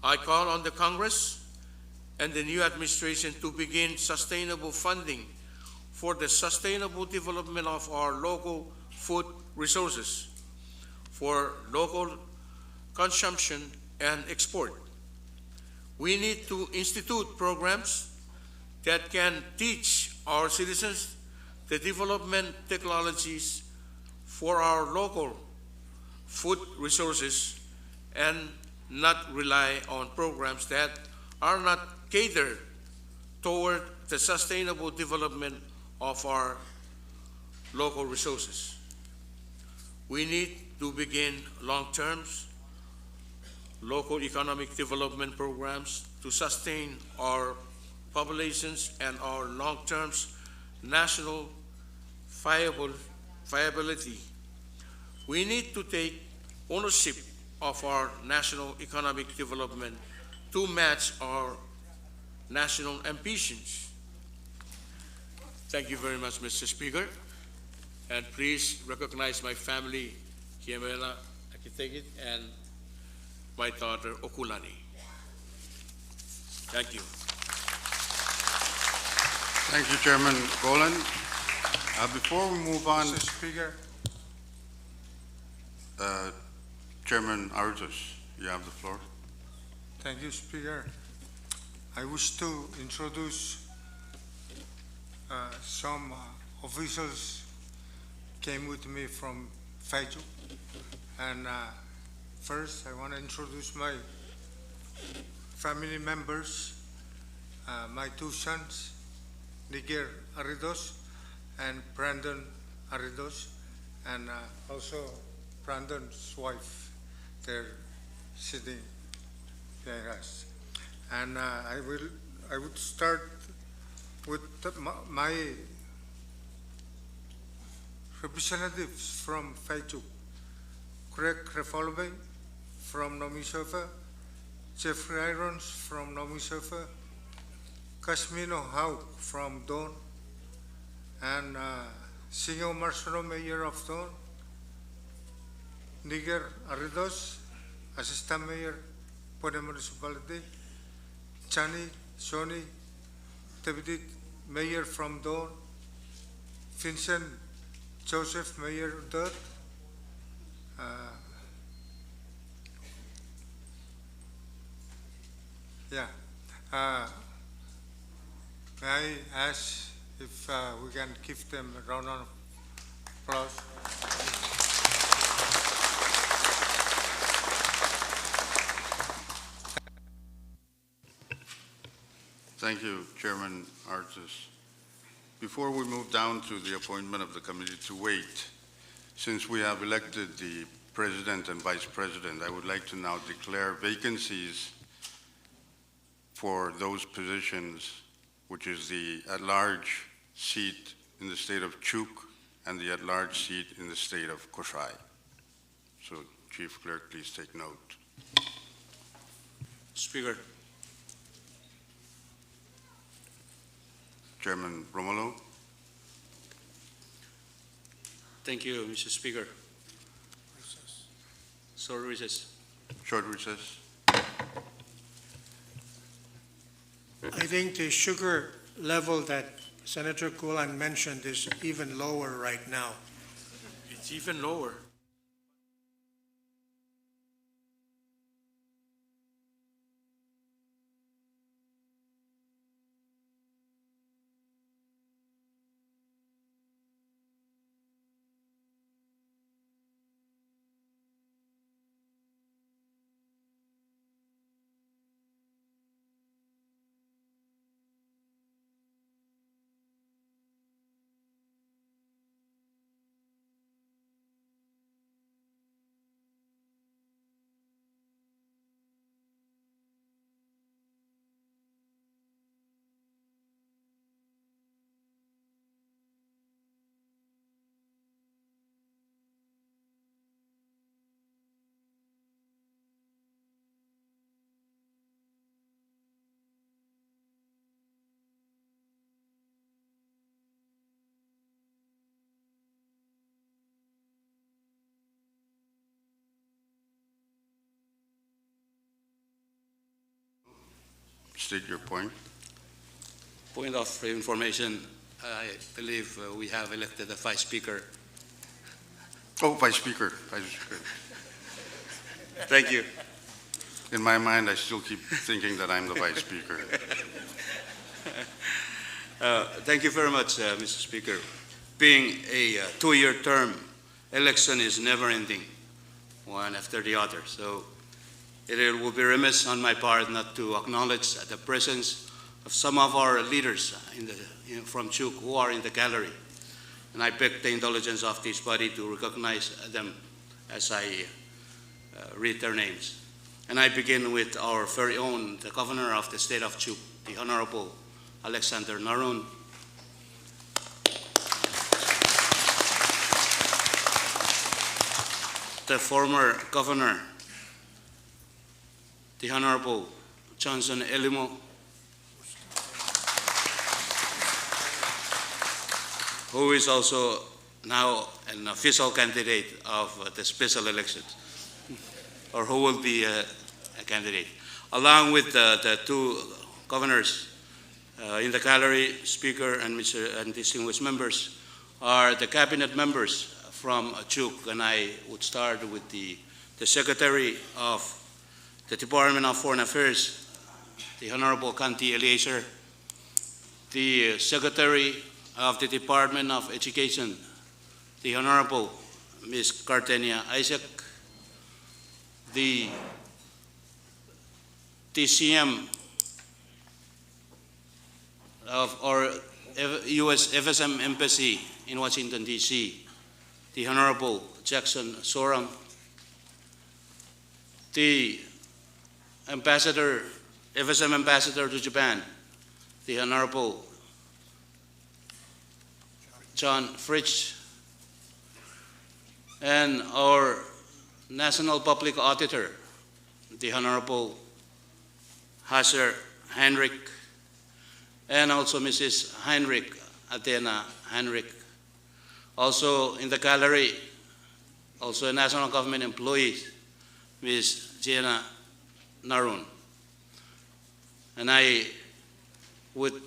I call on the Congress and the new administration to begin sustainable funding for the sustainable development of our local food resources for local consumption and export. We need to institute programs that can teach our citizens the development technologies for our local food resources and not rely on programs that are not catered toward the sustainable development of our local resources. We need to begin long-term local economic development programs to sustain our populations and our long-term national viability. We need to take ownership of our national economic development to match our national ambitions. Thank you very much, Mr. Speaker. And please recognize my family, Kiamela, I can take it, and my daughter, Okulani. Thank you. Thank you, Chairman Golan. Before we move on, Mr. Speaker. Chairman Artus, you have the floor. Thank you, Speaker. I wish to introduce some officials came with me from Faizu. And first, I want to introduce my family members, my two sons, Niger Aridos and Brandon Aridos, and also Brandon's wife. They're sitting behind us. And I would start with my representatives from Faizu. Craig Refalbe from Nomisofa, Jeffrey Irons from Nomisofa, Casmino Hauk from Don, and Singo Marcelo, Mayor of Don, Niger Aridos, Assistant Mayor, Pohnpei Municipality, Chani Soni, Deputy Mayor from Don, Vincent Joseph, Mayor Dot, May I ask if we can give them a round of applause? Thank you, Chairman Artis. Before we move down to the appointment of the committee to wait, since we have elected the President and Vice President, I would like to now declare vacancies for those positions, which is the at-large seat in the state of Chuk and the at-large seat in the state of Koshai. So, Chief Clerk, please take note. Speaker. Chairman Romulo. Thank you, Mr. Speaker. Short recess. Short recess. I think the sugar level that Senator Kulan mentioned is even lower right now. It's even lower. State your point. Point of information, I believe we have elected a Vice Speaker. Oh, Vice Speaker. Vice Speaker. Thank you. In my mind, I still keep thinking that I'm the Vice Speaker. Thank you very much, Mr. Speaker. Being a two-year term, election is never-ending, one after the other. So it will be remiss on my part not to acknowledge the presence of some of our leaders from Chuk who are in the gallery. And I beg the indulgence of this body to recognize them as I read their names. And I begin with our very own, the Governor of the State of Chuk, the Honorable Alexander Narun. The former Governor, the Honorable Johnson Elimo, who is also now an official candidate of the special elections, or who will be a candidate, along with the two governors in the gallery, Speaker and distinguished members, are the cabinet members from Chuk, and I would start with the Secretary of the Department of Foreign Affairs, the Honorable Kanti Eliezer, the Secretary of the Department of Education, the Honorable Ms. Cartenia Isaac, the TCM of our U.S. FSM Embassy in Washington, D.C., the Honorable Jackson Soram, the Ambassador, FSM Ambassador to Japan, the Honorable John Fritsch, and our National Public Auditor, the Honorable Haser Heinrich, and also Mrs. Heinrich, Athena Heinrich. Also in the gallery, also a national government employee, Ms. Jenna Narun. And I would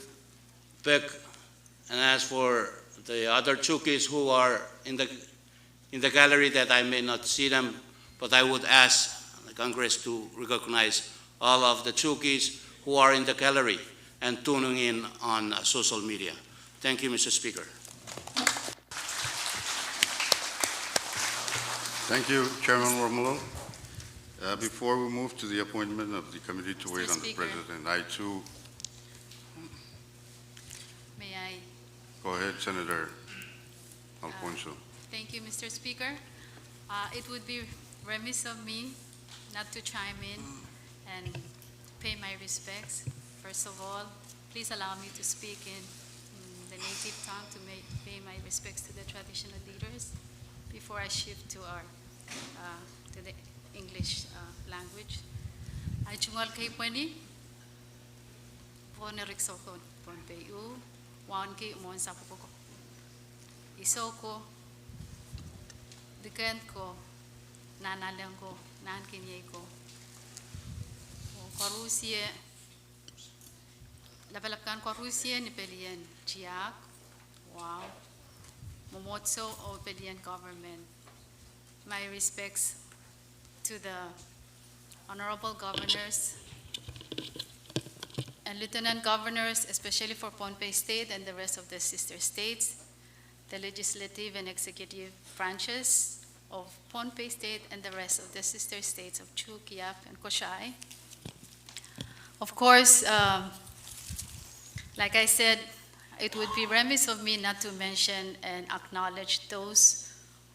beg and ask for the other Chukis who are in the gallery that I may not see them, but I would ask the Congress to recognize all of the Chukis who are in the gallery and tuning in on social media. Thank you, Mr. Speaker. Thank you, Chairman Romulo. Before we move to the appointment of the committee to wait on the Speaker. President, I too, May I? go ahead, Senator Alfonso. Thank you, Mr. Speaker. It would be remiss of me not to chime in and pay my respects. First of all, please allow me to speak in the native tongue to pay my respects to the traditional leaders before I shift to to the English language. I chungal kay Pwuhng, Pahrek so ko Pohnpei wan ki mon sa ko isoko diken ko nanaleng ko nan kinye ko korusie labalapkan korusie ni pelien chiak wow momotso o pelien government. My respects to the honorable governors and lieutenant governors, especially for Pohnpei State and the rest of the sister states, the legislative and executive branches of Pohnpei State and the rest of the sister states of Enginkehlap and Koshai. Of course, like I said, it would be remiss of me not to mention and acknowledge those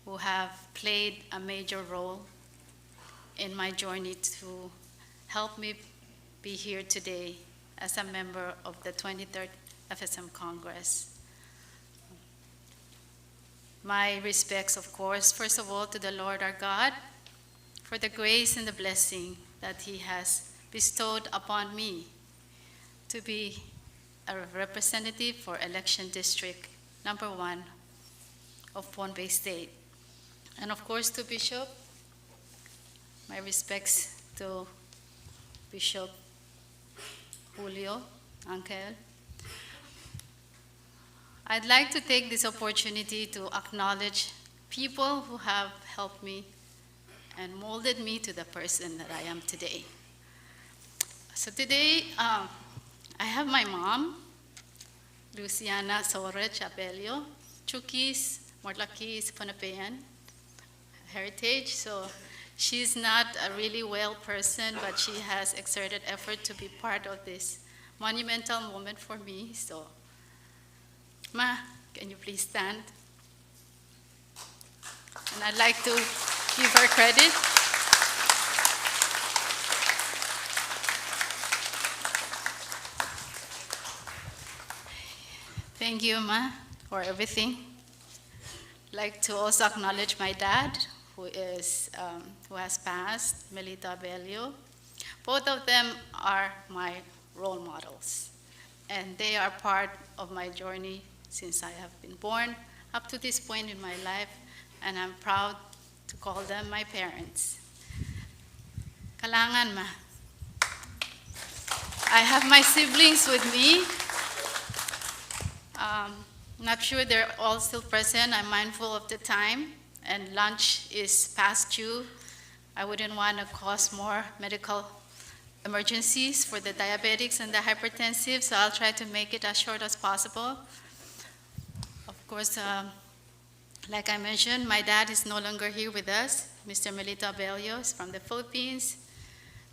who have played a major role in my journey to help me be here today as a member of the 23rd FSM Congress. My respects, of course, first of all, to the Lord our God for the grace and the blessing that He has bestowed upon me to be a representative for election district number 1 of Pohnpei State. And of course to Bishop, my respects to Bishop Julio, Uncle. I'd like to take this opportunity to acknowledge people who have helped me and molded me to the person that I am today. So today, I have my mom, Luciana Sore Chapelio, Chukis, Mortlakis, Pohnpeian heritage. So she's not a really well person, but she has exerted effort to be part of this monumental moment for me. So, Ma, can you please stand? And I'd like to give her credit. Thank you, Ma, for everything. I'd like to also acknowledge my dad, who has passed, Melita Bello. Both of them are my role models, and they are part of my journey since I have been born up to this point in my life, and I'm proud to call them my parents. Kalangan ma. I have my siblings with me. Not sure they're all still present. I'm mindful of the time, and lunch is past due. I wouldn't want to cause more medical emergencies for the diabetics and the hypertensive, so I'll try to make it as short as possible. Of course, like I mentioned, my dad is no longer here with us. Mr. Melita Bello is from the Philippines.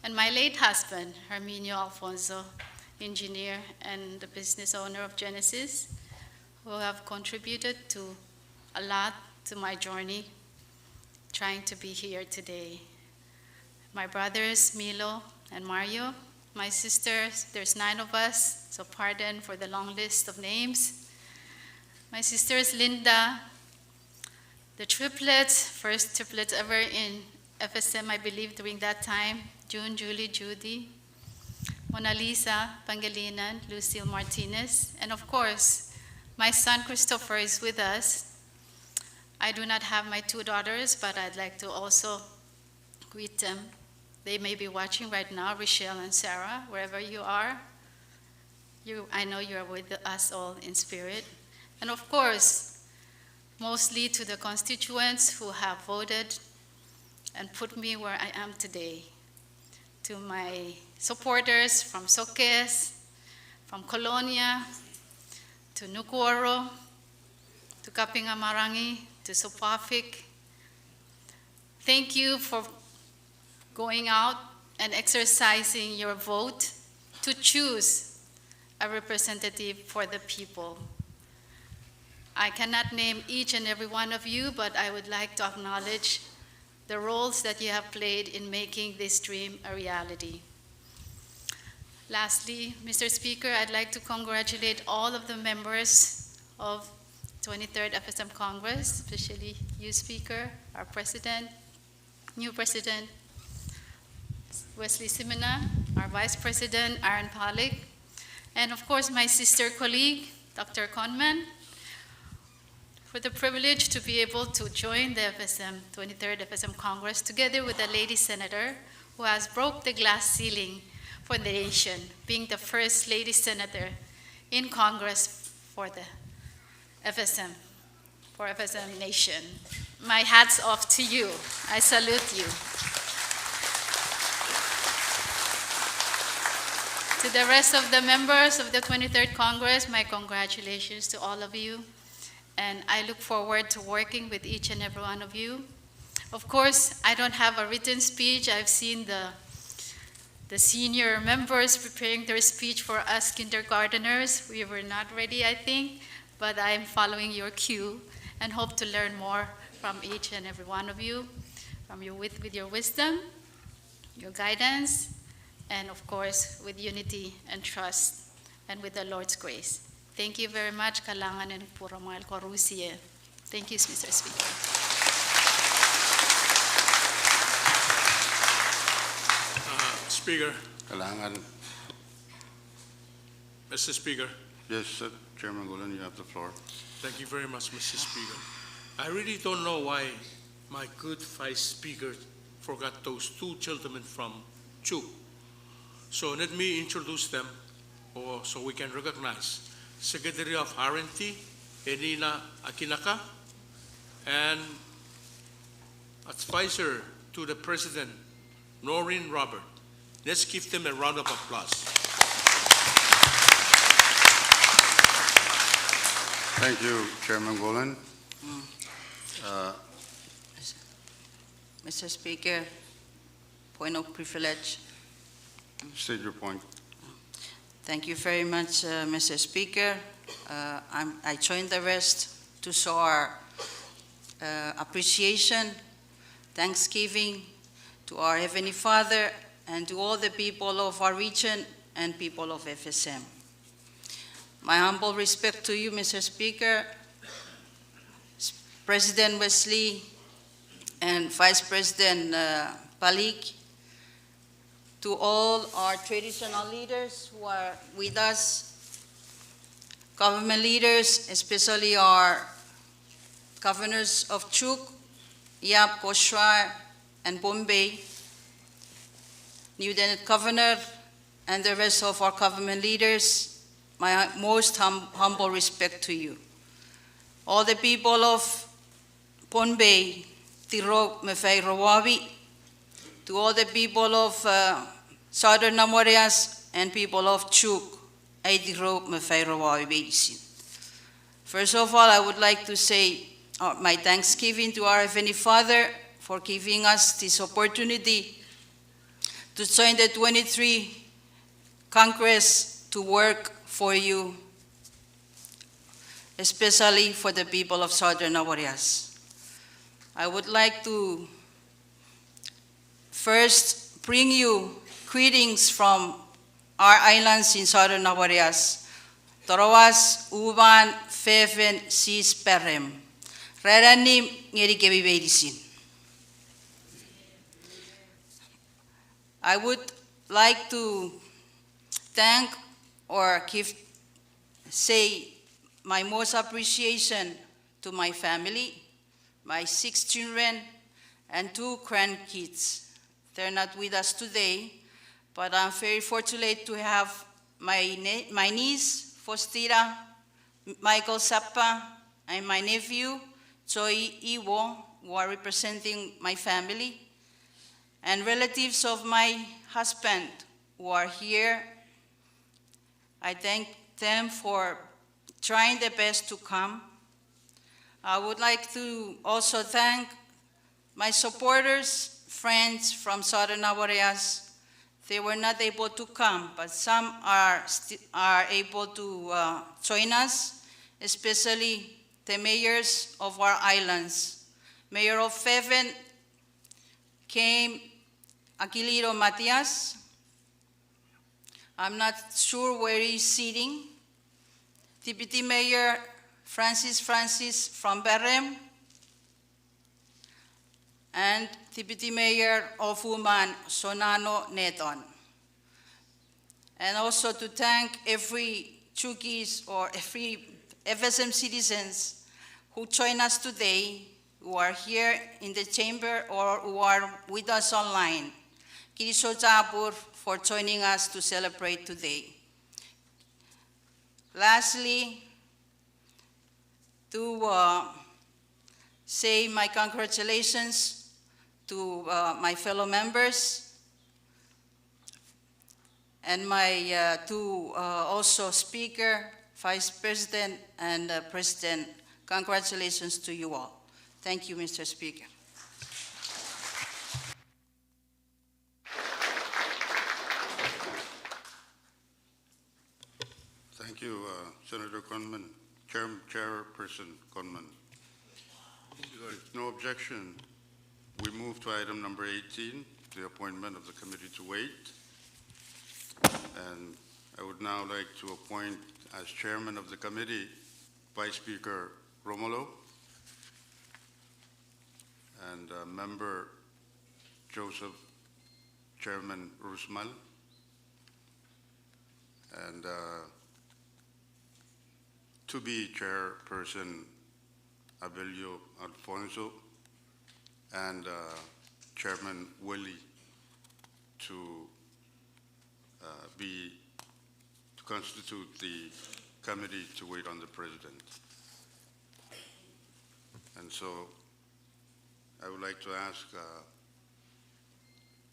And my late husband, Herminio Alfonso, engineer and the business owner of Genesis, who have contributed to a lot to my journey, trying to be here today. My brothers, Milo and Mario, my sisters, there's 9 of us, so pardon for the long list of names. My sisters, Linda, the triplets, first triplets ever in FSM, I believe, during that time, June, Julie, Judy, Mona Lisa, Pangilinan, Lucille Martinez, and of course, my son Christopher is with us. I do not have my 2 daughters, but I'd like to also greet them. They may be watching right now, Rochelle and Sarah, wherever you are. I know you are with us all in spirit. And of course, mostly to the constituents who have voted and put me where I am today. To my supporters from Caucus, from Colonia to Nukuoro to Kapingamarangi to Sopafik. Thank you for going out and exercising your vote to choose a representative for the people. I cannot name each and every one of you, but I would like to acknowledge the roles that you have played in making this dream a reality. Lastly, Mr. Speaker, I'd like to congratulate all of the members of 23rd FSM Congress, especially you, Speaker, our President, new President, Wesley Simina, our Vice President, Aaron Pahrek, and of course my sister colleague, Dr. Conman, for the privilege to be able to join the FSM, 23rd FSM Congress, together with a lady senator who has broke the glass ceiling for the nation, being the first lady senator in Congress for the FSM, for FSM Nation. My hat's off to you. I salute you. To the rest of the members of the 23rd Congress, my congratulations to all of you. And I look forward to working with each and every one of you. Of course, I don't have a written speech. I've seen the senior members preparing their speech for us kindergarteners. We were not ready, I think, but I'm following your cue and hope to learn more from each and every one of you, with your wisdom, your guidance, and of course, with unity and trust, and with the Lord's grace. Thank you very much, Kalangan and Puramal Korusie. Thank you, Mr. Speaker. Speaker. Kalangan. Mr. Speaker. Yes, sir. Chairman Golan, you have the floor. Thank you very much, Mr. Speaker. I really don't know why my good Vice Speaker forgot those two gentlemen from Chu. So let me introduce them so we can recognize. Secretary of R&T, Elina Akinaka, and advisor to the President, Noreen Robert. Let's give them a round of applause. Thank you, Chairman Golan. Mr. Speaker, point of privilege. State your point. Thank you very much, Mr. Speaker. I join the rest to show our appreciation, thanksgiving to our Heavenly Father and to all the people of our region and people of FSM. My humble respect to you, Mr. Speaker, President Wesley and Vice President Pahrek, to all our traditional leaders who are with us, government leaders, especially our governors of Chuk, Yap, Koshwar, and Pohnpei, Lieutenant Governor, and the rest of our government leaders, my most humble respect to you. All the people of Pohnpei, Tirok, Mefei, Rawabi, to all the people of Southern Namorias and people of Chuk, Aidiro, Mefei, Rawabi, Beisin. First of all, I would like to say my thanksgiving to our Heavenly Father for giving us this opportunity to join the 23 Congress to work for you, especially for the people of Southern Namorias. I would like to first bring you greetings from our islands in Southern Namorias, Torowas, Uban, Fefen, Sis, Perem. Raranim, Ngerikebi Beidisin. I would like to thank or say my most appreciation to my family, my 6 children, and 2 grandkids. They're not with us today, but I'm very fortunate to have my niece, Faustira, Michael Sappa, and my nephew, Choi Iwo, who are representing my family, and relatives of my husband who are here, I thank them for trying their best to come. I would like to also thank my supporters, friends from southern areas. They were not able to come, but some are able to join us, especially the mayors of our islands. Mayor of Feven came, Aquilino Matias. I'm not sure where he's sitting. Deputy Mayor Francis from Berem, and Deputy Mayor of Uman, Sonano Neton. And also to thank every Chukis or every FSM citizens who join us today, who are here in the chamber or who are with us online. Kiriso Japur for joining us to celebrate today. Lastly, to say my congratulations to my fellow members and my also Speaker, Vice President, and President. Congratulations to you all. Thank you, Mr. Speaker. Thank you, Senator Conman. Chairperson Conman. If no objection, we move to item number 18, the appointment of the committee to wait. And I would now like to appoint as chairman of the committee, Vice Speaker Romulo, and member Joseph, Chairman Rusmal, and to-be chairperson Abelio Alfonso, and Chairman Willie to constitute the committee to wait on the president. And so I would like to ask,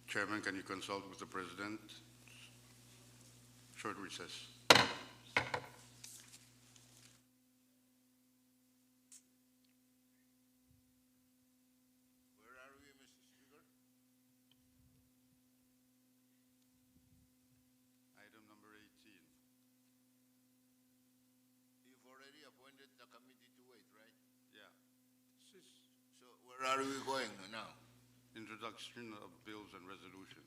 Chairman, can you consult with the president? Short recess. Where are we going now? Introduction of bills and resolutions.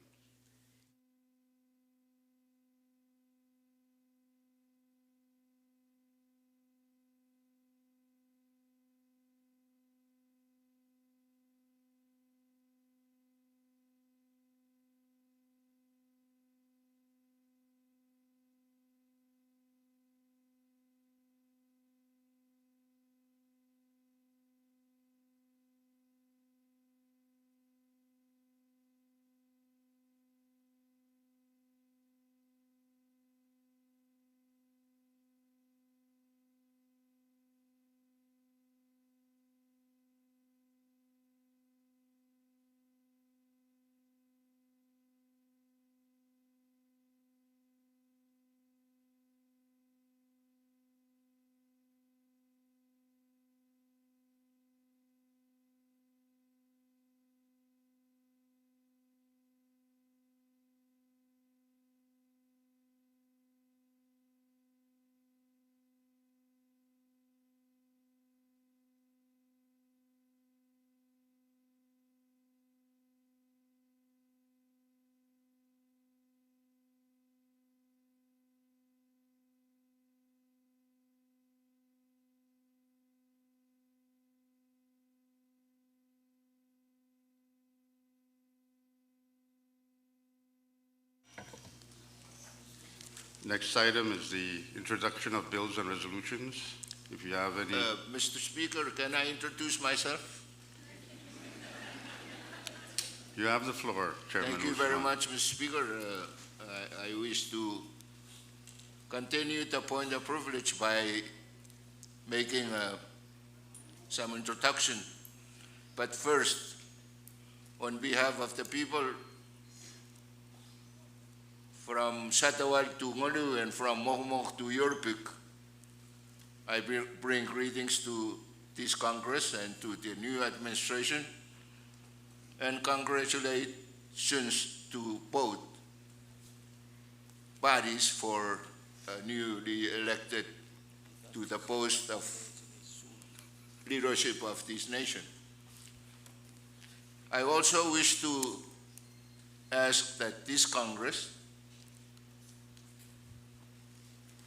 Next item is the introduction of bills and resolutions. If you have any... Mr. Speaker, can I introduce myself? You have the floor, Chairman. Thank you very much, Mr. Speaker. I wish to continue the point of privilege by making some introduction. But first, on behalf of the people from Satawal to Ngolu and from Mohmok to Yorpik, I bring greetings to this Congress and to the new administration, and congratulations to both bodies for newly elected to the post of leadership of this nation. I also wish to ask that this Congress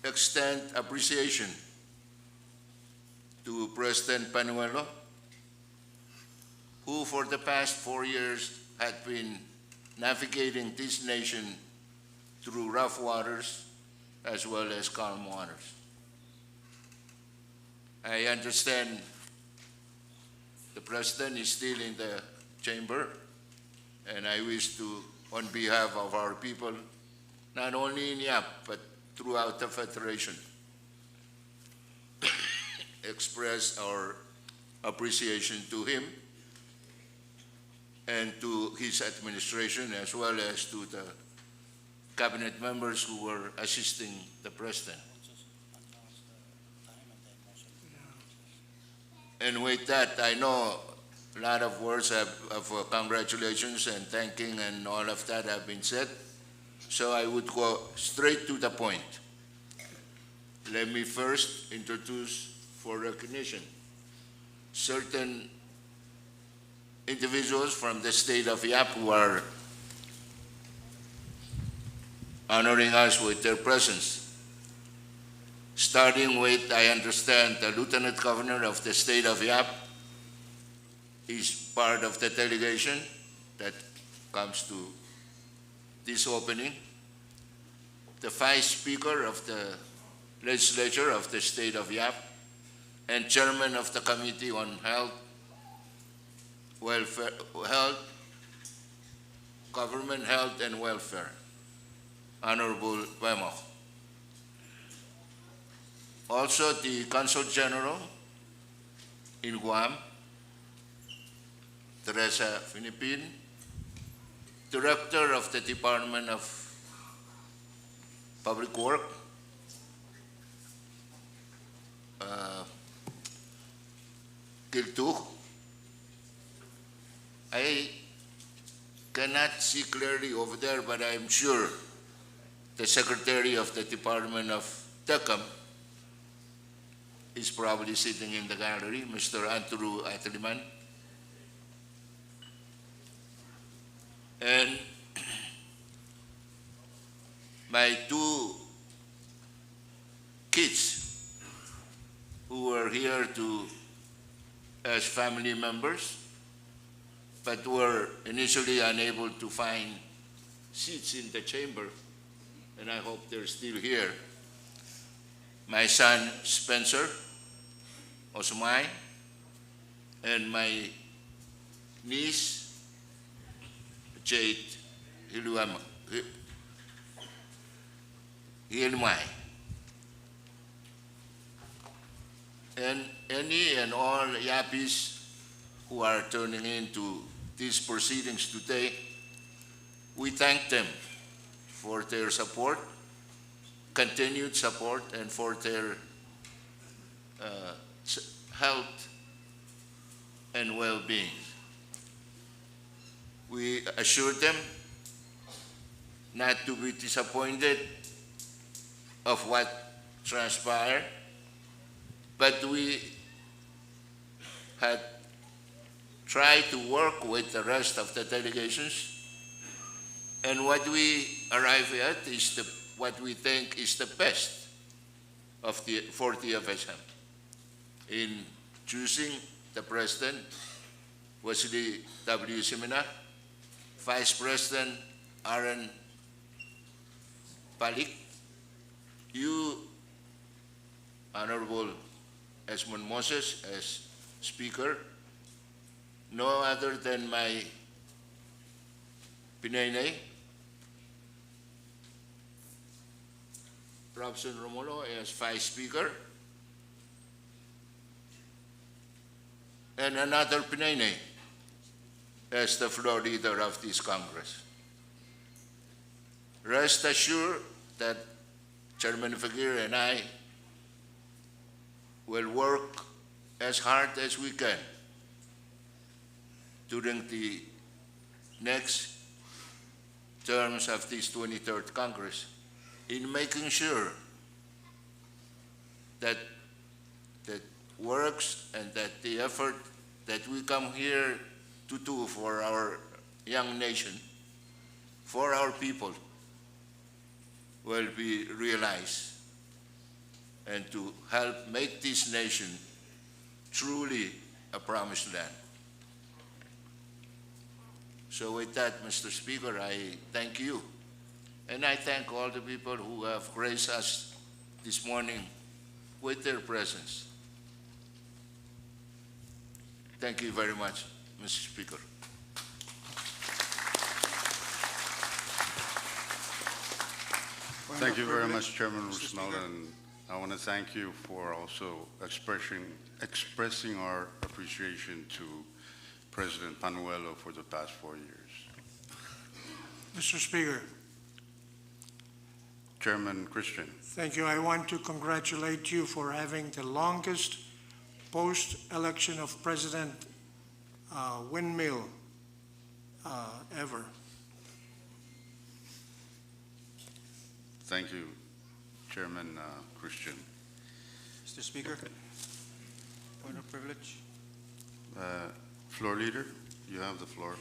extend appreciation to President Panuelo, who for the past 4 years had been navigating this nation through rough waters as well as calm waters. I understand the President is still in the chamber, and I wish to, on behalf of our people, not only in Yap, but throughout the Federation, express our appreciation to him and to his administration, as well as to the cabinet members who were assisting the President. And with that, I know a lot of words of congratulations and thanking and all of that have been said, so I would go straight to the point. Let me first introduce for recognition certain individuals from the state of Yap who are honoring us with their presence. Starting with, I understand, the Lieutenant Governor of the state of Yap is part of the delegation that comes to this opening. The Vice Speaker of the Legislature of the state of Yap and Chairman of the Committee on Health, Government Health and Welfare, Honorable Pwuhng. Also the Consul General in Guam, Teresa Philippine, Director of the Department of Public Work, Kiltuh. I cannot see clearly over there, but I'm sure the Secretary of the Department of TECAM is probably sitting in the gallery, Mr. Anturu Atliman. And my two kids who were here as family members, but were initially unable to find seats in the chamber, and I hope they're still here. My son, Spencer Osmai, and my niece, Jade Hilmai. And any and all Yapis who are turning into these proceedings today, we thank them for their support, continued support, and for their health and well-being. We assure them not to be disappointed of what transpired, but we had tried to work with the rest of the delegations, and what we arrive at is what we think is the best for the FSM. In choosing the President, Wesley W. Simina, Vice President Aaron Palik, you, Honorable Esmond Moses, as Speaker, no other than my Pinay, Robson Romulo as Vice Speaker, and another Pinay as the floor leader of this Congress. rest assured that Chairman Fakir and I will work as hard as we can during the next terms of this 23rd Congress in making sure that works and that the effort that we come here to do for our young nation, for our people, will be realized, and to help make this nation truly a promised land. So with that, Mr. Speaker, I thank you, and I thank all the people who have graced us this morning with their presence. Thank you very much, Mr. Speaker. Thank you very much, Chairman Rusmal, and I want to thank you for also expressing our appreciation to President Panuelo for the past 4 years. Mr. Speaker, Chairman Christian. thank you. I want to congratulate you for having the longest post-election of President windmill ever. Thank you, Chairman Christian. Mr. Speaker, point of privilege. Floor Leader, you have the floor.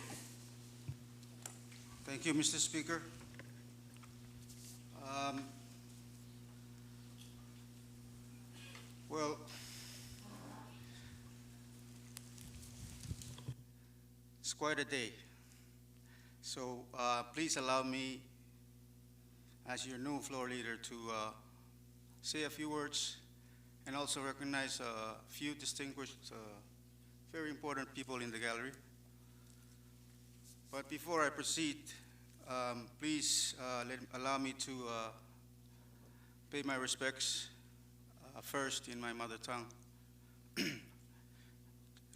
Thank you, Mr. Speaker. Well, it's quite a day. So please allow me, as your new floor leader, to say a few words and also recognize a few distinguished, very important people in the gallery. But before I proceed, please allow me to pay my respects first in my mother tongue.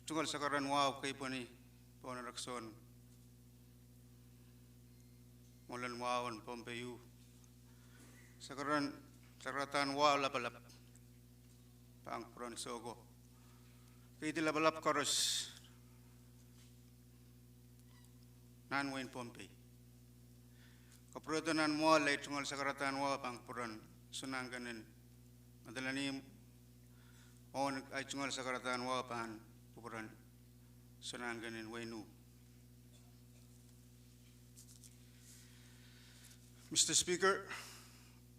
Tungkol sa karanwao kay Pani Ponarakson, Molanwaon Pohnpei, sa karatan wa lapalap pang Pronsogo. Kay dilabalap koros Nanwain Pohnpei. Kaprodanan mo lay tungkol sa karatan wa pang Puran sunangganin. Madalani on ay tungkol sa karatan wa pang Puran sunangganin wainu. Mr. Speaker,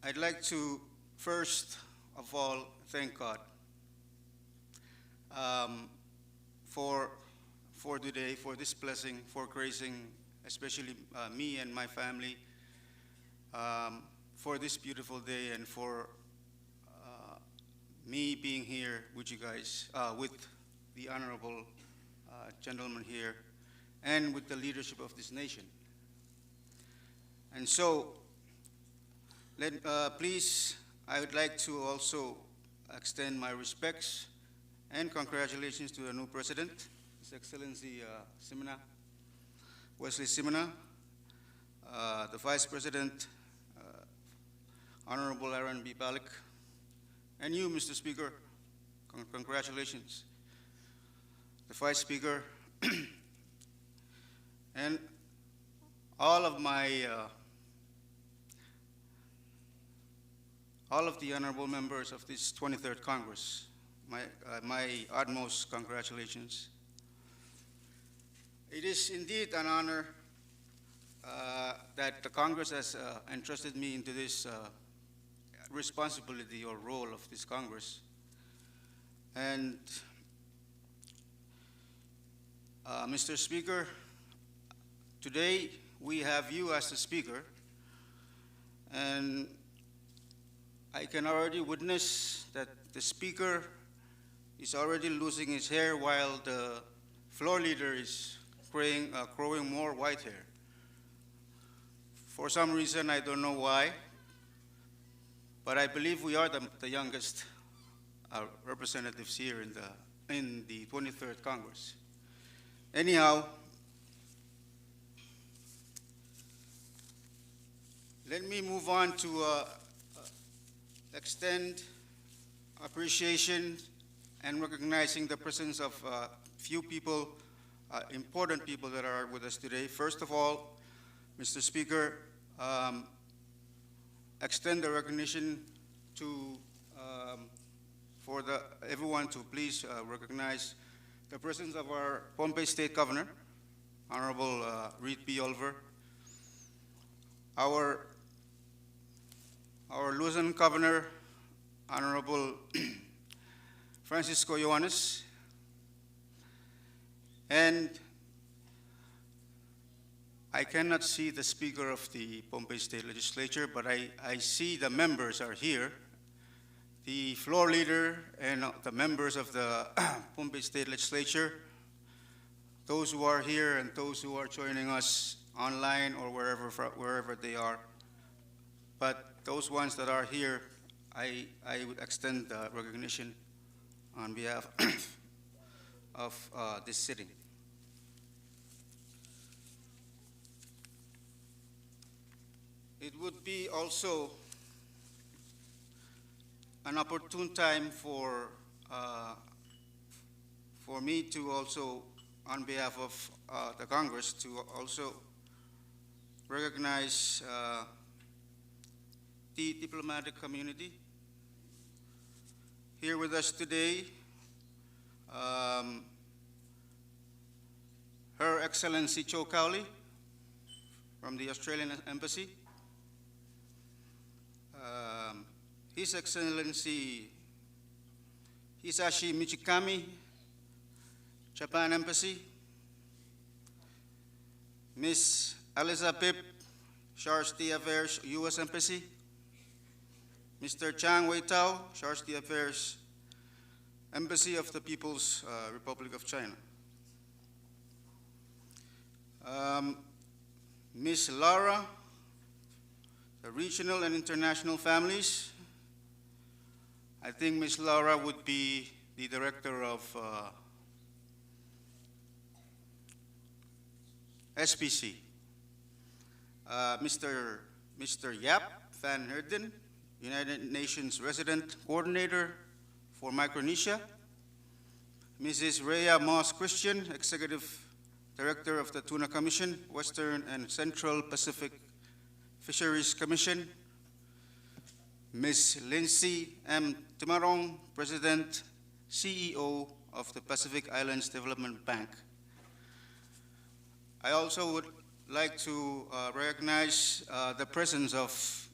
I'd like to first of all thank God for today, for this blessing, for gracing especially me and my family for this beautiful day, and for me being here with you guys, with the honorable gentleman here, and with the leadership of this nation. And so, please, I would like to also extend my respects and congratulations to the new president, His Excellency Wesley Simina, the Vice President, Honorable Aaron B. Balik, and you, Mr. Speaker, congratulations. The Vice Speaker, and all of the honorable members of this 23rd Congress, my utmost congratulations. It is indeed an honor that the Congress has entrusted me into this responsibility or role of this Congress. And Mr. Speaker, today we have you as the Speaker, and I can already witness that the Speaker is already losing his hair while the floor leader is growing more white hair. For some reason, I don't know why, but I believe we are the youngest representatives here in the 23rd Congress. Anyhow, Let me move on to extend appreciation and recognizing the presence of few people, important people that are with us today. First of all, Mr. Speaker, extend the recognition to for everyone to please recognize the presence of our Pohnpei State Governor, Honorable Reed P. Oliver, our Lieutenant Governor, Honorable Francisco Yohanes, and I cannot see the Speaker of the Pohnpei State Legislature, but I see the members are here. The floor leader and the members of the Pohnpei State Legislature, those who are here and those who are joining us online or wherever they are. But those ones that are here, I would extend the recognition on behalf of this sitting. It would be also an opportune time for me to also, on behalf of the Congress, to also recognize the diplomatic community. Here with us today, Her Excellency Cho Cowley from the Australian Embassy, His Excellency Hisashi Michikami, Japan Embassy, Miss Elizabeth, Charge d'Affaires, U.S. Embassy, Mr. Chang Wei-Tao, Charge d'Affaires, Embassy of the People's Republic of China. Miss Lara, the regional and international families. I think Miss Lara would be the director of SPC. Mr. Yap Van Herden, United Nations Resident Coordinator for Micronesia. Mrs. Rhea Moss Christian, Executive Director of the Tuna Commission, Western and Central Pacific Fisheries Commission. Ms. Lindsay M. Timarong, President, CEO of the Pacific Islands Development Bank. I also would like to recognize the presence of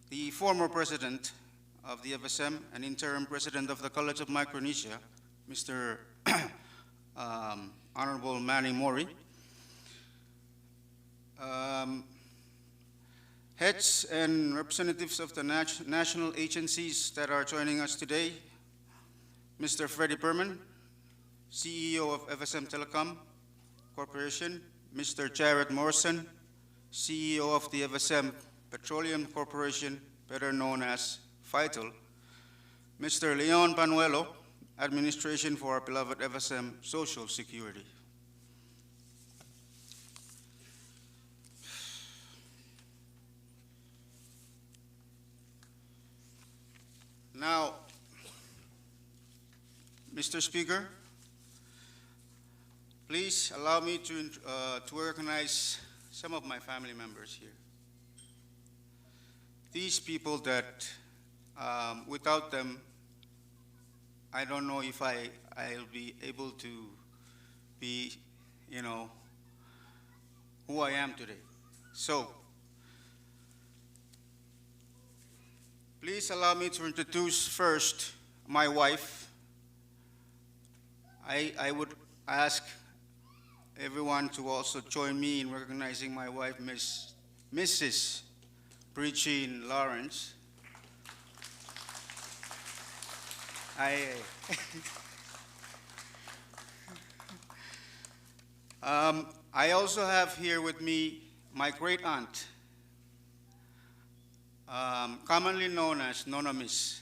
the former president of the FSM and interim president of the College of Micronesia, Mr. Honorable Manny Mori. Heads and representatives of the national agencies that are joining us today, Mr. Freddie Berman, CEO of FSM Telecom Corporation, Mr. Jared Morrison, CEO of the FSM Petroleum Corporation, better known as FITEL, Mr. Leon Panuelo, Administration for our beloved FSM Social Security. Now, Mr. Speaker, please allow me to recognize some of my family members here. These people that, without them, I don't know if I'll be able to be, who I am today. So, please allow me to introduce first my wife. I would ask everyone to also join me in recognizing my wife, Mrs. Bridgine Lawrence. I also have here with me my great aunt, commonly known as Nona Miss,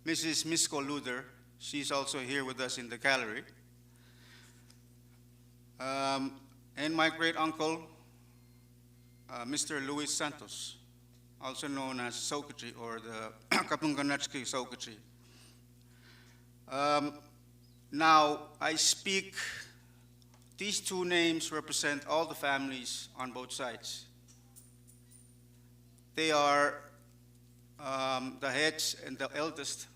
Mrs. Misko Luder. She's also here with us in the gallery. And my great uncle, Mr. Luis Santos, also known as Secretary or the Kapunganatsky Secretary. Now, I speak, these two names represent all the families on both sides. They are the heads and the eldest.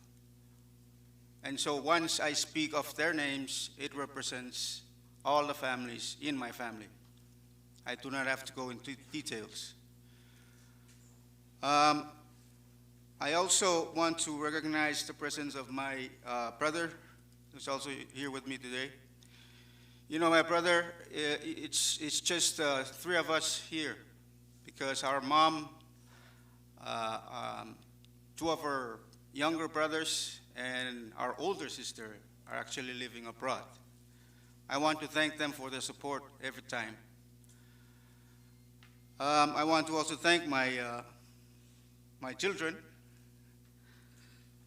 And so once I speak of their names, it represents all the families in my family. I do not have to go into details. I also want to recognize the presence of my brother, who's also here with me today. You know, my brother, it's just three of us here because our mom, two of her younger brothers, and our older sister are actually living abroad. I want to thank them for their support every time. I want to also thank my children,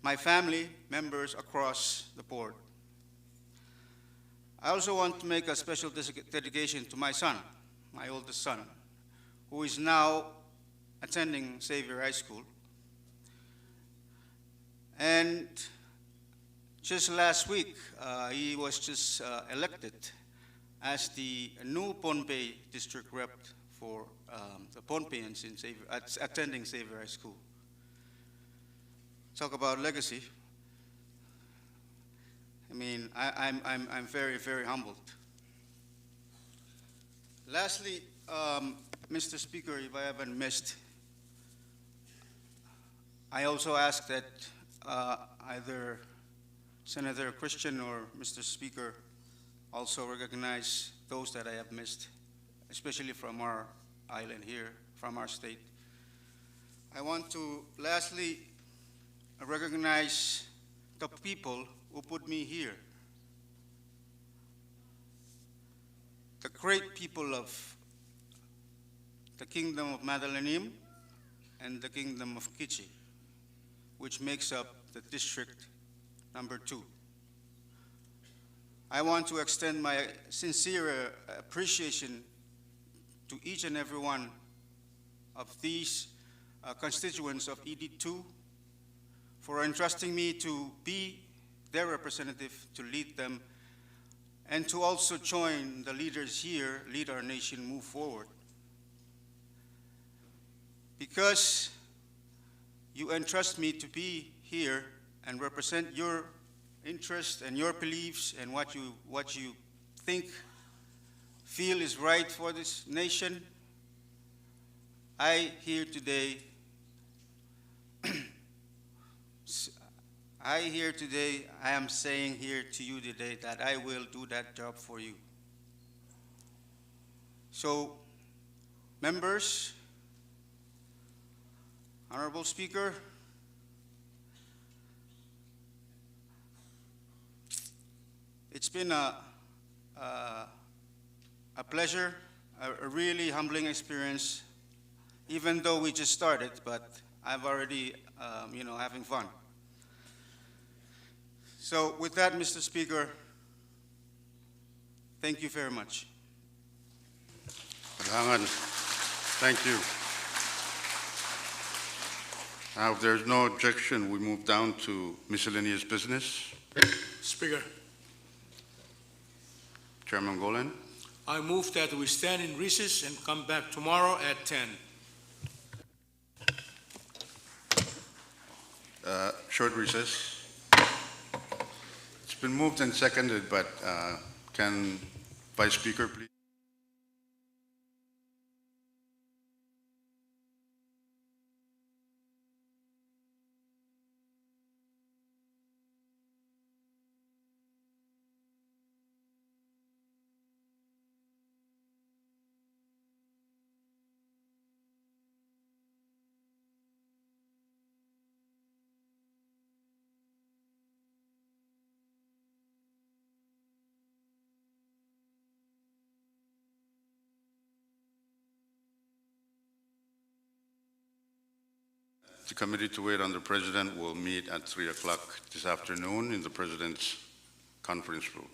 my family members across the board. I also want to make a special dedication to my son, my oldest son, who is now attending Xavier High School. And just last week, he was just elected as the new Pohnpei district rep for the Pohnpeians in Xavier, attending Xavier High School. Talk about legacy. I mean, I'm very, very humbled. Lastly, Mr. Speaker, if I haven't missed, I also ask that either Senator Christian or Mr. Speaker also recognize those that I have missed, especially from our island here, from our state. I want to lastly recognize the people who put me here. The great people of the Kingdom of Madalanim and the Kingdom of Kichi, which makes up the District number 2. I want to extend my sincere appreciation to each and every one of these constituents of ED2 for entrusting me to be their representative, to lead them, and to also join the leaders here, lead our nation move forward. Because you entrust me to be here and represent your interests and your beliefs and what you think, feel is right for this nation, I am saying here to you today that I will do that job for you. So, members, Honorable Speaker, it's been a pleasure, a really humbling experience, even though we just started, but I've already, having fun. So with that, Mr. Speaker, thank you very much. Thank you. Now, if there's no objection, we move down to miscellaneous business. Speaker, Chairman Golan. I move that we stand in recess and come back tomorrow at 10. Short recess. It's been moved and seconded, but can Vice Speaker please? The committee to wait on the President will meet at 3 o'clock this afternoon in the President's conference room.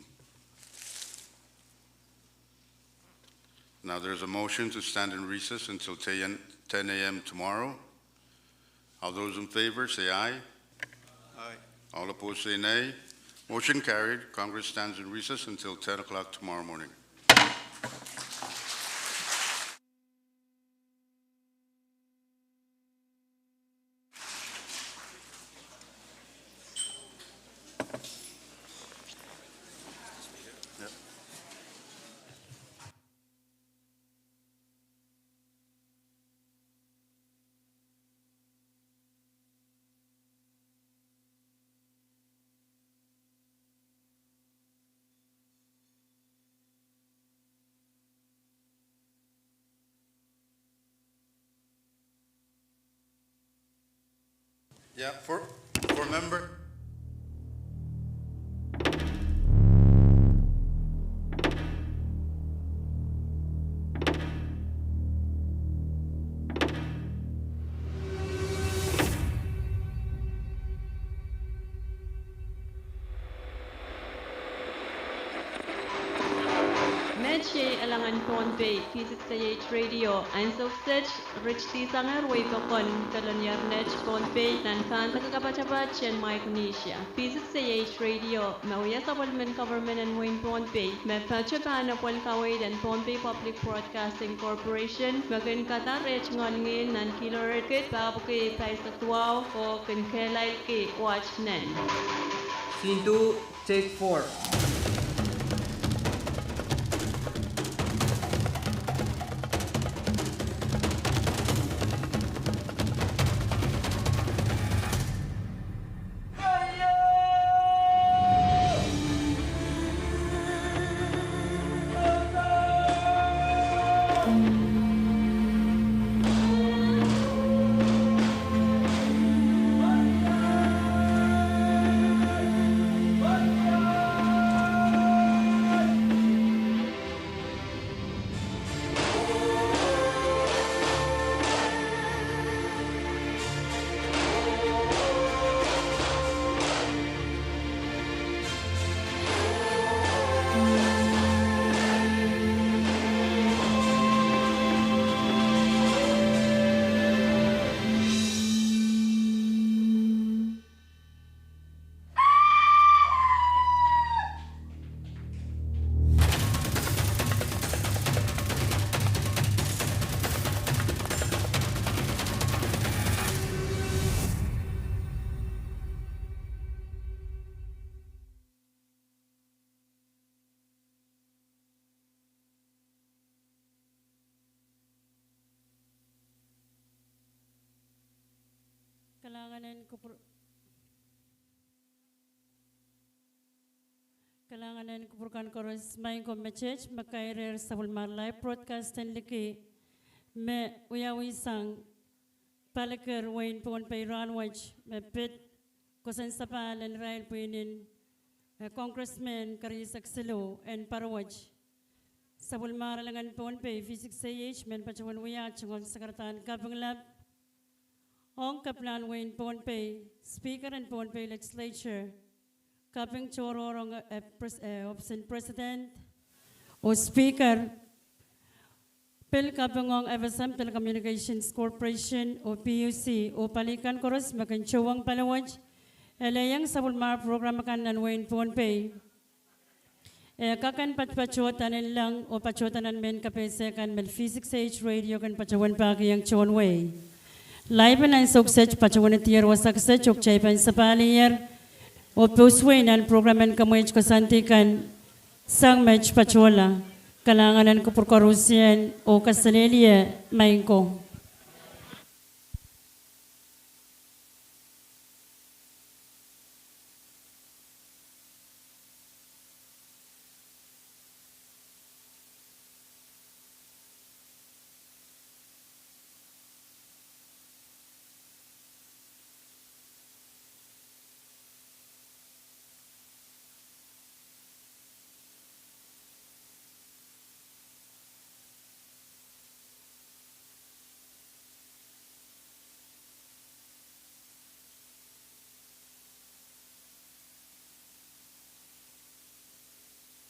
Now, there's a motion to stand in recess until 10 a.m. tomorrow. All those in favor, say aye. Aye. All opposed, say nay. Motion carried. Congress stands in recess until 10 o'clock tomorrow morning. Yeah, for member. Medche alangan Pohnpei, V6AH Radio, Anthem, Rich Sanger, Wavakon, Kalanyarnech, Pohnpei, Nankan, Takakapachapat, and Micronesia. V6AH Radio, Mawia Supplement Government and Wayne Pohnpei, Mepachapana Polkawade and Pohnpei Public Broadcasting Corporation, Enginkehlap Ngongin, and Kiloret, Babuke, Paisatwao, or Enginkehlap Watch Nen. Scene 2, take 4. Kalanganan kupurkan koros main ko message makairer sabul mar live broadcast and liki me uyawi sang palaker Wayne Pohnpei ranwaj me pit kosan sapal and rail puinin congressman Karisak Silo and Parawaj sabul mar langan Pohnpei V6AH men pachawan uya chungon sakaratan KAPWARESOU Ong Kaplan Wayne Pohnpei, Speaker and Pohnpei Legislature, Kapeng Chororong Absent President, o Speaker, Pel Kapengong FSM Telecommunications Corporation, o PUC, o Palikan Koros, Makan Chowang Palawaj, Elayang Sabulmar Program kan nan Wayne Pohnpei. Kakan patpachotan lang o pachotanan men kapese kan mel V6AH Radio kan pachawan pagi yang Chon Way. Live and success pachawanatier was success of Chaipan Sapalier o Pwuhng and program and kamuich kasantikan sang match pachola kalanganan ko por karusian o kasalelia main ko.